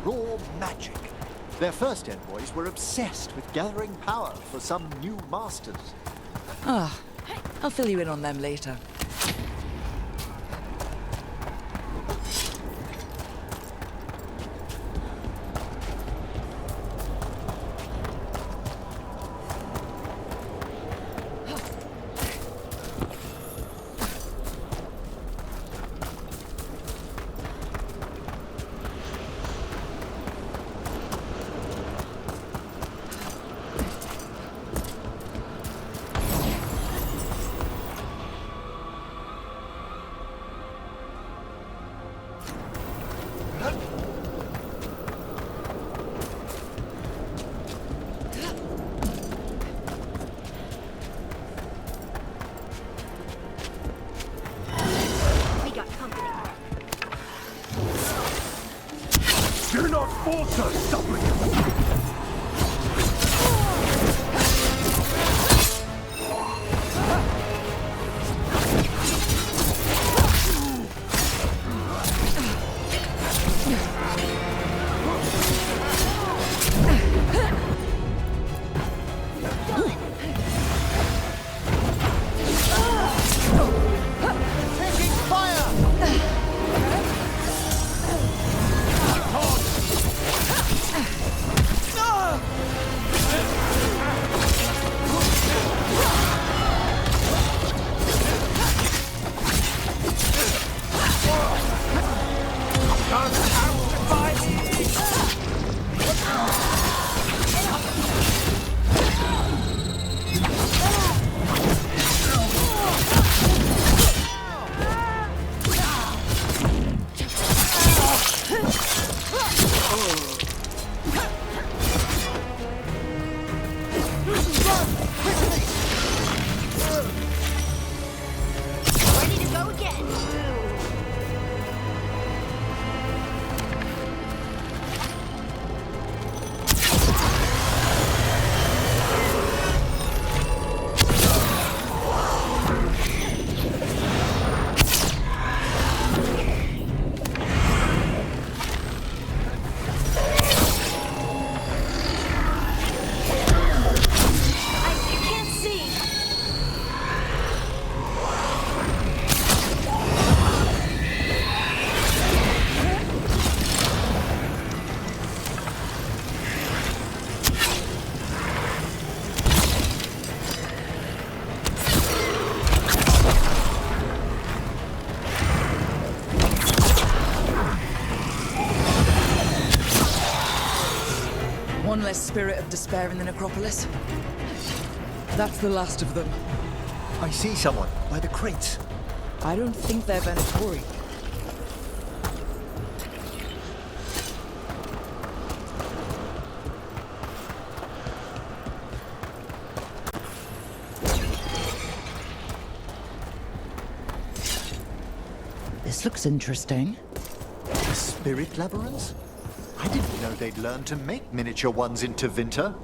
Speaker 17: Raw magic. Their first envoys were obsessed with gathering power for some new masters.
Speaker 2: I'll fill you in on them later.
Speaker 14: You're not forced to stop
Speaker 2: One less spirit of despair in the necropolis. That's the last of them.
Speaker 17: I see someone by the crates.
Speaker 2: I don't think they're Venatori. This looks interesting.
Speaker 17: The spirit labyrinths? I didn't know they'd learned to make miniature ones in Tevinter.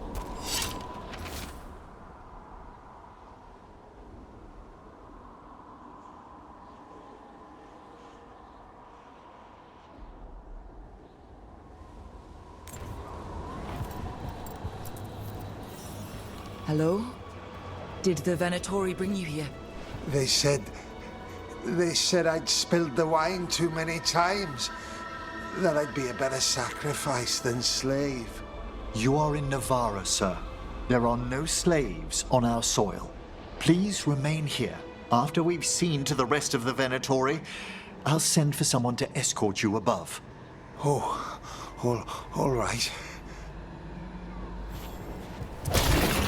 Speaker 2: Hello? Did the Venatori bring you here?
Speaker 13: They said I'd spilled the wine too many times. That I'd be a better sacrifice than slave.
Speaker 17: You are in Navarra, sir. There are no slaves on our soil. Please remain here. After we've seen to the rest of the Venatori, I'll send for someone to escort you above.
Speaker 13: Oh, all right.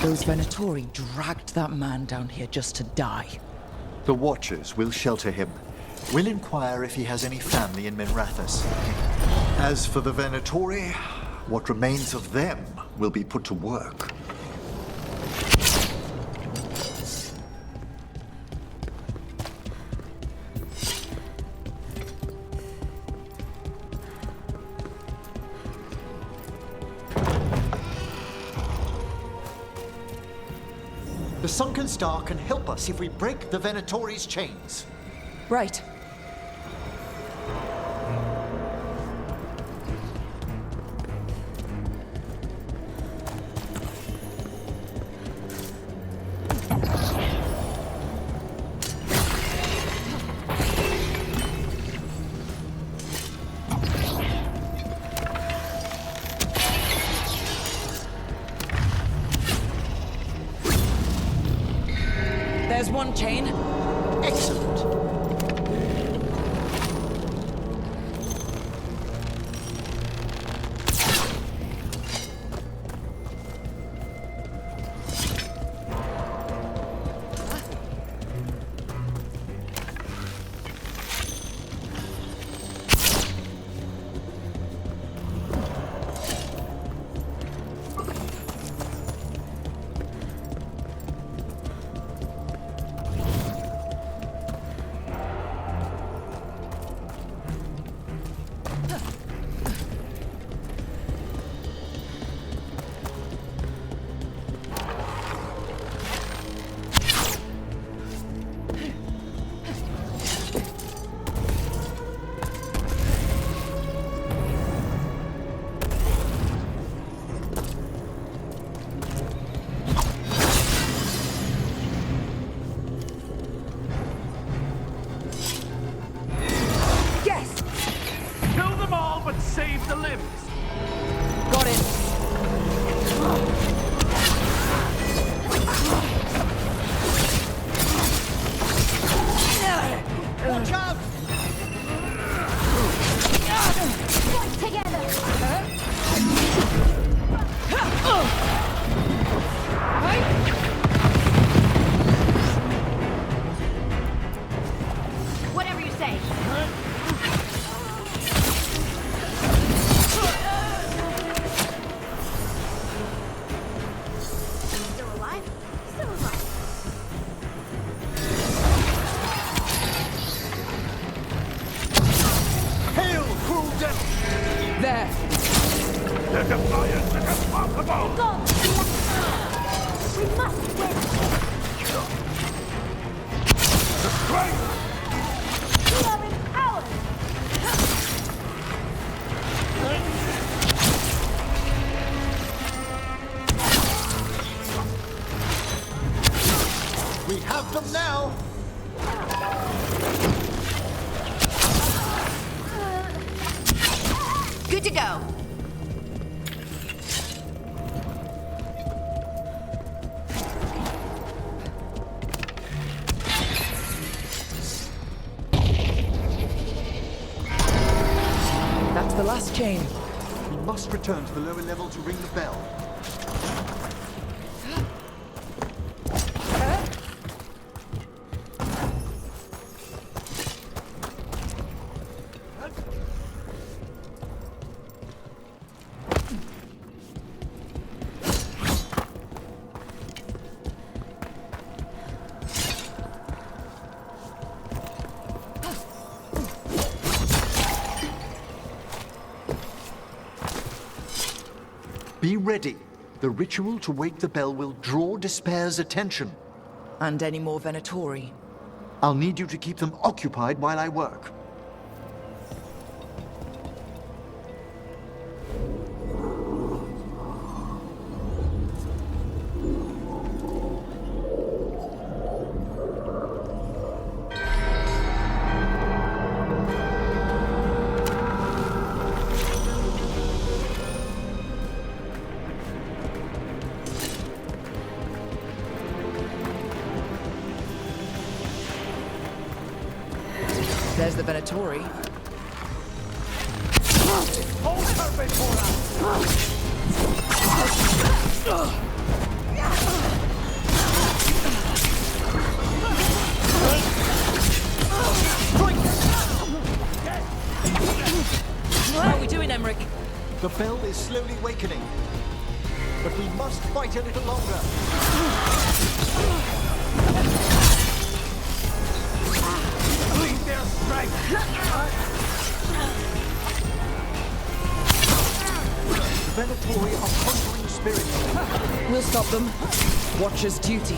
Speaker 2: Those Venatori dragged that man down here just to die.
Speaker 17: The Watchers will shelter him. We'll inquire if he has any family in Minrathous. As for the Venatori, what remains of them will be put to work. The Sunken Star can help us if we break the Venatori's chains.
Speaker 2: Right. There's one chain.
Speaker 17: Excellent.
Speaker 14: Save the limbs.
Speaker 2: Got it.
Speaker 14: Watch out!
Speaker 21: Fight together. Whatever you say.
Speaker 2: There.
Speaker 14: The defiance is impossible!
Speaker 21: God, we must win.
Speaker 14: The strength!
Speaker 21: We are empowered.
Speaker 17: We have them now!
Speaker 4: Good to go.
Speaker 2: That's the last chain.
Speaker 17: We must return to the lower level to ring the bell. Be ready. The ritual to wake the bell will draw Despair's attention.
Speaker 2: And any more Venatori?
Speaker 17: I'll need you to keep them occupied while I work.
Speaker 2: There's the Venatori.
Speaker 14: Hold her before us!
Speaker 2: How are we doing, Emmerich?
Speaker 17: The bell is slowly wakening. But we must fight a little longer.
Speaker 14: Lead their strength!
Speaker 17: The Venatori are conjuring spirits.
Speaker 2: We'll stop them. Watcher's duty.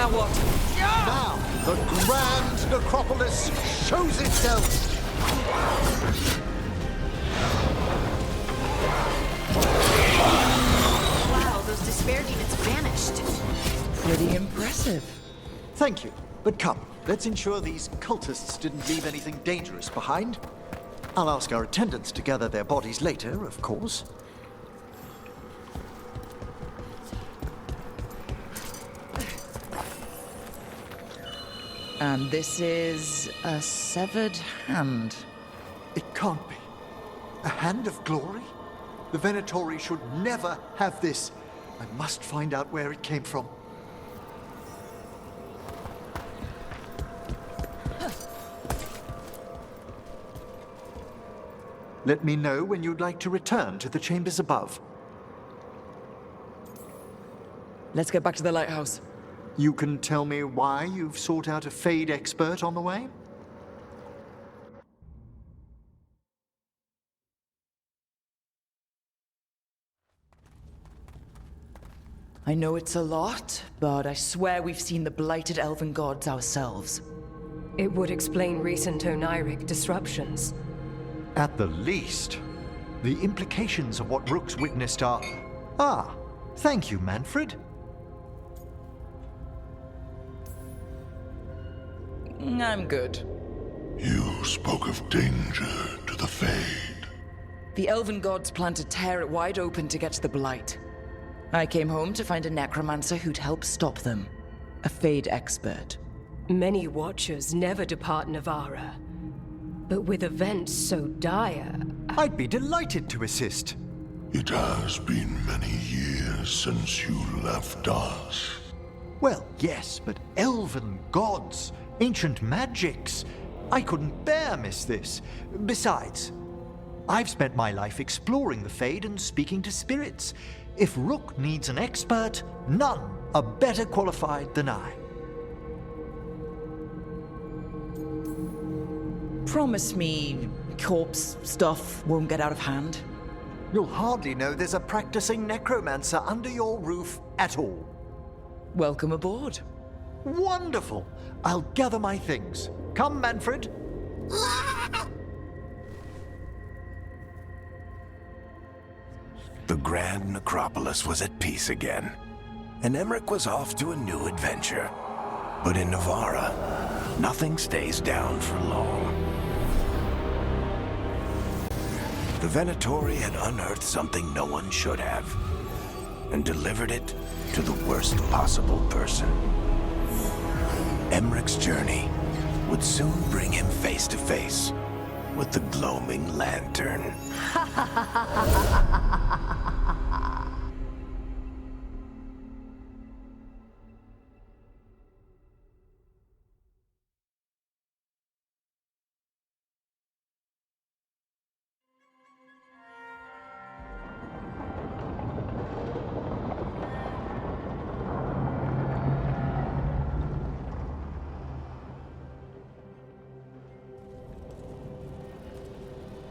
Speaker 2: Now what?
Speaker 17: Now, the grand necropolis shows itself!
Speaker 4: Wow, those despair demons vanished.
Speaker 2: Pretty impressive.
Speaker 17: Thank you, but come, let's ensure these cultists didn't leave anything dangerous behind. I'll ask our attendants to gather their bodies later, of course.
Speaker 2: And this is a severed hand.
Speaker 17: It can't be. A hand of glory? The Venatori should never have this. I must find out where it came from. Let me know when you'd like to return to the chambers above.
Speaker 2: Let's get back to the lighthouse.
Speaker 17: You can tell me why you've sought out a Fade expert on the way?
Speaker 2: I know it's a lot, but I swear we've seen the blighted elven gods ourselves.
Speaker 7: It would explain recent oniric disruptions.
Speaker 17: At the least, the implications of what Rook's witnessed are... Ah, thank you, Manfred.
Speaker 2: I'm good.
Speaker 14: You spoke of danger to the Fade.
Speaker 2: The elven gods plan to tear it wide open to get to the blight. I came home to find a necromancer who'd help stop them. A Fade expert.
Speaker 7: Many watchers never depart Navarra. But with events so dire...
Speaker 17: I'd be delighted to assist.
Speaker 14: It has been many years since you left us.
Speaker 17: Well, yes, but elven gods, ancient magics. I couldn't bear miss this. Besides, I've spent my life exploring the Fade and speaking to spirits. If Rook needs an expert, none are better qualified than I.
Speaker 2: Promise me corpse stuff won't get out of hand.
Speaker 17: You'll hardly know there's a practicing necromancer under your roof at all.
Speaker 2: Welcome aboard.
Speaker 17: Wonderful! I'll gather my things. Come, Manfred.
Speaker 14: The grand necropolis was at peace again, and Emmerich was off to a new adventure. But in Navarra, nothing stays down for long. The Venatori had unearthed something no one should have, and delivered it to the worst possible person. Emmerich's journey would soon bring him face to face with the gloaming lantern.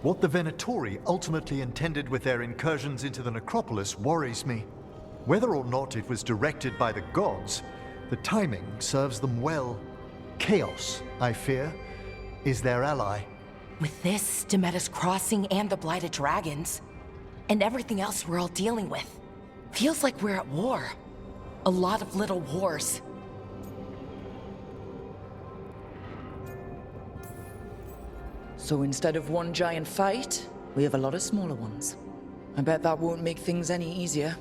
Speaker 17: What the Venatori ultimately intended with their incursions into the necropolis worries me. Whether or not it was directed by the gods, the timing serves them well. Chaos, I fear, is their ally.
Speaker 11: With this, Demeter's Crossing and the Blighted Dragons, and everything else we're all dealing with, feels like we're at war. A lot of little wars.
Speaker 2: So instead of one giant fight, we have a lot of smaller ones. I bet that won't make things any easier.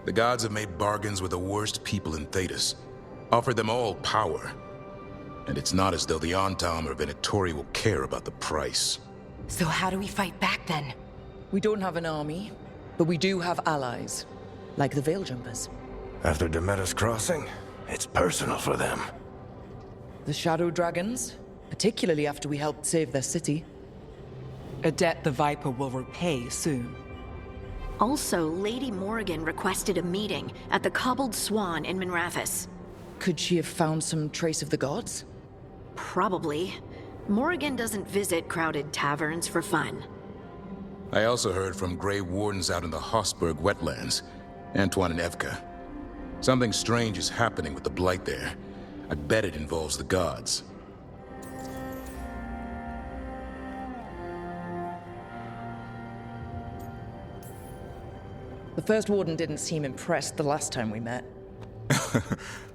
Speaker 19: The gods have made bargains with the worst people in Thedas, offered them all power. And it's not as though the Antam or Venatori will care about the price.
Speaker 11: So how do we fight back then?
Speaker 2: We don't have an army, but we do have allies, like the Veil Jumpers.
Speaker 14: After Demeter's Crossing, it's personal for them.
Speaker 2: The Shadow Dragons, particularly after we helped save their city.
Speaker 1: A debt the Viper will repay soon.
Speaker 4: Also, Lady Morrigan requested a meeting at the Cobbled Swan in Minrathous.
Speaker 2: Could she have found some trace of the gods?
Speaker 4: Probably. Morrigan doesn't visit crowded taverns for fun.
Speaker 19: I also heard from Grey Wardens out in the Hossberg wetlands, Antoine and Evka. Something strange is happening with the Blight there. I bet it involves the gods.
Speaker 2: The first warden didn't seem impressed the last time we met.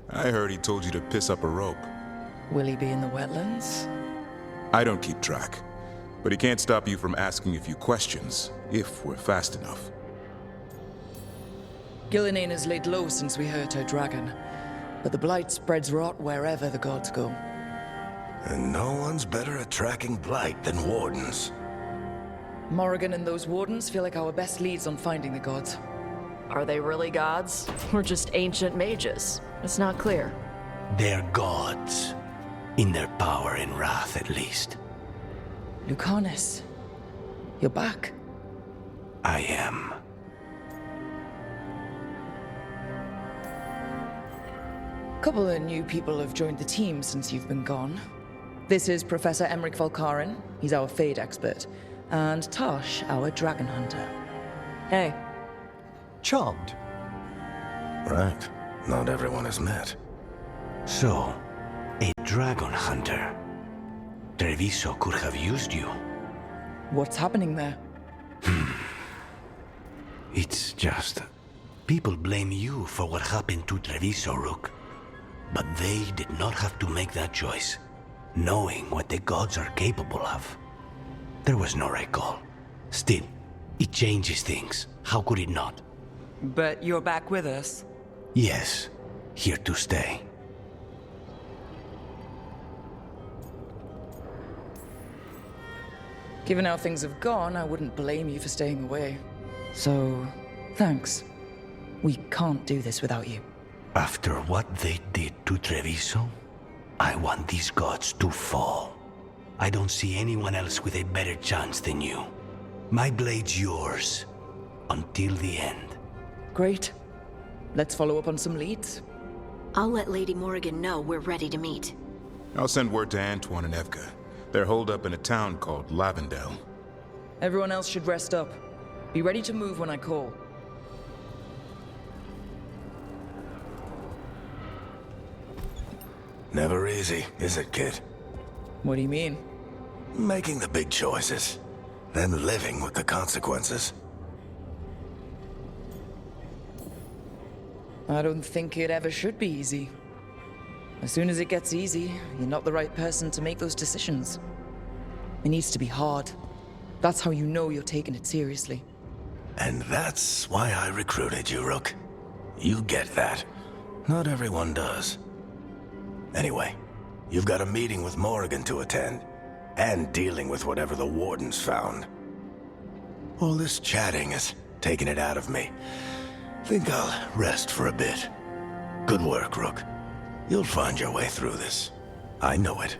Speaker 19: I heard he told you to piss up a rope.
Speaker 2: Will he be in the wetlands?
Speaker 19: I don't keep track, but he can't stop you from asking a few questions, if we're fast enough.
Speaker 2: Gillenane has laid low since we hurt her dragon, but the Blight spreads rot wherever the gods go.
Speaker 14: And no one's better at tracking Blight than wardens.
Speaker 2: Morrigan and those wardens feel like our best leads on finding the gods.
Speaker 18: Are they really gods? Or just ancient mages? It's not clear.
Speaker 3: They're gods. In their power and wrath, at least.
Speaker 2: Lucanus, you're back.
Speaker 3: I am.
Speaker 2: A couple of new people have joined the team since you've been gone. This is Professor Emmerich Volkaren. He's our Fade expert. And Tosh, our dragon hunter.
Speaker 18: Hey.
Speaker 17: Charmed.
Speaker 14: Right. Not everyone has met.
Speaker 3: So, a dragon hunter. Treviso could have used you.
Speaker 2: What's happening there?
Speaker 3: It's just... people blame you for what happened to Treviso, Rook. But they did not have to make that choice, knowing what the gods are capable of. There was no recall. Still, it changes things. How could it not?
Speaker 1: But you're back with us?
Speaker 3: Yes, here to stay.
Speaker 2: Given how things have gone, I wouldn't blame you for staying away. So, thanks. We can't do this without you.
Speaker 3: After what they did to Treviso, I want these gods to fall. I don't see anyone else with a better chance than you. My blade's yours, until the end.
Speaker 2: Great. Let's follow up on some leads.
Speaker 4: I'll let Lady Morrigan know we're ready to meet.
Speaker 19: I'll send word to Antoine and Evka. They're holed up in a town called Lavendel.
Speaker 2: Everyone else should rest up. Be ready to move when I call.
Speaker 14: Never easy, is it, kid?
Speaker 2: What do you mean?
Speaker 14: Making the big choices, then living with the consequences.
Speaker 2: I don't think it ever should be easy. As soon as it gets easy, you're not the right person to make those decisions. It needs to be hard. That's how you know you're taking it seriously.
Speaker 14: And that's why I recruited you, Rook. You get that. Not everyone does. Anyway, you've got a meeting with Morrigan to attend, and dealing with whatever the wardens found. All this chatting is taking it out of me. Think I'll rest for a bit. Good work, Rook. You'll find your way through this. I know it.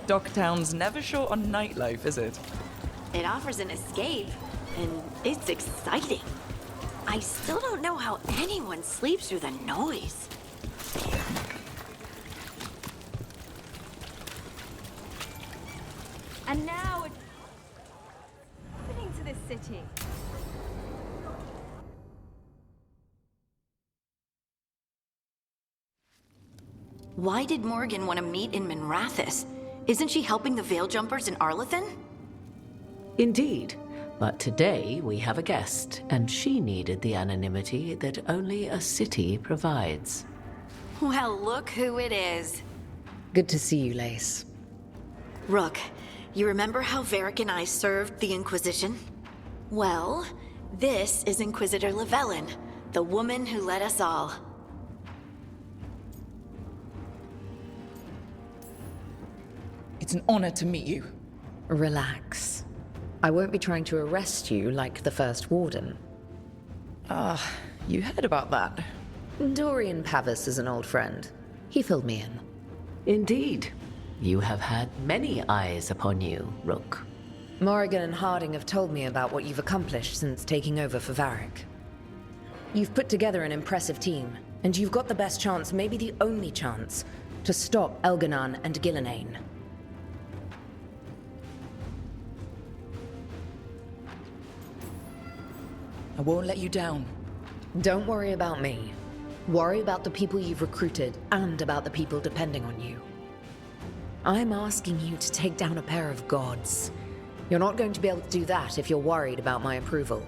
Speaker 2: Docktown's never short on nightlife, is it?
Speaker 4: It offers an escape, and it's exciting. I still don't know how anyone sleeps through the noise.
Speaker 21: And now it's happening to this city.
Speaker 4: Why did Morgan want to meet in Minrathous? Isn't she helping the Veil Jumpers in Arlathan?
Speaker 6: Indeed. But today we have a guest, and she needed the anonymity that only a city provides.
Speaker 4: Well, look who it is.
Speaker 22: Good to see you, Lace.
Speaker 4: Rook, you remember how Varric and I served the Inquisition? Well, this is Inquisitor Llewellyn, the woman who led us all.
Speaker 2: It's an honor to meet you.
Speaker 22: Relax. I won't be trying to arrest you like the first warden.
Speaker 2: You heard about that?
Speaker 22: Dorian Pavis is an old friend. He filled me in.
Speaker 6: Indeed. You have had many eyes upon you, Rook.
Speaker 22: Morrigan and Harding have told me about what you've accomplished since taking over for Varric. You've put together an impressive team, and you've got the best chance, maybe the only chance, to stop Elganon and Gillenane.
Speaker 2: I won't let you down.
Speaker 22: Don't worry about me. Worry about the people you've recruited, and about the people depending on you. I'm asking you to take down a pair of gods. You're not going to be able to do that if you're worried about my approval.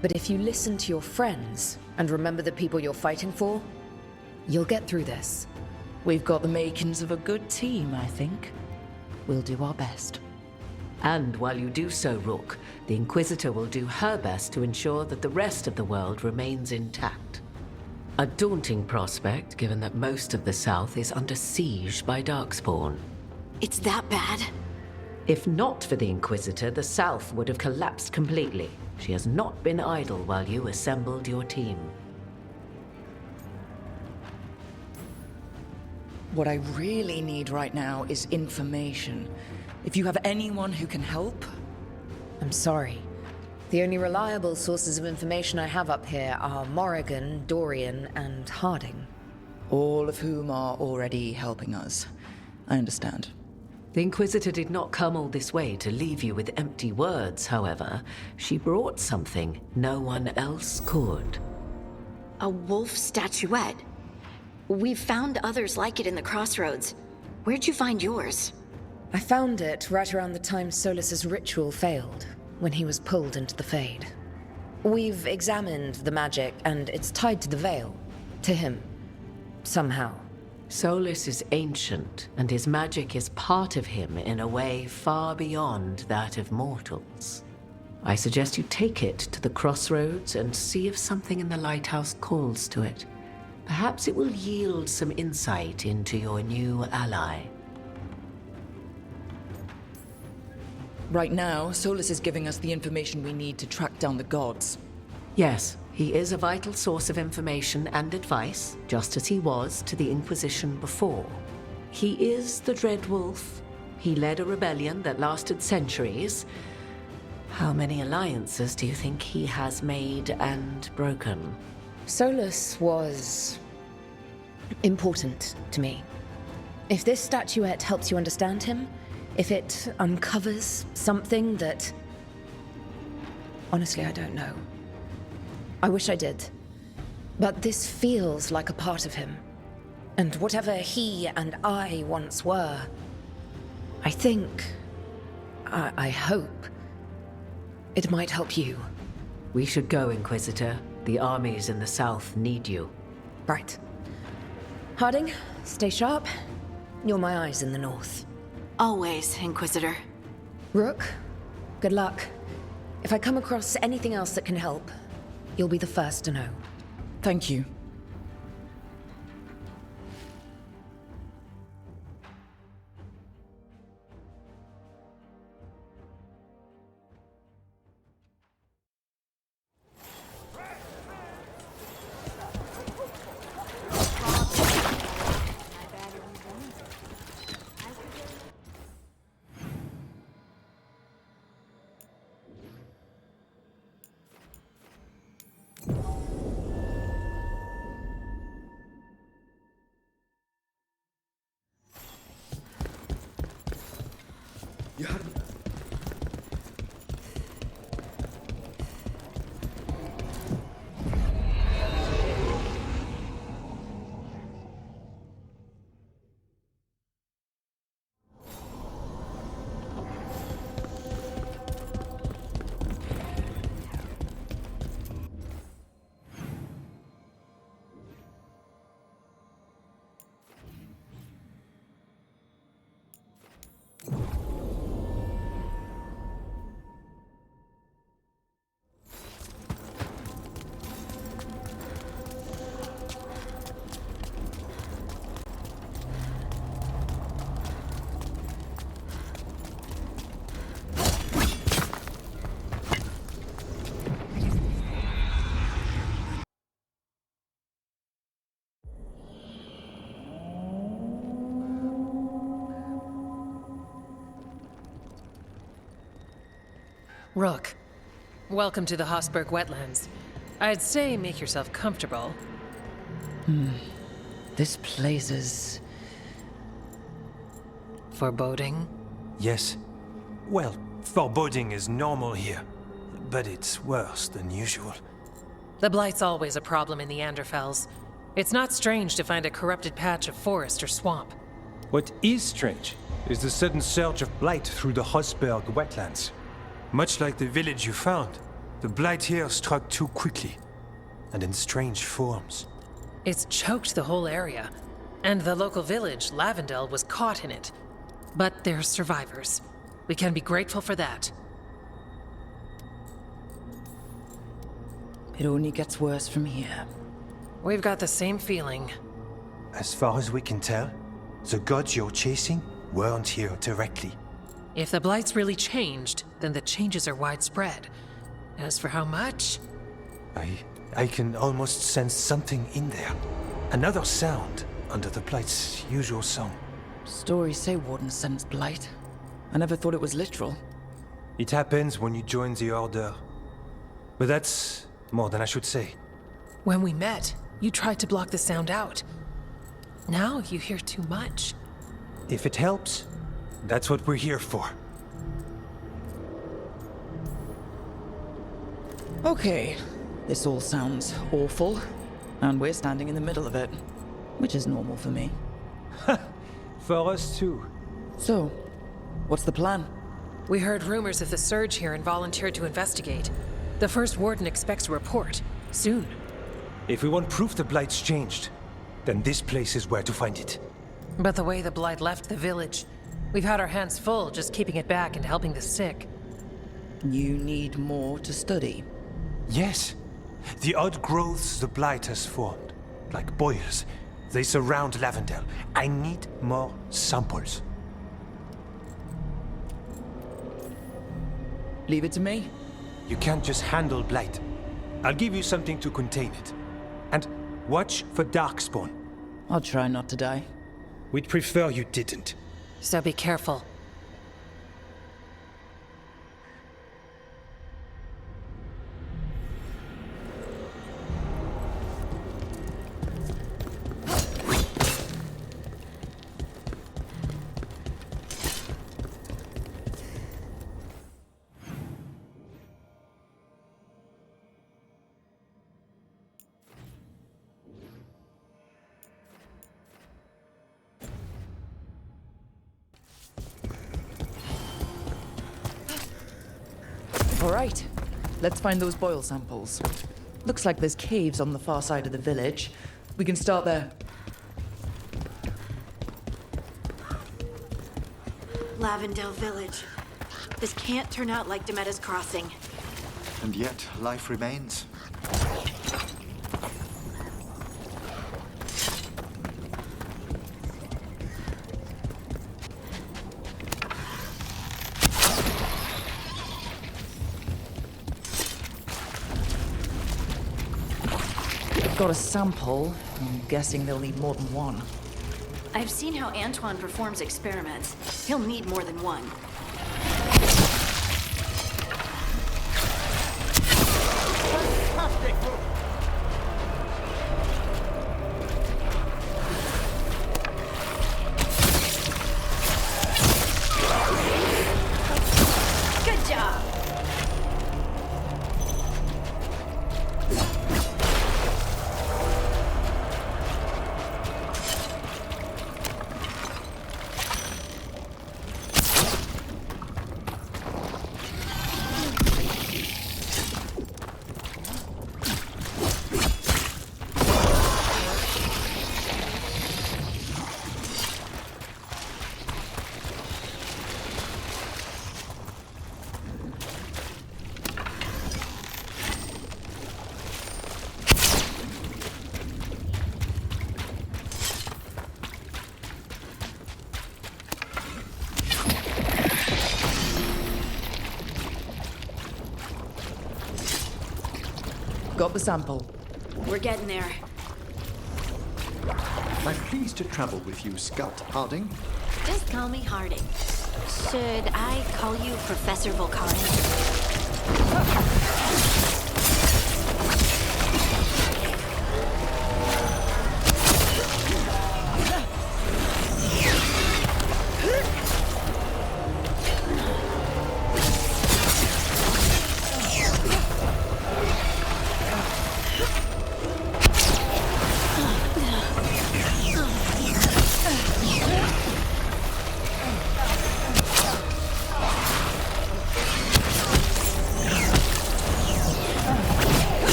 Speaker 22: But if you listen to your friends, and remember the people you're fighting for, you'll get through this.
Speaker 2: We've got the makings of a good team, I think. We'll do our best.
Speaker 6: And while you do so, Rook, the Inquisitor will do her best to ensure that the rest of the world remains intact. A daunting prospect, given that most of the South is under siege by Darkspawn.
Speaker 4: It's that bad?
Speaker 6: If not for the Inquisitor, the South would have collapsed completely. She has not been idle while you assembled your team.
Speaker 2: What I really need right now is information. If you have anyone who can help...
Speaker 22: I'm sorry. The only reliable sources of information I have up here are Morrigan, Dorian, and Harding.
Speaker 2: All of whom are already helping us. I understand.
Speaker 6: The Inquisitor did not come all this way to leave you with empty words, however. She brought something no one else could.
Speaker 4: A wolf statuette? We've found others like it in the crossroads. Where'd you find yours?
Speaker 22: I found it right around the time Solus's ritual failed, when he was pulled into the Fade. We've examined the magic, and it's tied to the Veil. To him. Somehow.
Speaker 6: Solus is ancient, and his magic is part of him in a way far beyond that of mortals. I suggest you take it to the crossroads and see if something in the lighthouse calls to it. Perhaps it will yield some insight into your new ally.
Speaker 2: Right now, Solus is giving us the information we need to track down the gods.
Speaker 6: Yes, he is a vital source of information and advice, just as he was to the Inquisition before. He is the Dread Wolf. He led a rebellion that lasted centuries. How many alliances do you think he has made and broken?
Speaker 22: Solus was... important to me. If this statuette helps you understand him, if it uncovers something that... Honestly, I don't know. I wish I did. But this feels like a part of him. And whatever he and I once were, I think... I hope... it might help you.
Speaker 6: We should go, Inquisitor. The armies in the south need you.
Speaker 22: Right. Harding, stay sharp. You're my eyes in the north.
Speaker 4: Always, Inquisitor.
Speaker 22: Rook, good luck. If I come across anything else that can help, you'll be the first to know.
Speaker 2: Thank you.
Speaker 15: Rook, welcome to the Hosberg wetlands. I'd say make yourself comfortable.
Speaker 2: This place is...
Speaker 15: foreboding?
Speaker 16: Yes. Well, foreboding is normal here, but it's worse than usual.
Speaker 15: The Blight's always a problem in the Anderfels. It's not strange to find a corrupted patch of forest or swamp.
Speaker 16: What is strange is the sudden surge of blight through the Hosberg wetlands. Much like the village you found, the blight here struck too quickly, and in strange forms.
Speaker 15: It's choked the whole area, and the local village, Lavendel, was caught in it. But they're survivors. We can be grateful for that.
Speaker 2: It only gets worse from here.
Speaker 15: We've got the same feeling.
Speaker 16: As far as we can tell, the gods you're chasing weren't here directly.
Speaker 15: If the Blight's really changed, then the changes are widespread. As for how much?
Speaker 16: I can almost sense something in there. Another sound under the Blight's usual song.
Speaker 2: Stories say wardens sense blight. I never thought it was literal.
Speaker 16: It happens when you join the Order. But that's more than I should say.
Speaker 15: When we met, you tried to block the sound out. Now you hear too much.
Speaker 16: If it helps, that's what we're here for.
Speaker 2: Okay, this all sounds awful, and we're standing in the middle of it, which is normal for me.
Speaker 16: For us too.
Speaker 2: So, what's the plan?
Speaker 15: We heard rumors of the surge here and volunteered to investigate. The first warden expects a report, soon.
Speaker 16: If we want proof the Blight's changed, then this place is where to find it.
Speaker 15: But the way the Blight left the village, we've had our hands full just keeping it back and helping the sick.
Speaker 2: You need more to study.
Speaker 16: Yes. The odd growths the Blight has formed, like boils, they surround Lavendel. I need more samples.
Speaker 2: Leave it to me.
Speaker 16: You can't just handle Blight. I'll give you something to contain it. And watch for Darkspawn.
Speaker 2: I'll try not to die.
Speaker 16: We'd prefer you didn't.
Speaker 15: So be careful.
Speaker 2: All right, let's find those boil samples. Looks like there's caves on the far side of the village. We can start there.
Speaker 4: Lavendel Village. This can't turn out like Demetta's Crossing.
Speaker 17: And yet, life remains.
Speaker 2: Got a sample. I'm guessing they'll need more than one.
Speaker 4: I've seen how Antoine performs experiments. He'll need more than one.
Speaker 2: Got the sample.
Speaker 4: We're getting there.
Speaker 17: I'm pleased to travel with you, Scout Harding.
Speaker 4: Just call me Harding. Should I call you Professor Volcani?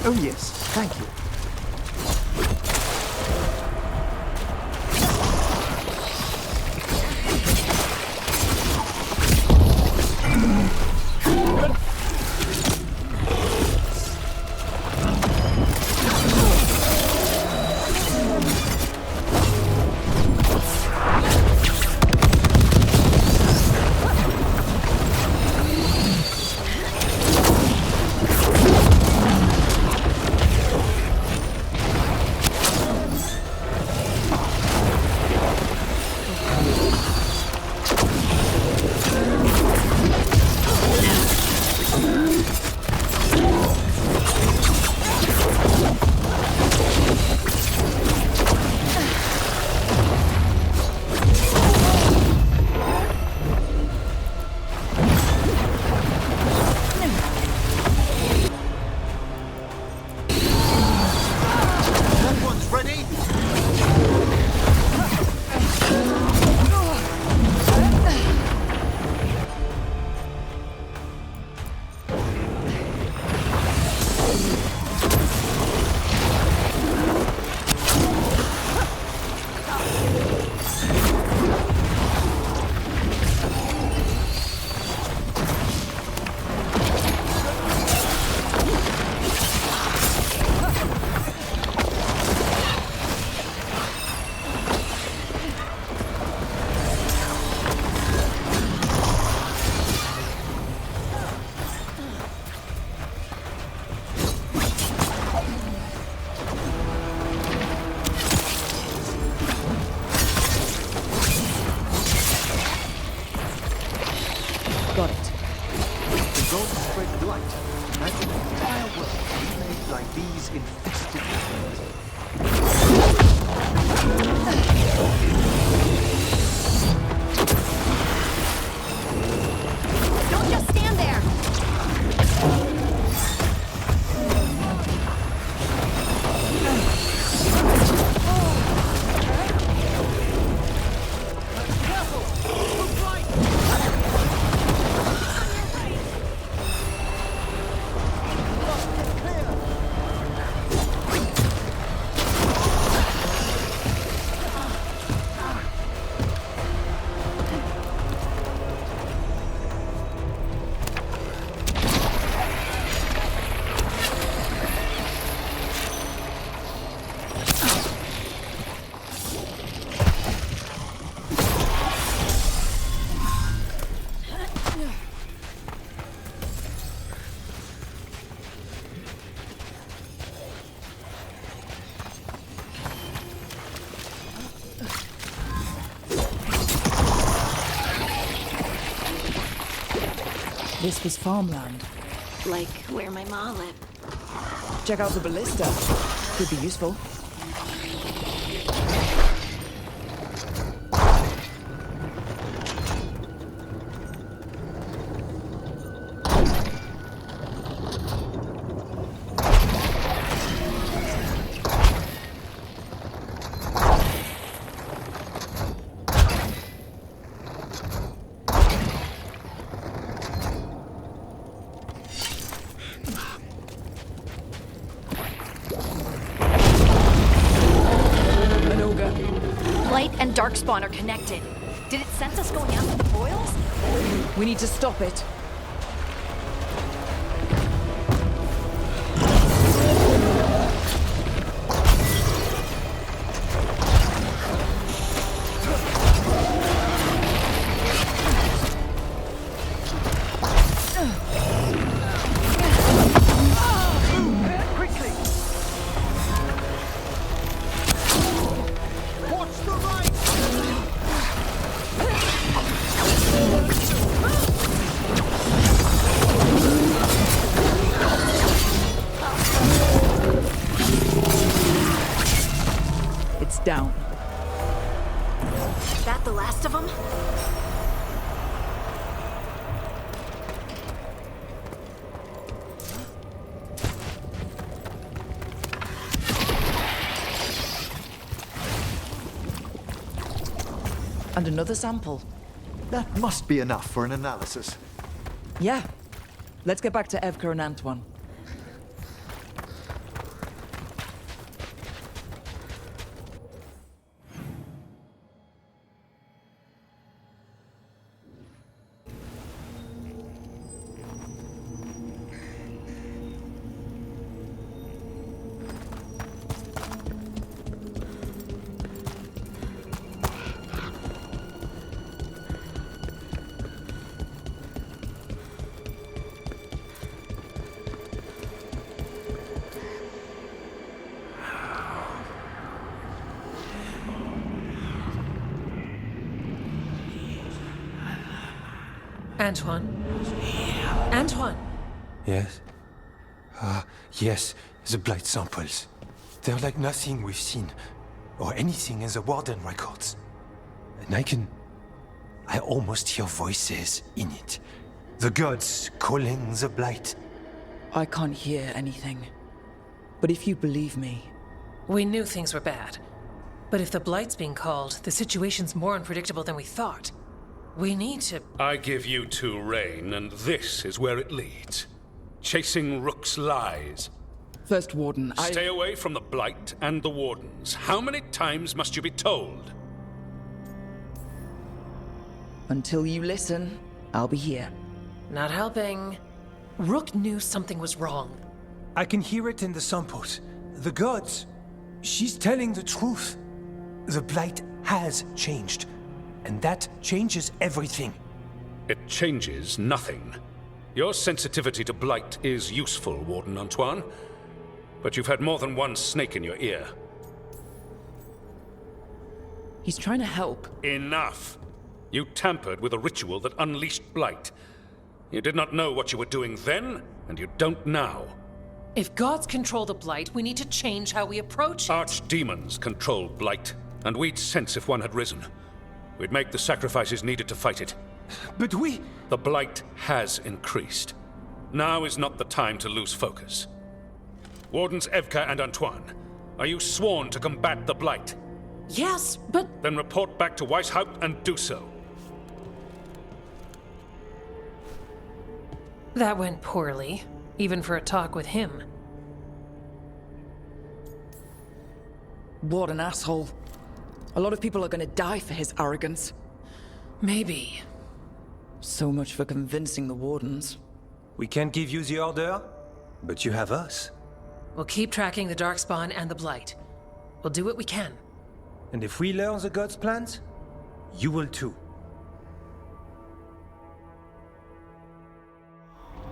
Speaker 17: Oh yes, thank you.
Speaker 2: this was farmland.
Speaker 4: Like where my ma lived.
Speaker 2: Check out the ballista. Could be useful.
Speaker 4: Darkspawn are connected. Did it sense us going after the boils?
Speaker 2: We need to stop it. Down.
Speaker 4: That the last of them?
Speaker 2: And another sample.
Speaker 17: That must be enough for an analysis.
Speaker 2: Yeah. Let's get back to Evka and Antoine.
Speaker 15: Antoine? Antoine!
Speaker 16: Yes? Yes, the blight samples. They're like nothing we've seen, or anything in the Warden records. And I almost hear voices in it. The gods calling the blight.
Speaker 2: I can't hear anything. But if you believe me...
Speaker 15: We knew things were bad. But if the blight's being called, the situation's more unpredictable than we thought. We need to...
Speaker 5: I give you two rein, and this is where it leads. Chasing Rook's lies.
Speaker 2: First Warden,
Speaker 5: Stay away from the Blight and the Wardens. How many times must you be told?
Speaker 2: Until you listen, I'll be here.
Speaker 15: Not helping. Rook knew something was wrong.
Speaker 16: I can hear it in the samples. The gods. She's telling the truth. The Blight has changed. And that changes everything.
Speaker 5: It changes nothing. Your sensitivity to blight is useful, Warden Antoine. But you've had more than one snake in your ear.
Speaker 2: He's trying to help.
Speaker 5: Enough! You tampered with a ritual that unleashed blight. You did not know what you were doing then, and you don't now.
Speaker 15: If gods control the blight, we need to change how we approach it.
Speaker 5: Archdemons control blight, and we'd sense if one had risen. We'd make the sacrifices needed to fight it.
Speaker 16: But
Speaker 5: The blight has increased. Now is not the time to lose focus. Wardens Evka and Antoine, are you sworn to combat the blight?
Speaker 15: Yes, but...
Speaker 5: Then report back to Weishaupt and do so.
Speaker 15: That went poorly, even for a talk with him.
Speaker 2: What an asshole. A lot of people are gonna die for his arrogance.
Speaker 15: Maybe.
Speaker 2: So much for convincing the Wardens.
Speaker 16: We can't give you the order, but you have us.
Speaker 15: We'll keep tracking the Darkspawn and the Blight. We'll do what we can.
Speaker 16: And if we learn the gods' plans, you will too.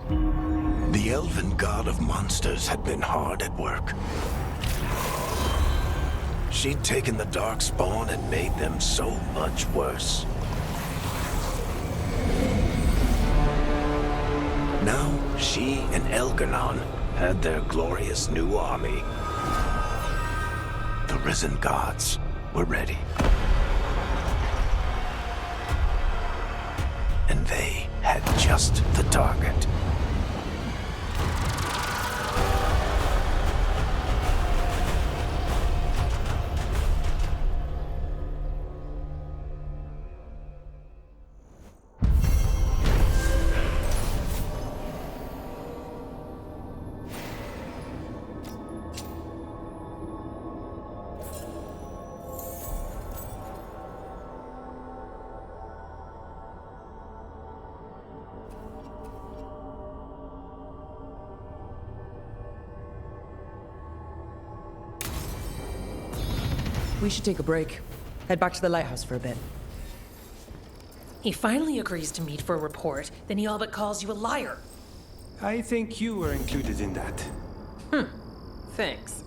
Speaker 14: The elven god of monsters had been hard at work. She'd taken the Darkspawn and made them so much worse. Now, she and Elganon had their glorious new army. The risen gods were ready. And they had just the target.
Speaker 2: We should take a break. Head back to the lighthouse for a bit.
Speaker 15: He finally agrees to meet for a report, then he all but calls you a liar.
Speaker 16: I think you were included in that.
Speaker 15: Thanks.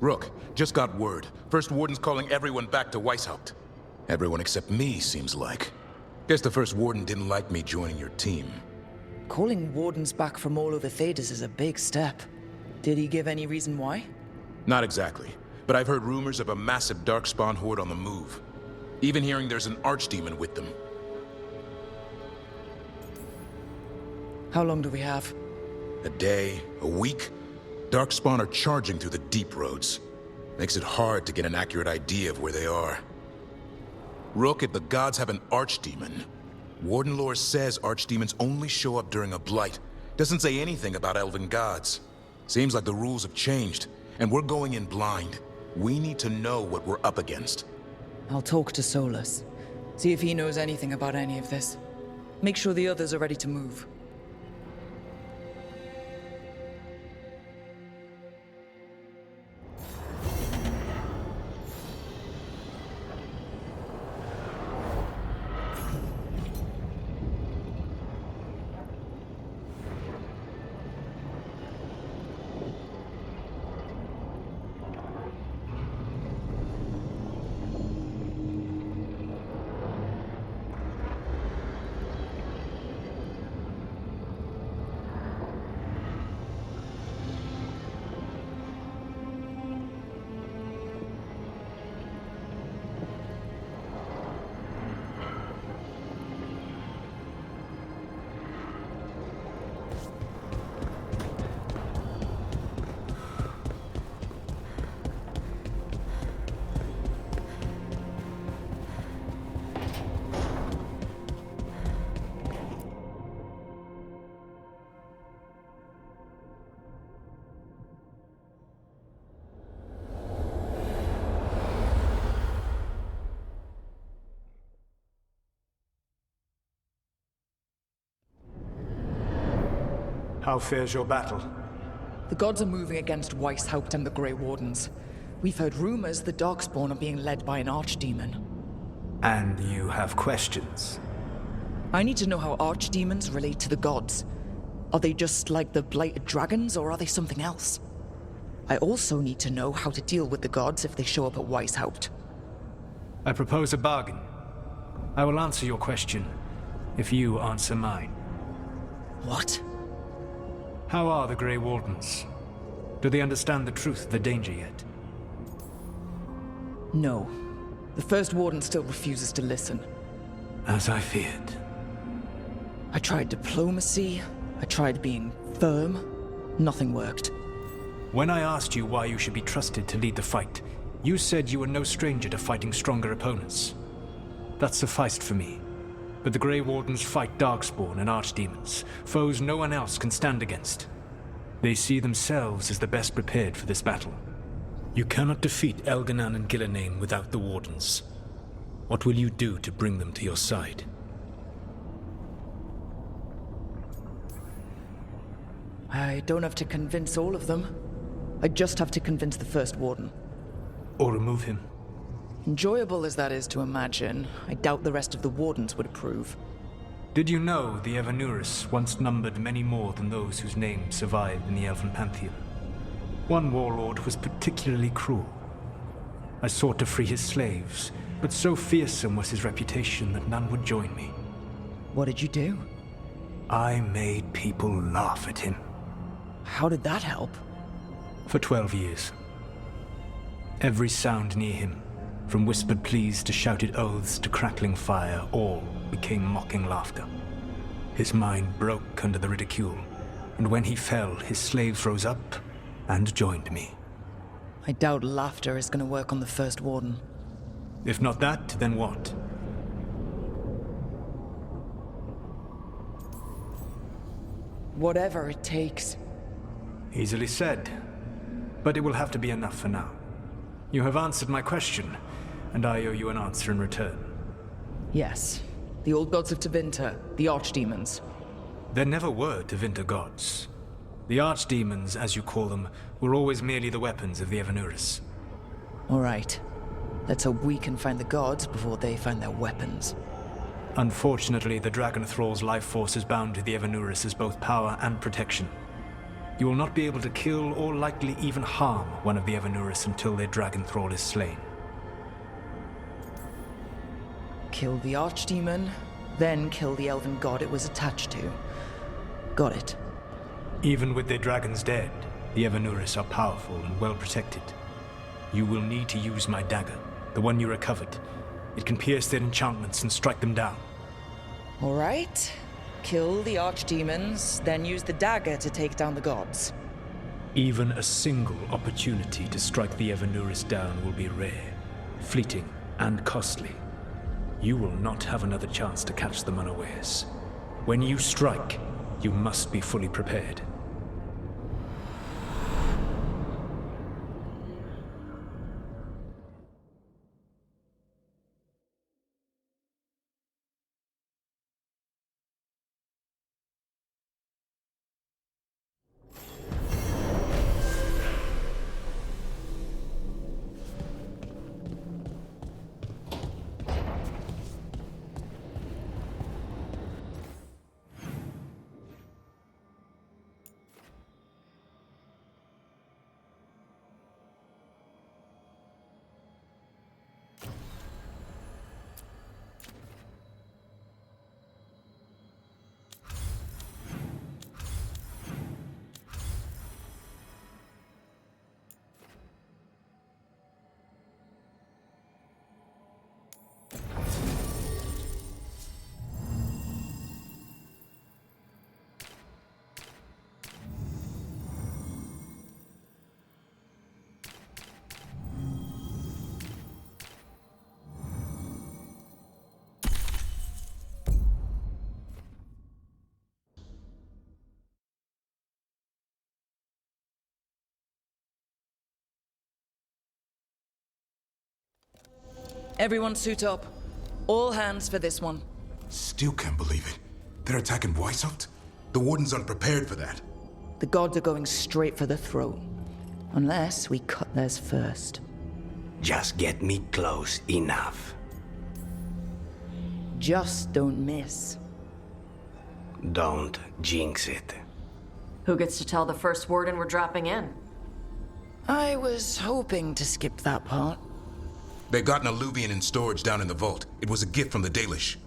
Speaker 19: Rook, just got word. First Warden's calling everyone back to Weishaupt. Everyone except me, seems like. Guess the First Warden didn't like me joining your team.
Speaker 2: Calling wardens back from all over Thedas is a big step. Did he give any reason why?
Speaker 19: Not exactly, but I've heard rumors of a massive Darkspawn horde on the move. Even hearing there's an archdemon with them.
Speaker 2: How long do we have?
Speaker 19: A day, a week? Darkspawn are charging through the deep roads. Makes it hard to get an accurate idea of where they are. Rook, if the gods have an archdemon, Warden lore says archdemons only show up during a blight. Doesn't say anything about elven gods. Seems like the rules have changed, and we're going in blind. We need to know what we're up against.
Speaker 2: I'll talk to Solus. See if he knows anything about any of this. Make sure the others are ready to move.
Speaker 10: How fares your battle?
Speaker 2: The gods are moving against Weishaupt and the Grey Wardens. We've heard rumors the Darkspawn are being led by an archdemon.
Speaker 10: And you have questions?
Speaker 2: I need to know how archdemons relate to the gods. Are they just like the blighted dragons, or are they something else? I also need to know how to deal with the gods if they show up at Weishaupt.
Speaker 10: I propose a bargain. I will answer your question if you answer mine.
Speaker 2: What?
Speaker 10: How are the Grey Wardens? Do they understand the truth of the danger yet?
Speaker 2: No. The First Warden still refuses to listen.
Speaker 10: As I feared.
Speaker 2: I tried diplomacy. I tried being firm. Nothing worked.
Speaker 10: When I asked you why you should be trusted to lead the fight, you said you were no stranger to fighting stronger opponents. That sufficed for me. But the Grey Wardens fight Darkspawn and Archdemons, foes no one else can stand against. They see themselves as the best prepared for this battle. You cannot defeat Elganan and Gillenane without the Wardens. What will you do to bring them to your side?
Speaker 2: I don't have to convince all of them. I just have to convince the First Warden.
Speaker 10: Or remove him.
Speaker 2: Enjoyable as that is to imagine, I doubt the rest of the Wardens would approve.
Speaker 10: Did you know the Evanurus once numbered many more than those whose names survived in the Elven Pantheon? One warlord was particularly cruel. I sought to free his slaves, but so fearsome was his reputation that none would join me.
Speaker 2: What did you do?
Speaker 10: I made people laugh at him.
Speaker 2: How did that help?
Speaker 10: For 12 years. Every sound near him, from whispered pleas to shouted oaths to crackling fire, all became mocking laughter. His mind broke under the ridicule, and when he fell, his slaves rose up and joined me.
Speaker 2: I doubt laughter is going to work on the First Warden.
Speaker 10: If not that, then what?
Speaker 2: Whatever it takes.
Speaker 10: Easily said, but it will have to be enough for now. You have answered my question, and I owe you an answer in return.
Speaker 2: Yes. The old gods of Tevinter, the archdemons.
Speaker 10: There never were Tevinter gods. The archdemons, as you call them, were always merely the weapons of the Evanurus.
Speaker 2: All right. Let's hope we can find the gods before they find their weapons.
Speaker 10: Unfortunately, the Dragon Thrall's life force is bound to the Evanurus as both power and protection. You will not be able to kill or likely even harm one of the Evanurus until their Dragon Thrall is slain.
Speaker 2: Kill the archdemon, then kill the elven god it was attached to. Got it.
Speaker 10: Even with their dragons dead, the Evanurus are powerful and well protected. You will need to use my dagger, the one you recovered. It can pierce their enchantments and strike them down.
Speaker 2: All right. Kill the archdemons, then use the dagger to take down the gods.
Speaker 10: Even a single opportunity to strike the Evanurus down will be rare, fleeting, and costly. You will not have another chance to catch them unawares. When you strike, you must be fully prepared.
Speaker 2: Everyone suit up. All hands for this one.
Speaker 19: Still can't believe it. They're attacking Weishaupt? The Wardens aren't prepared for that.
Speaker 2: The gods are going straight for the throat. Unless we cut theirs first.
Speaker 3: Just get me close enough.
Speaker 2: Just don't miss.
Speaker 3: Don't jinx it.
Speaker 18: Who gets to tell the first warden we're dropping in?
Speaker 2: I was hoping to skip that part.
Speaker 19: They've got an alluvian in storage down in the vault. It was a gift from the Dalish.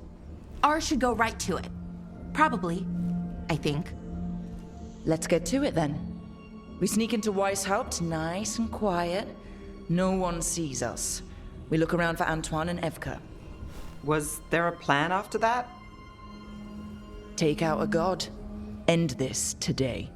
Speaker 11: Ours should go right to it. Probably. I think.
Speaker 2: Let's get to it then. We sneak into Weishaupt nice and quiet. No one sees us. We look around for Antoine and Evka.
Speaker 1: Was there a plan after that?
Speaker 2: Take out a god. End this today.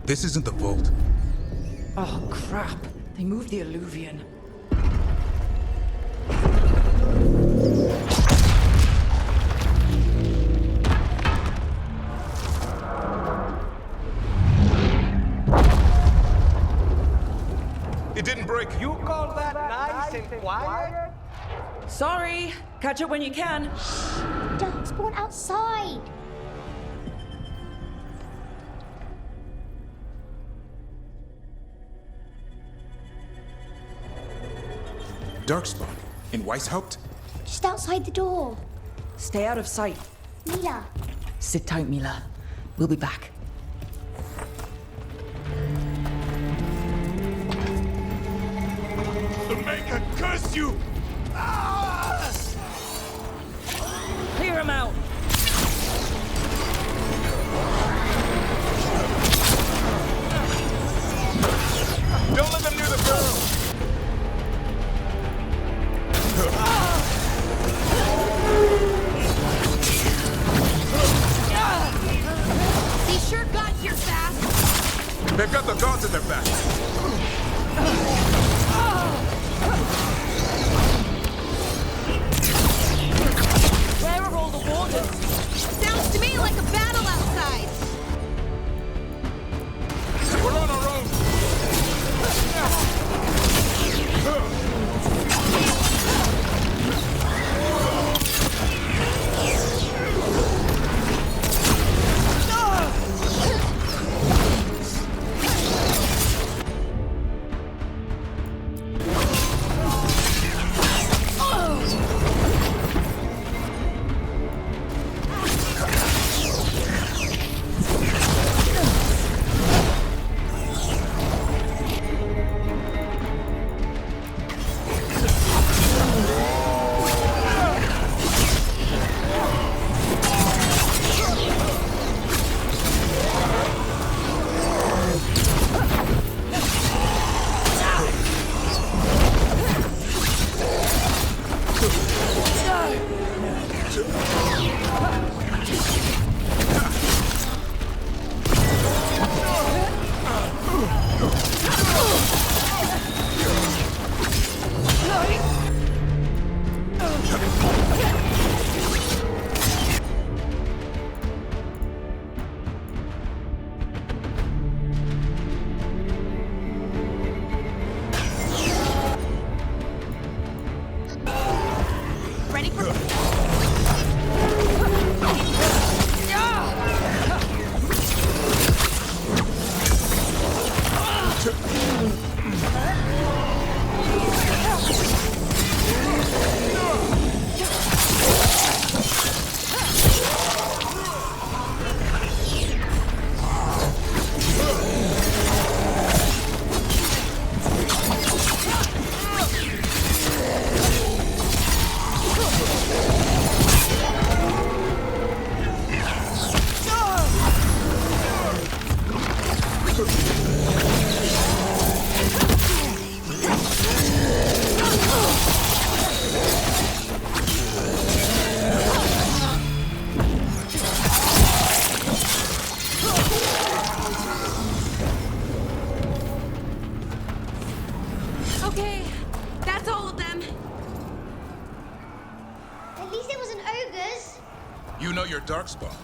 Speaker 19: This isn't the vault.
Speaker 2: Oh, crap. They moved the alluvian.
Speaker 19: It didn't break.
Speaker 3: You call that nice and quiet?
Speaker 2: Sorry. Catch up when you can.
Speaker 9: Don't spawn outside.
Speaker 19: Darkspawn? In Weishaupt?
Speaker 9: Just outside the door.
Speaker 2: Stay out of sight.
Speaker 9: Mila.
Speaker 2: Sit tight, Mila. We'll be back.
Speaker 14: The Maker curse you! Ah!
Speaker 2: Clear him out!
Speaker 14: Don't let them near the girl!
Speaker 11: They sure got here fast.
Speaker 19: They've got the gods at their back.
Speaker 11: Where are all the wardens? Sounds to me like a battle outside.
Speaker 19: We're on our own.
Speaker 9: At least it wasn't ogres.
Speaker 19: You know your darkspawn.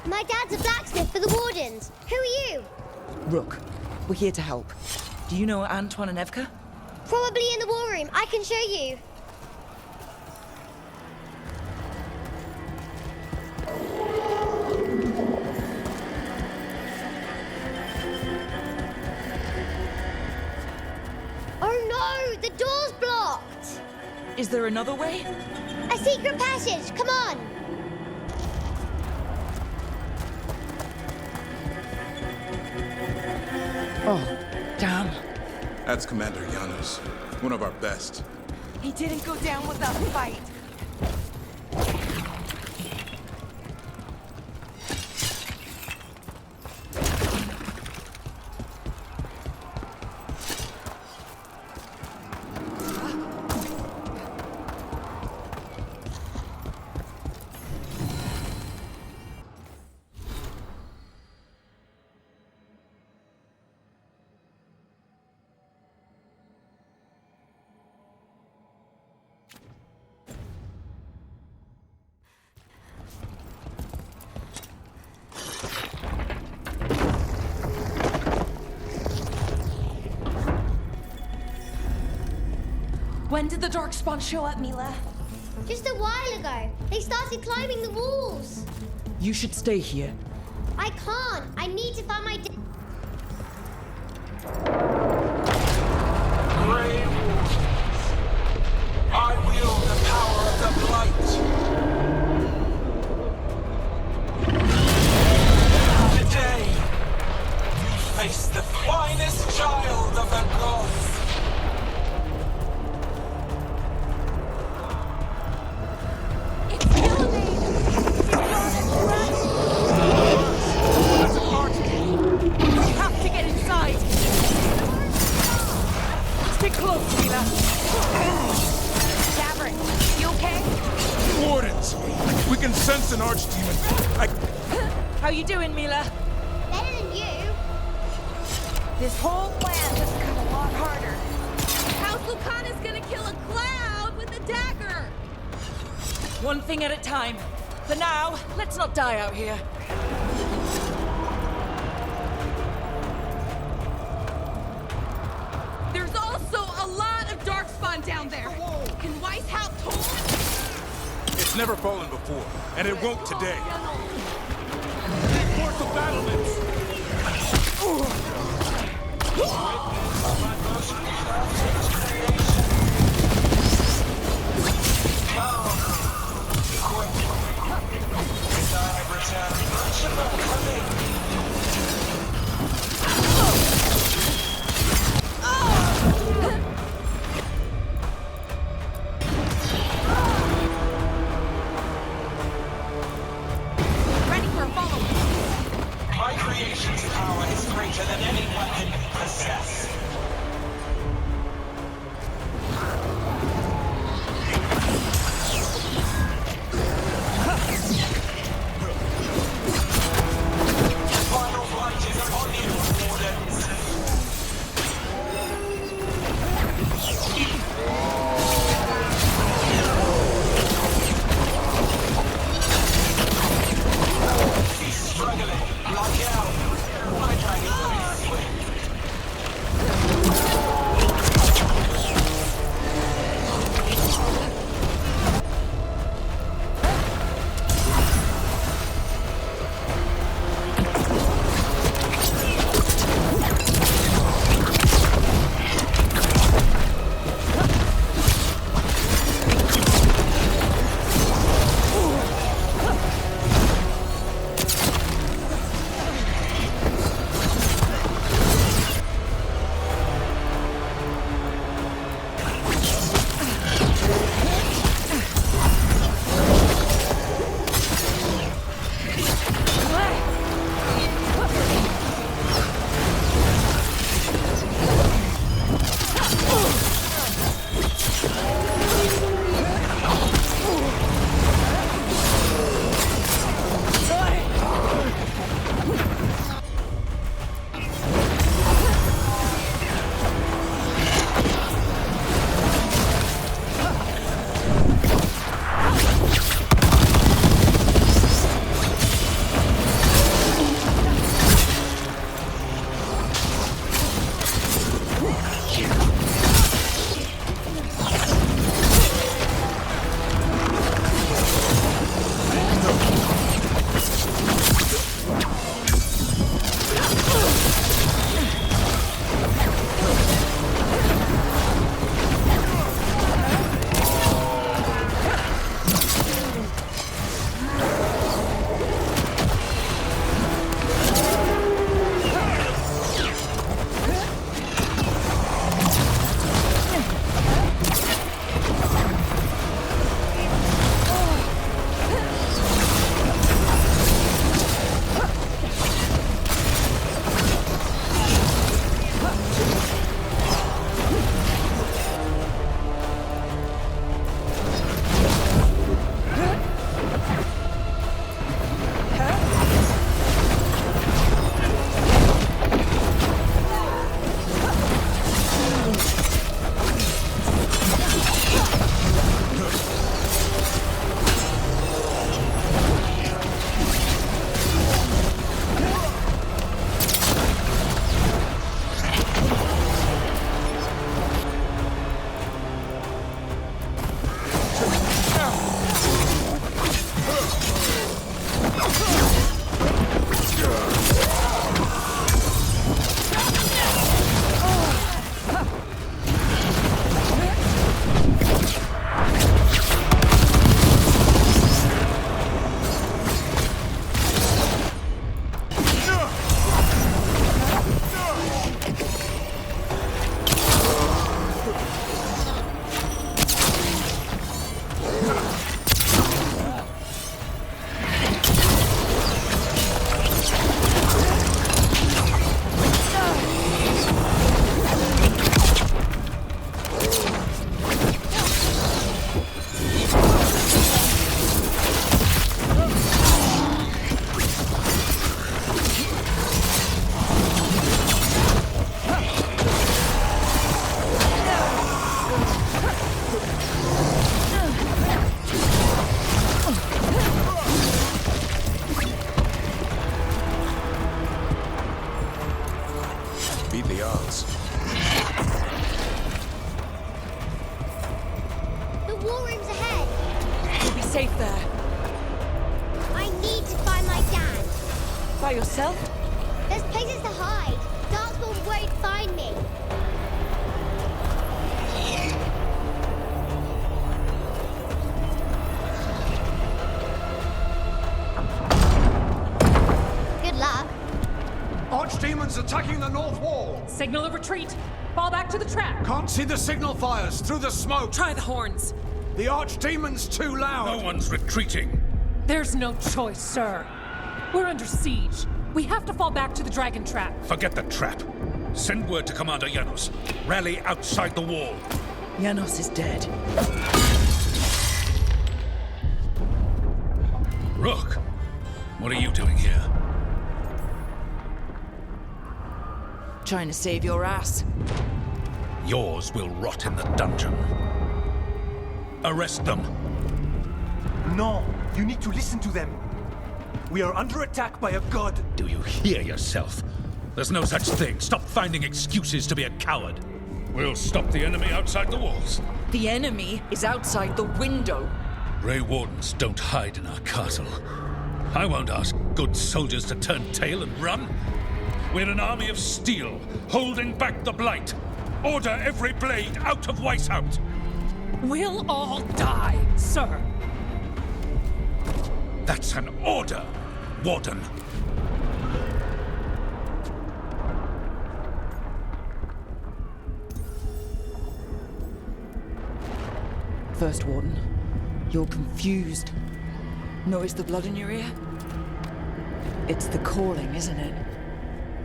Speaker 9: My dad's a blacksmith for the Wardens. Who are you?
Speaker 2: Rook, we're here to help. Do you know Antoine and Evka?
Speaker 9: Probably in the war room. I can show you. Oh no! The door's blocked!
Speaker 2: Is there another way?
Speaker 9: A secret passage! Come on!
Speaker 2: Oh, damn.
Speaker 19: That's Commander Janos, one of our best.
Speaker 12: He didn't go down without a fight.
Speaker 11: When did the Darkspawn show up, Mila?
Speaker 9: Just a while ago. They started climbing the walls.
Speaker 2: You should stay here.
Speaker 9: I can't. I need to find my
Speaker 20: Grey Wardens, I wield the power of the Blight. Today, you face the finest child of the gods.
Speaker 19: Sense an archdemon.
Speaker 12: How you doing, Mila?
Speaker 9: Better than you.
Speaker 12: This whole plan just got a lot harder. How's Lucana's gonna kill a cloud with a dagger?
Speaker 2: One thing at a time. For now, let's not die out here.
Speaker 12: There's also a lot of Darkspawn down there. Can Weiss help Torn?
Speaker 19: It's never fallen before, and it won't today. Force the battlements!
Speaker 9: I need to find my dad.
Speaker 2: By yourself?
Speaker 9: There's places to hide. Darkspawn won't find me. Good luck.
Speaker 8: Archdemons attacking the north wall.
Speaker 13: Signal a retreat. Fall back to the trap.
Speaker 8: Can't see the signal fires through the smoke.
Speaker 13: Try the horns.
Speaker 8: The Archdemon's too loud.
Speaker 5: No one's retreating.
Speaker 13: There's no choice, sir. We're under siege. We have to fall back to the dragon trap.
Speaker 5: Forget the trap. Send word to Commander Janos. Rally outside the wall.
Speaker 2: Janos is dead.
Speaker 5: Rook, what are you doing here?
Speaker 2: Trying to save your ass.
Speaker 5: Yours will rot in the dungeon. Arrest them.
Speaker 3: No, you need to listen to them. We are under attack by a god.
Speaker 5: Do you hear yourself? There's no such thing. Stop finding excuses to be a coward. We'll stop the enemy outside the walls.
Speaker 2: The enemy is outside the window.
Speaker 5: Grey Wardens don't hide in our castle. I won't ask good soldiers to turn tail and run. We're an army of steel, holding back the blight. Order every blade out of Weishaupt.
Speaker 13: We'll all die, sir.
Speaker 5: That's an order, Warden.
Speaker 2: First Warden, you're confused. Notice the blood in your ear? It's the calling, isn't it?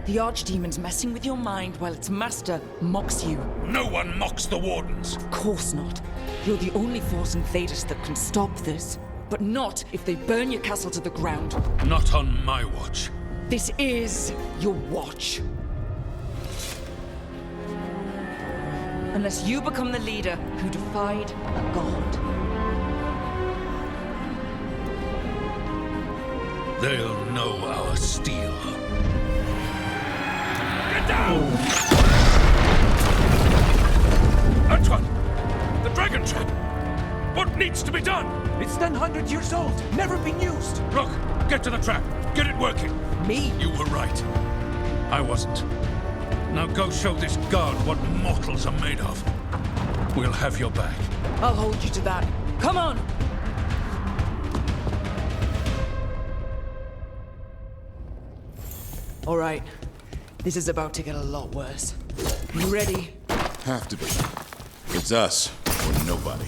Speaker 2: The Archdemon's messing with your mind while its master mocks you.
Speaker 5: No one mocks the Wardens.
Speaker 2: Of course not. You're the only force in Thedas that can stop this. But not if they burn your castle to the ground.
Speaker 5: Not on my watch.
Speaker 2: This is your watch. Unless you become the leader who defied a god.
Speaker 5: They'll know our steel. Get down! Antoine! The dragon trap! What needs to be done?
Speaker 3: It's 100 years old, never been used.
Speaker 5: Look, get to the trap. Get it working.
Speaker 2: Me?
Speaker 5: You were right. I wasn't. Now go show this guard what mortals are made of. We'll have your back.
Speaker 2: I'll hold you to that. Come on! All right. This is about to get a lot worse. You ready?
Speaker 19: Have to be. It's us or nobody.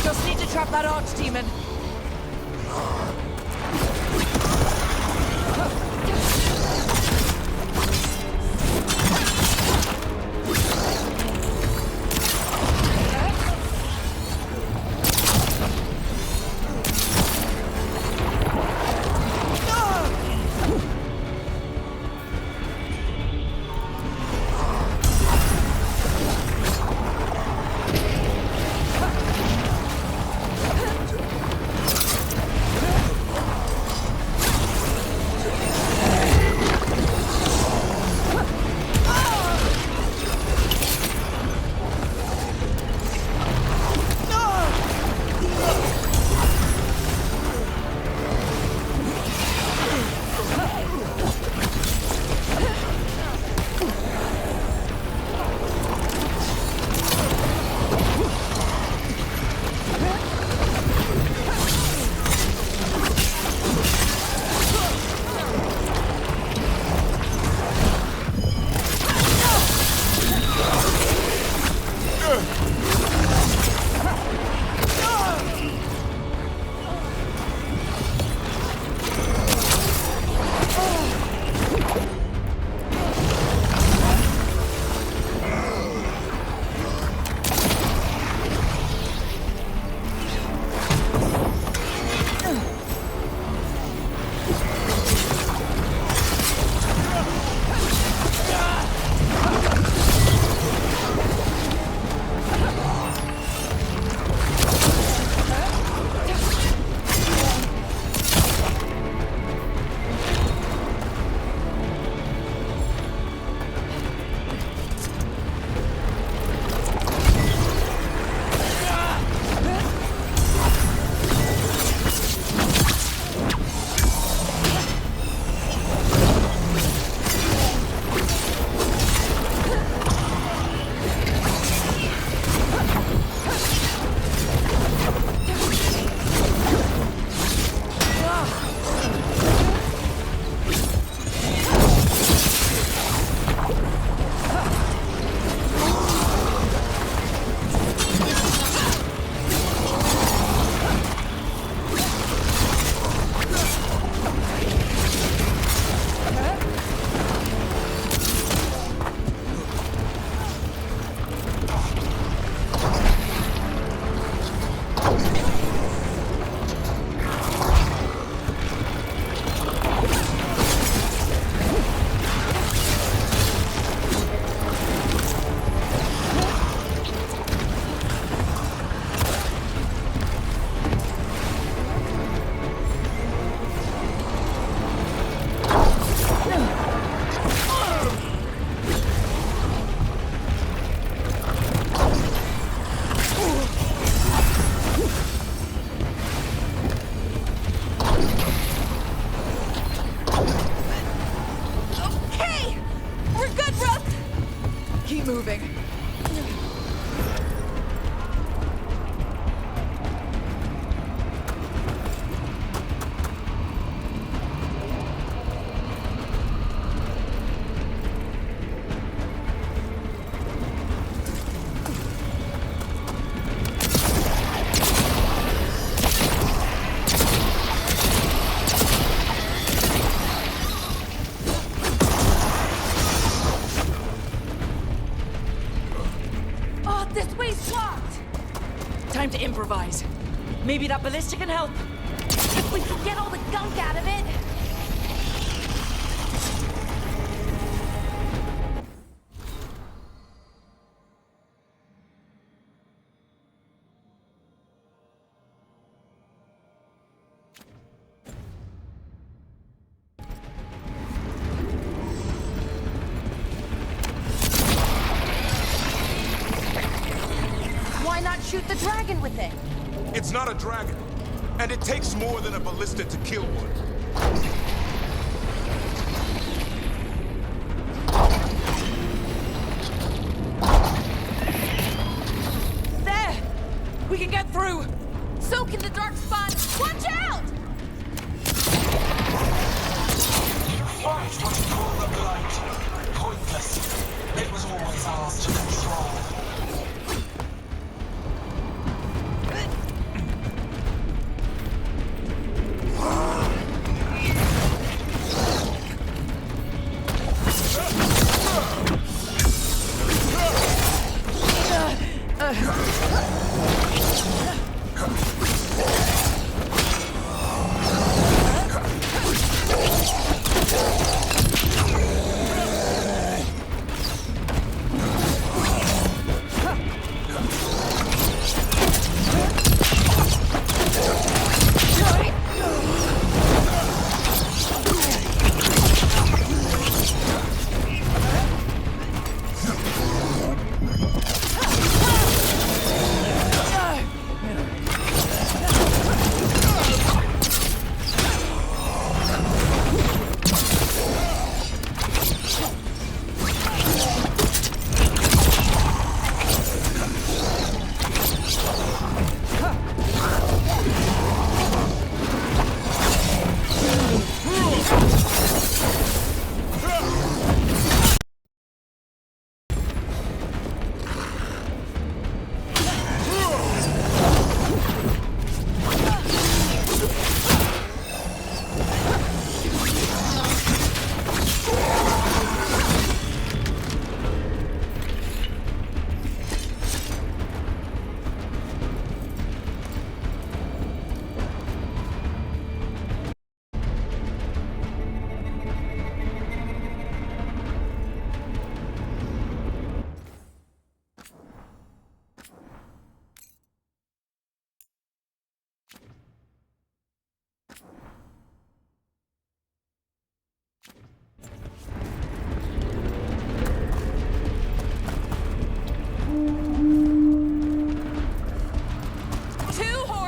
Speaker 2: Just need to trap that archdemon. moving. Time to improvise. Maybe that ballista can help.
Speaker 11: If we can get all the gunk out of it. Why not shoot the dragon with it?
Speaker 19: It's not a dragon, and it takes more than a ballista to kill one.
Speaker 2: There! We can get through!
Speaker 12: So can the dark spot! Watch out!
Speaker 20: You fight what you call the blight. Pointless. It was always ours to control.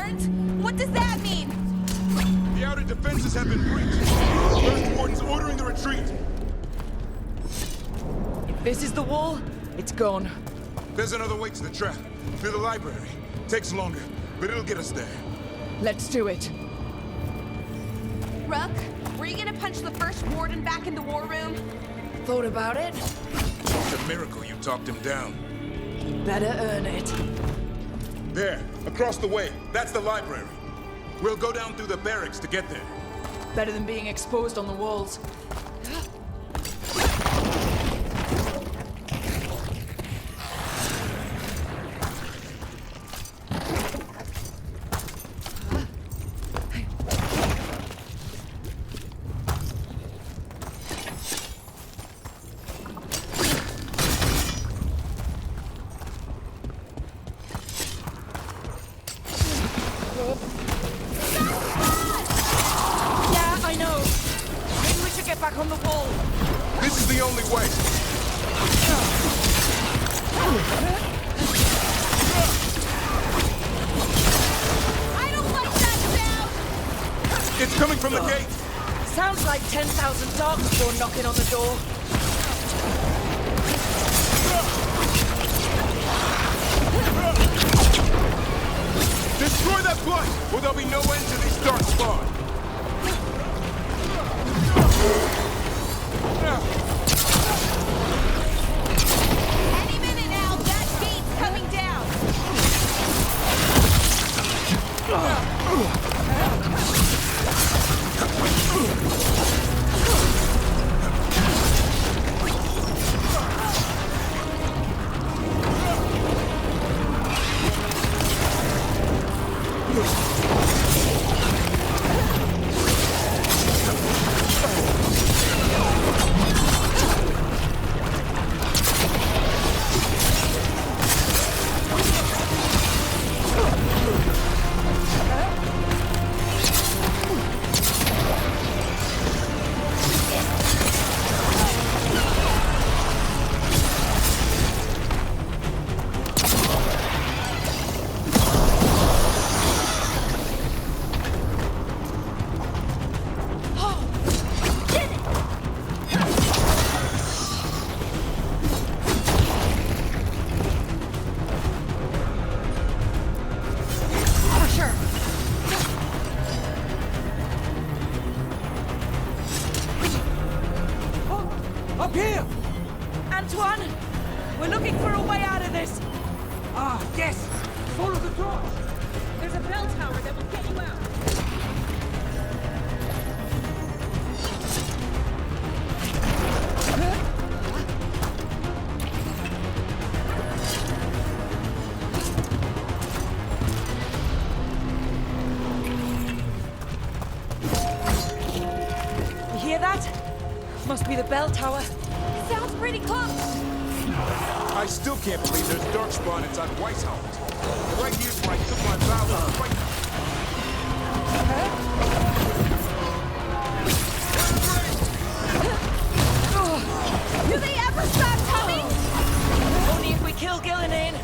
Speaker 12: burned? What does that mean?
Speaker 19: The outer defenses have been breached. First Warden's ordering the retreat.
Speaker 2: If this is the wall, it's gone.
Speaker 19: There's another way to the trap. Through the library. Takes longer, but it'll get us there.
Speaker 2: Let's do it.
Speaker 12: Rook, were you gonna punch the first warden back in the war room?
Speaker 2: Thought about it.
Speaker 19: It's a miracle you talked him down.
Speaker 2: Better earn it.
Speaker 19: There, across the way. That's the library. We'll go down through the barracks to get there.
Speaker 2: Better than being exposed on the walls. Sounds like 10,000 darkspawn knocking on the door.
Speaker 19: Destroy that blight, or there'll be no end to these darkspawn.
Speaker 12: Any minute now, that gate's coming down.
Speaker 2: Must be the bell tower.
Speaker 12: Sounds pretty close.
Speaker 19: I still can't believe there's darkspawn inside Weishaupt. Right here's where I took my vow to fight.
Speaker 12: Do they ever stop coming?
Speaker 2: Only if we kill Gillinane.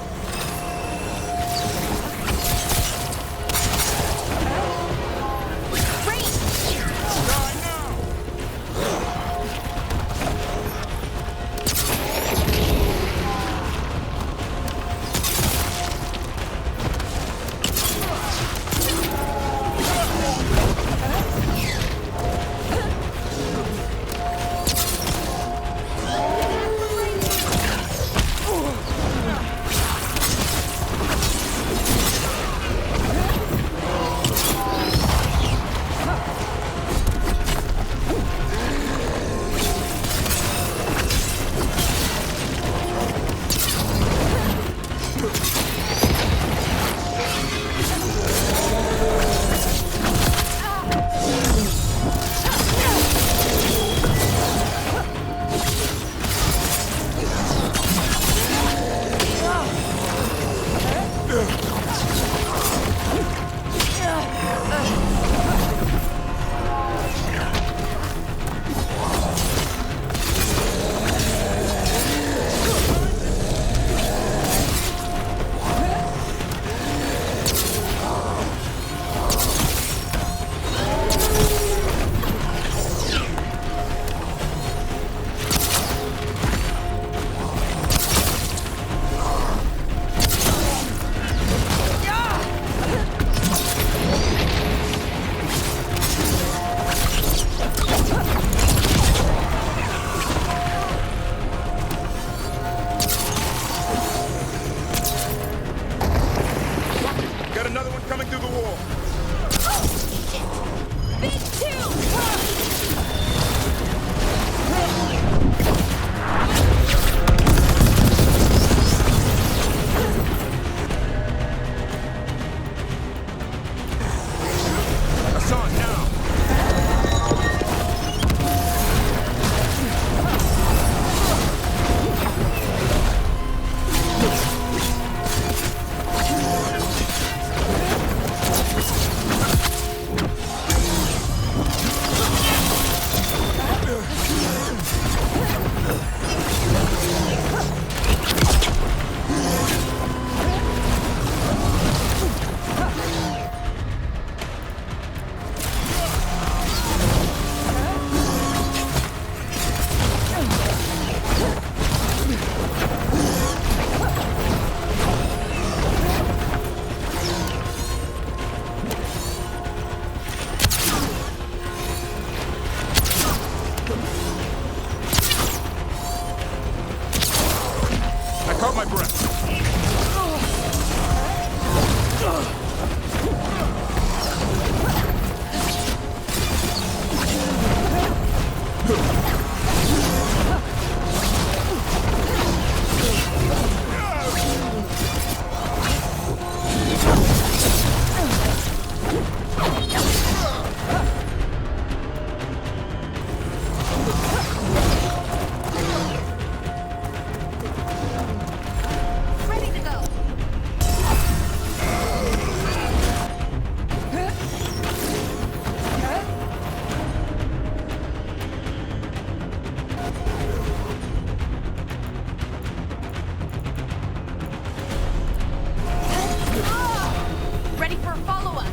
Speaker 19: Got another one coming through the wall.
Speaker 12: Big two!
Speaker 19: Hassan, now! Caught my breath.
Speaker 12: Ready for a follow-up.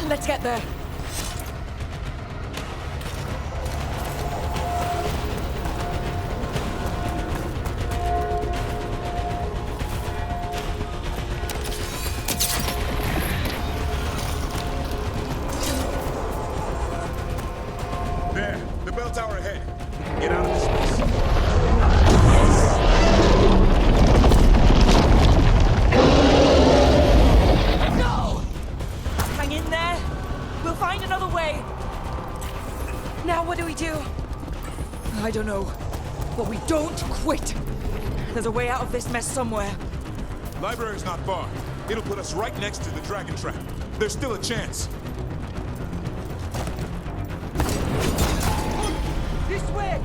Speaker 2: Let's get there.
Speaker 19: There, the bell tower ahead. Get out of this place.
Speaker 2: No! Hang in there. We'll find another way. Now what do we do? I don't know. But we don't quit. There's a way out of this mess somewhere.
Speaker 19: Library's not far. It'll put us right next to the dragon trap. There's still a chance.
Speaker 2: This way!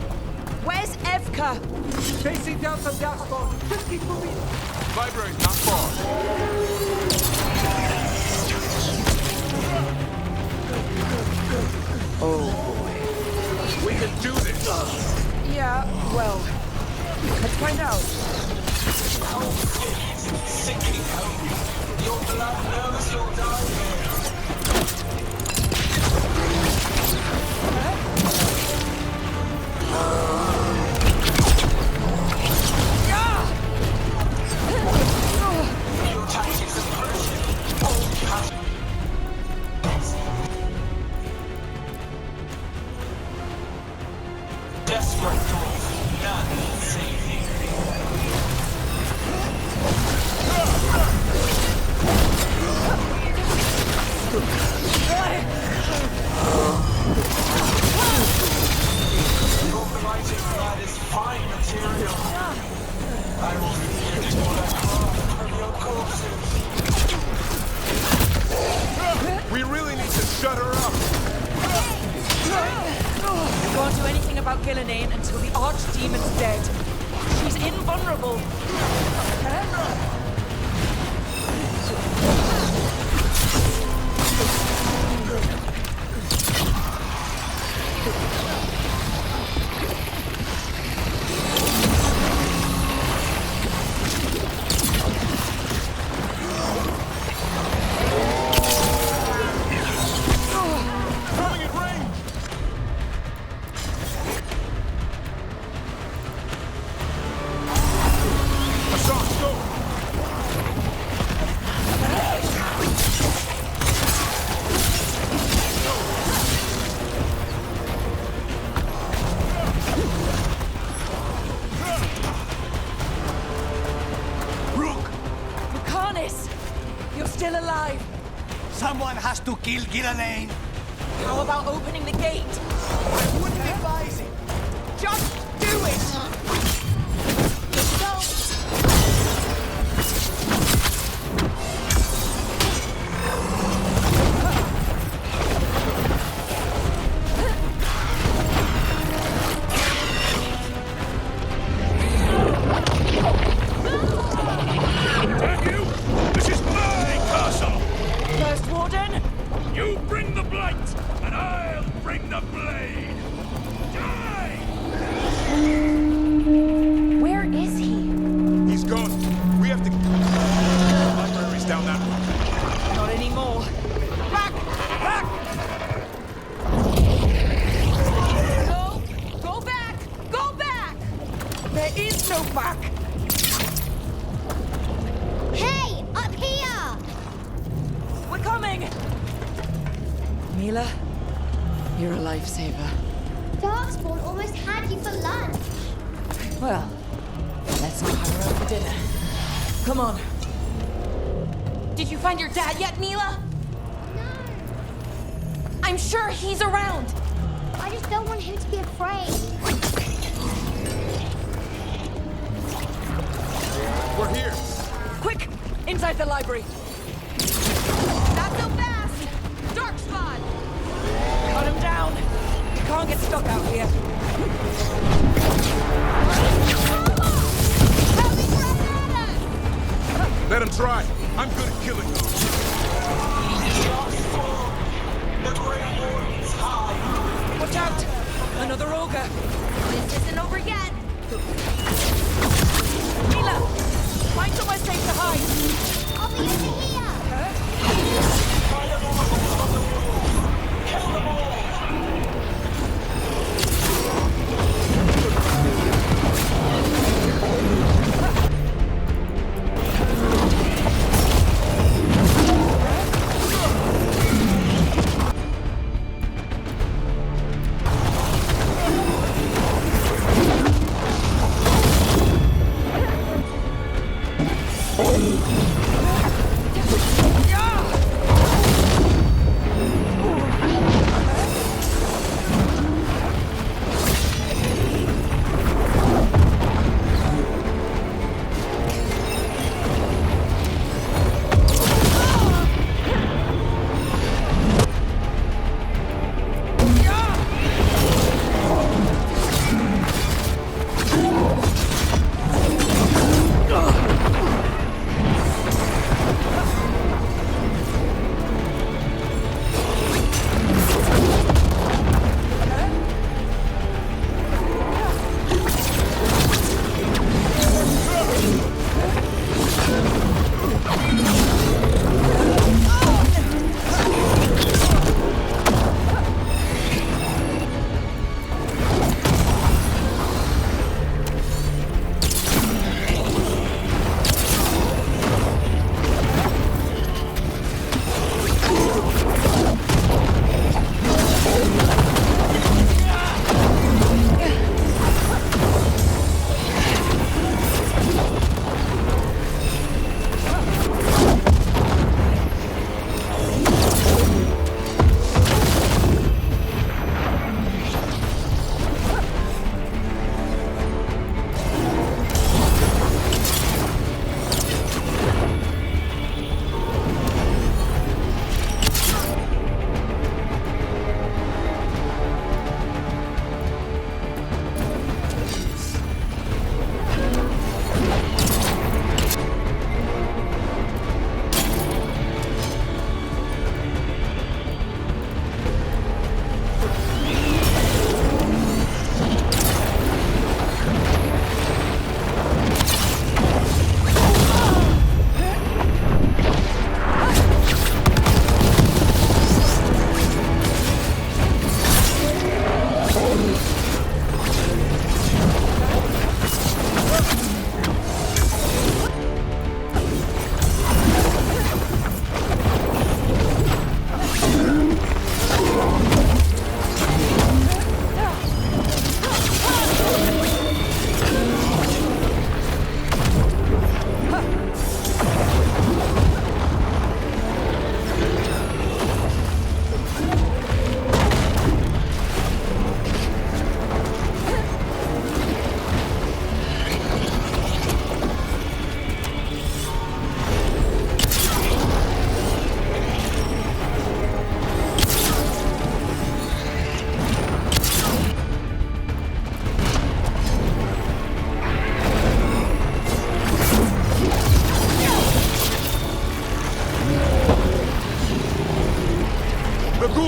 Speaker 2: Where's Evka?
Speaker 8: Facing down some darkspawn. Just keep moving.
Speaker 19: Library's not far.
Speaker 2: Oh boy.
Speaker 19: We can do this!
Speaker 2: Yeah, well, let's find out.
Speaker 20: Sinking home. Your blood knows you'll die there. Your tactics have
Speaker 2: about Gillenane until the archdemon's dead. She's invulnerable.
Speaker 3: Someone has to kill Gillenane.
Speaker 2: How about opening the gate?
Speaker 3: I wouldn't advise it.
Speaker 2: Just do it!
Speaker 5: Damn you! This is my castle!
Speaker 2: First Warden!
Speaker 5: You bring the blight, and I'll bring the blade! Die!
Speaker 11: Where is he?
Speaker 19: He's gone. We have to... The library's down that way.
Speaker 2: Not anymore. Back! Back!
Speaker 12: No! Go back! Go back!
Speaker 2: There is no back!
Speaker 9: Hey! Up here!
Speaker 2: We're coming! Mila, you're a lifesaver.
Speaker 9: Darkspawn almost had you for lunch.
Speaker 2: Well, let's not have her out for dinner. Come on.
Speaker 11: Did you find your dad yet, Mila?
Speaker 9: No.
Speaker 11: I'm sure he's around.
Speaker 9: I just don't want him to be afraid.
Speaker 19: We're here.
Speaker 2: Quick! Inside the library.
Speaker 12: Not so fast! Dark spot!
Speaker 2: Cut him down. We can't get stuck out here.
Speaker 19: Let him try. I'm good at killing those.
Speaker 2: Watch out! Another ogre.
Speaker 12: This isn't over yet.
Speaker 2: Mila, find somewhere safe to hide.
Speaker 9: I'll be over here.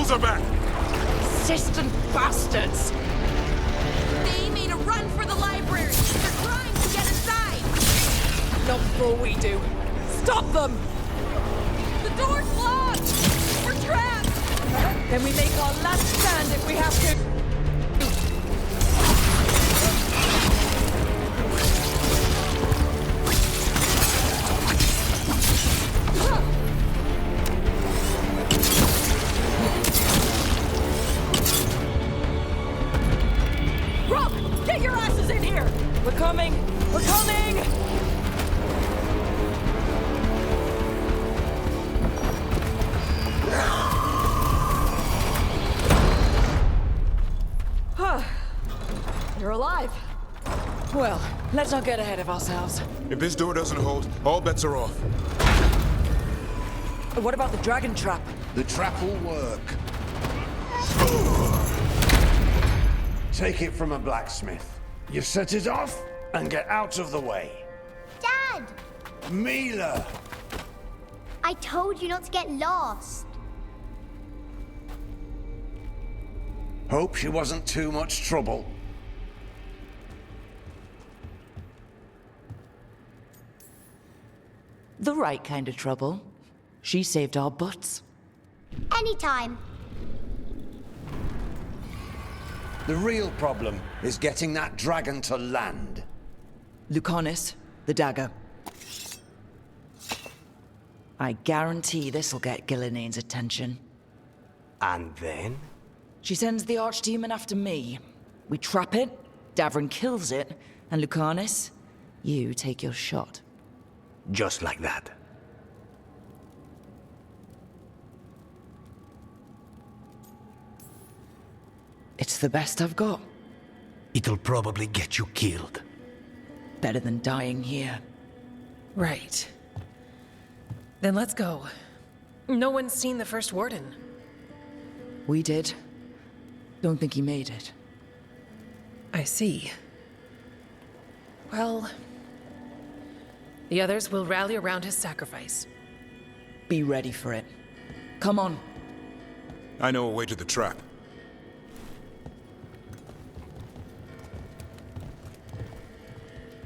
Speaker 19: ghouls are back!
Speaker 2: Persistent bastards!
Speaker 12: They made a run for the library. They're trying to get inside.
Speaker 2: Not before we do. Stop them!
Speaker 12: The door's locked. We're trapped.
Speaker 2: Then we make our last stand if we have to.
Speaker 12: Rob, get your asses in here.
Speaker 2: We're coming! We're coming! You're alive. Well, let's not get ahead of ourselves.
Speaker 19: If this door doesn't hold, all bets are off.
Speaker 2: What about the dragon trap?
Speaker 8: The trap will work. Take it from a blacksmith. You set it off and get out of the way.
Speaker 9: Dad!
Speaker 8: Mila!
Speaker 9: I told you not to get lost.
Speaker 8: Hope she wasn't too much trouble.
Speaker 2: The right kind of trouble. She saved our butts.
Speaker 9: Anytime.
Speaker 8: The real problem is getting that dragon to land.
Speaker 2: Lucanis, the dagger. I guarantee this'll get Gilinane's attention.
Speaker 3: And then?
Speaker 2: She sends the archdemon after me. We trap it, Davrin kills it, and Lucanis, you take your shot.
Speaker 3: Just like that.
Speaker 2: It's the best I've got.
Speaker 3: It'll probably get you killed.
Speaker 2: Better than dying here.
Speaker 15: Right. Then let's go. No one's seen the first warden.
Speaker 2: We did. Don't think he made it.
Speaker 15: I see. Well, the others will rally around his sacrifice.
Speaker 2: Be ready for it. Come on.
Speaker 19: I know a way to the trap.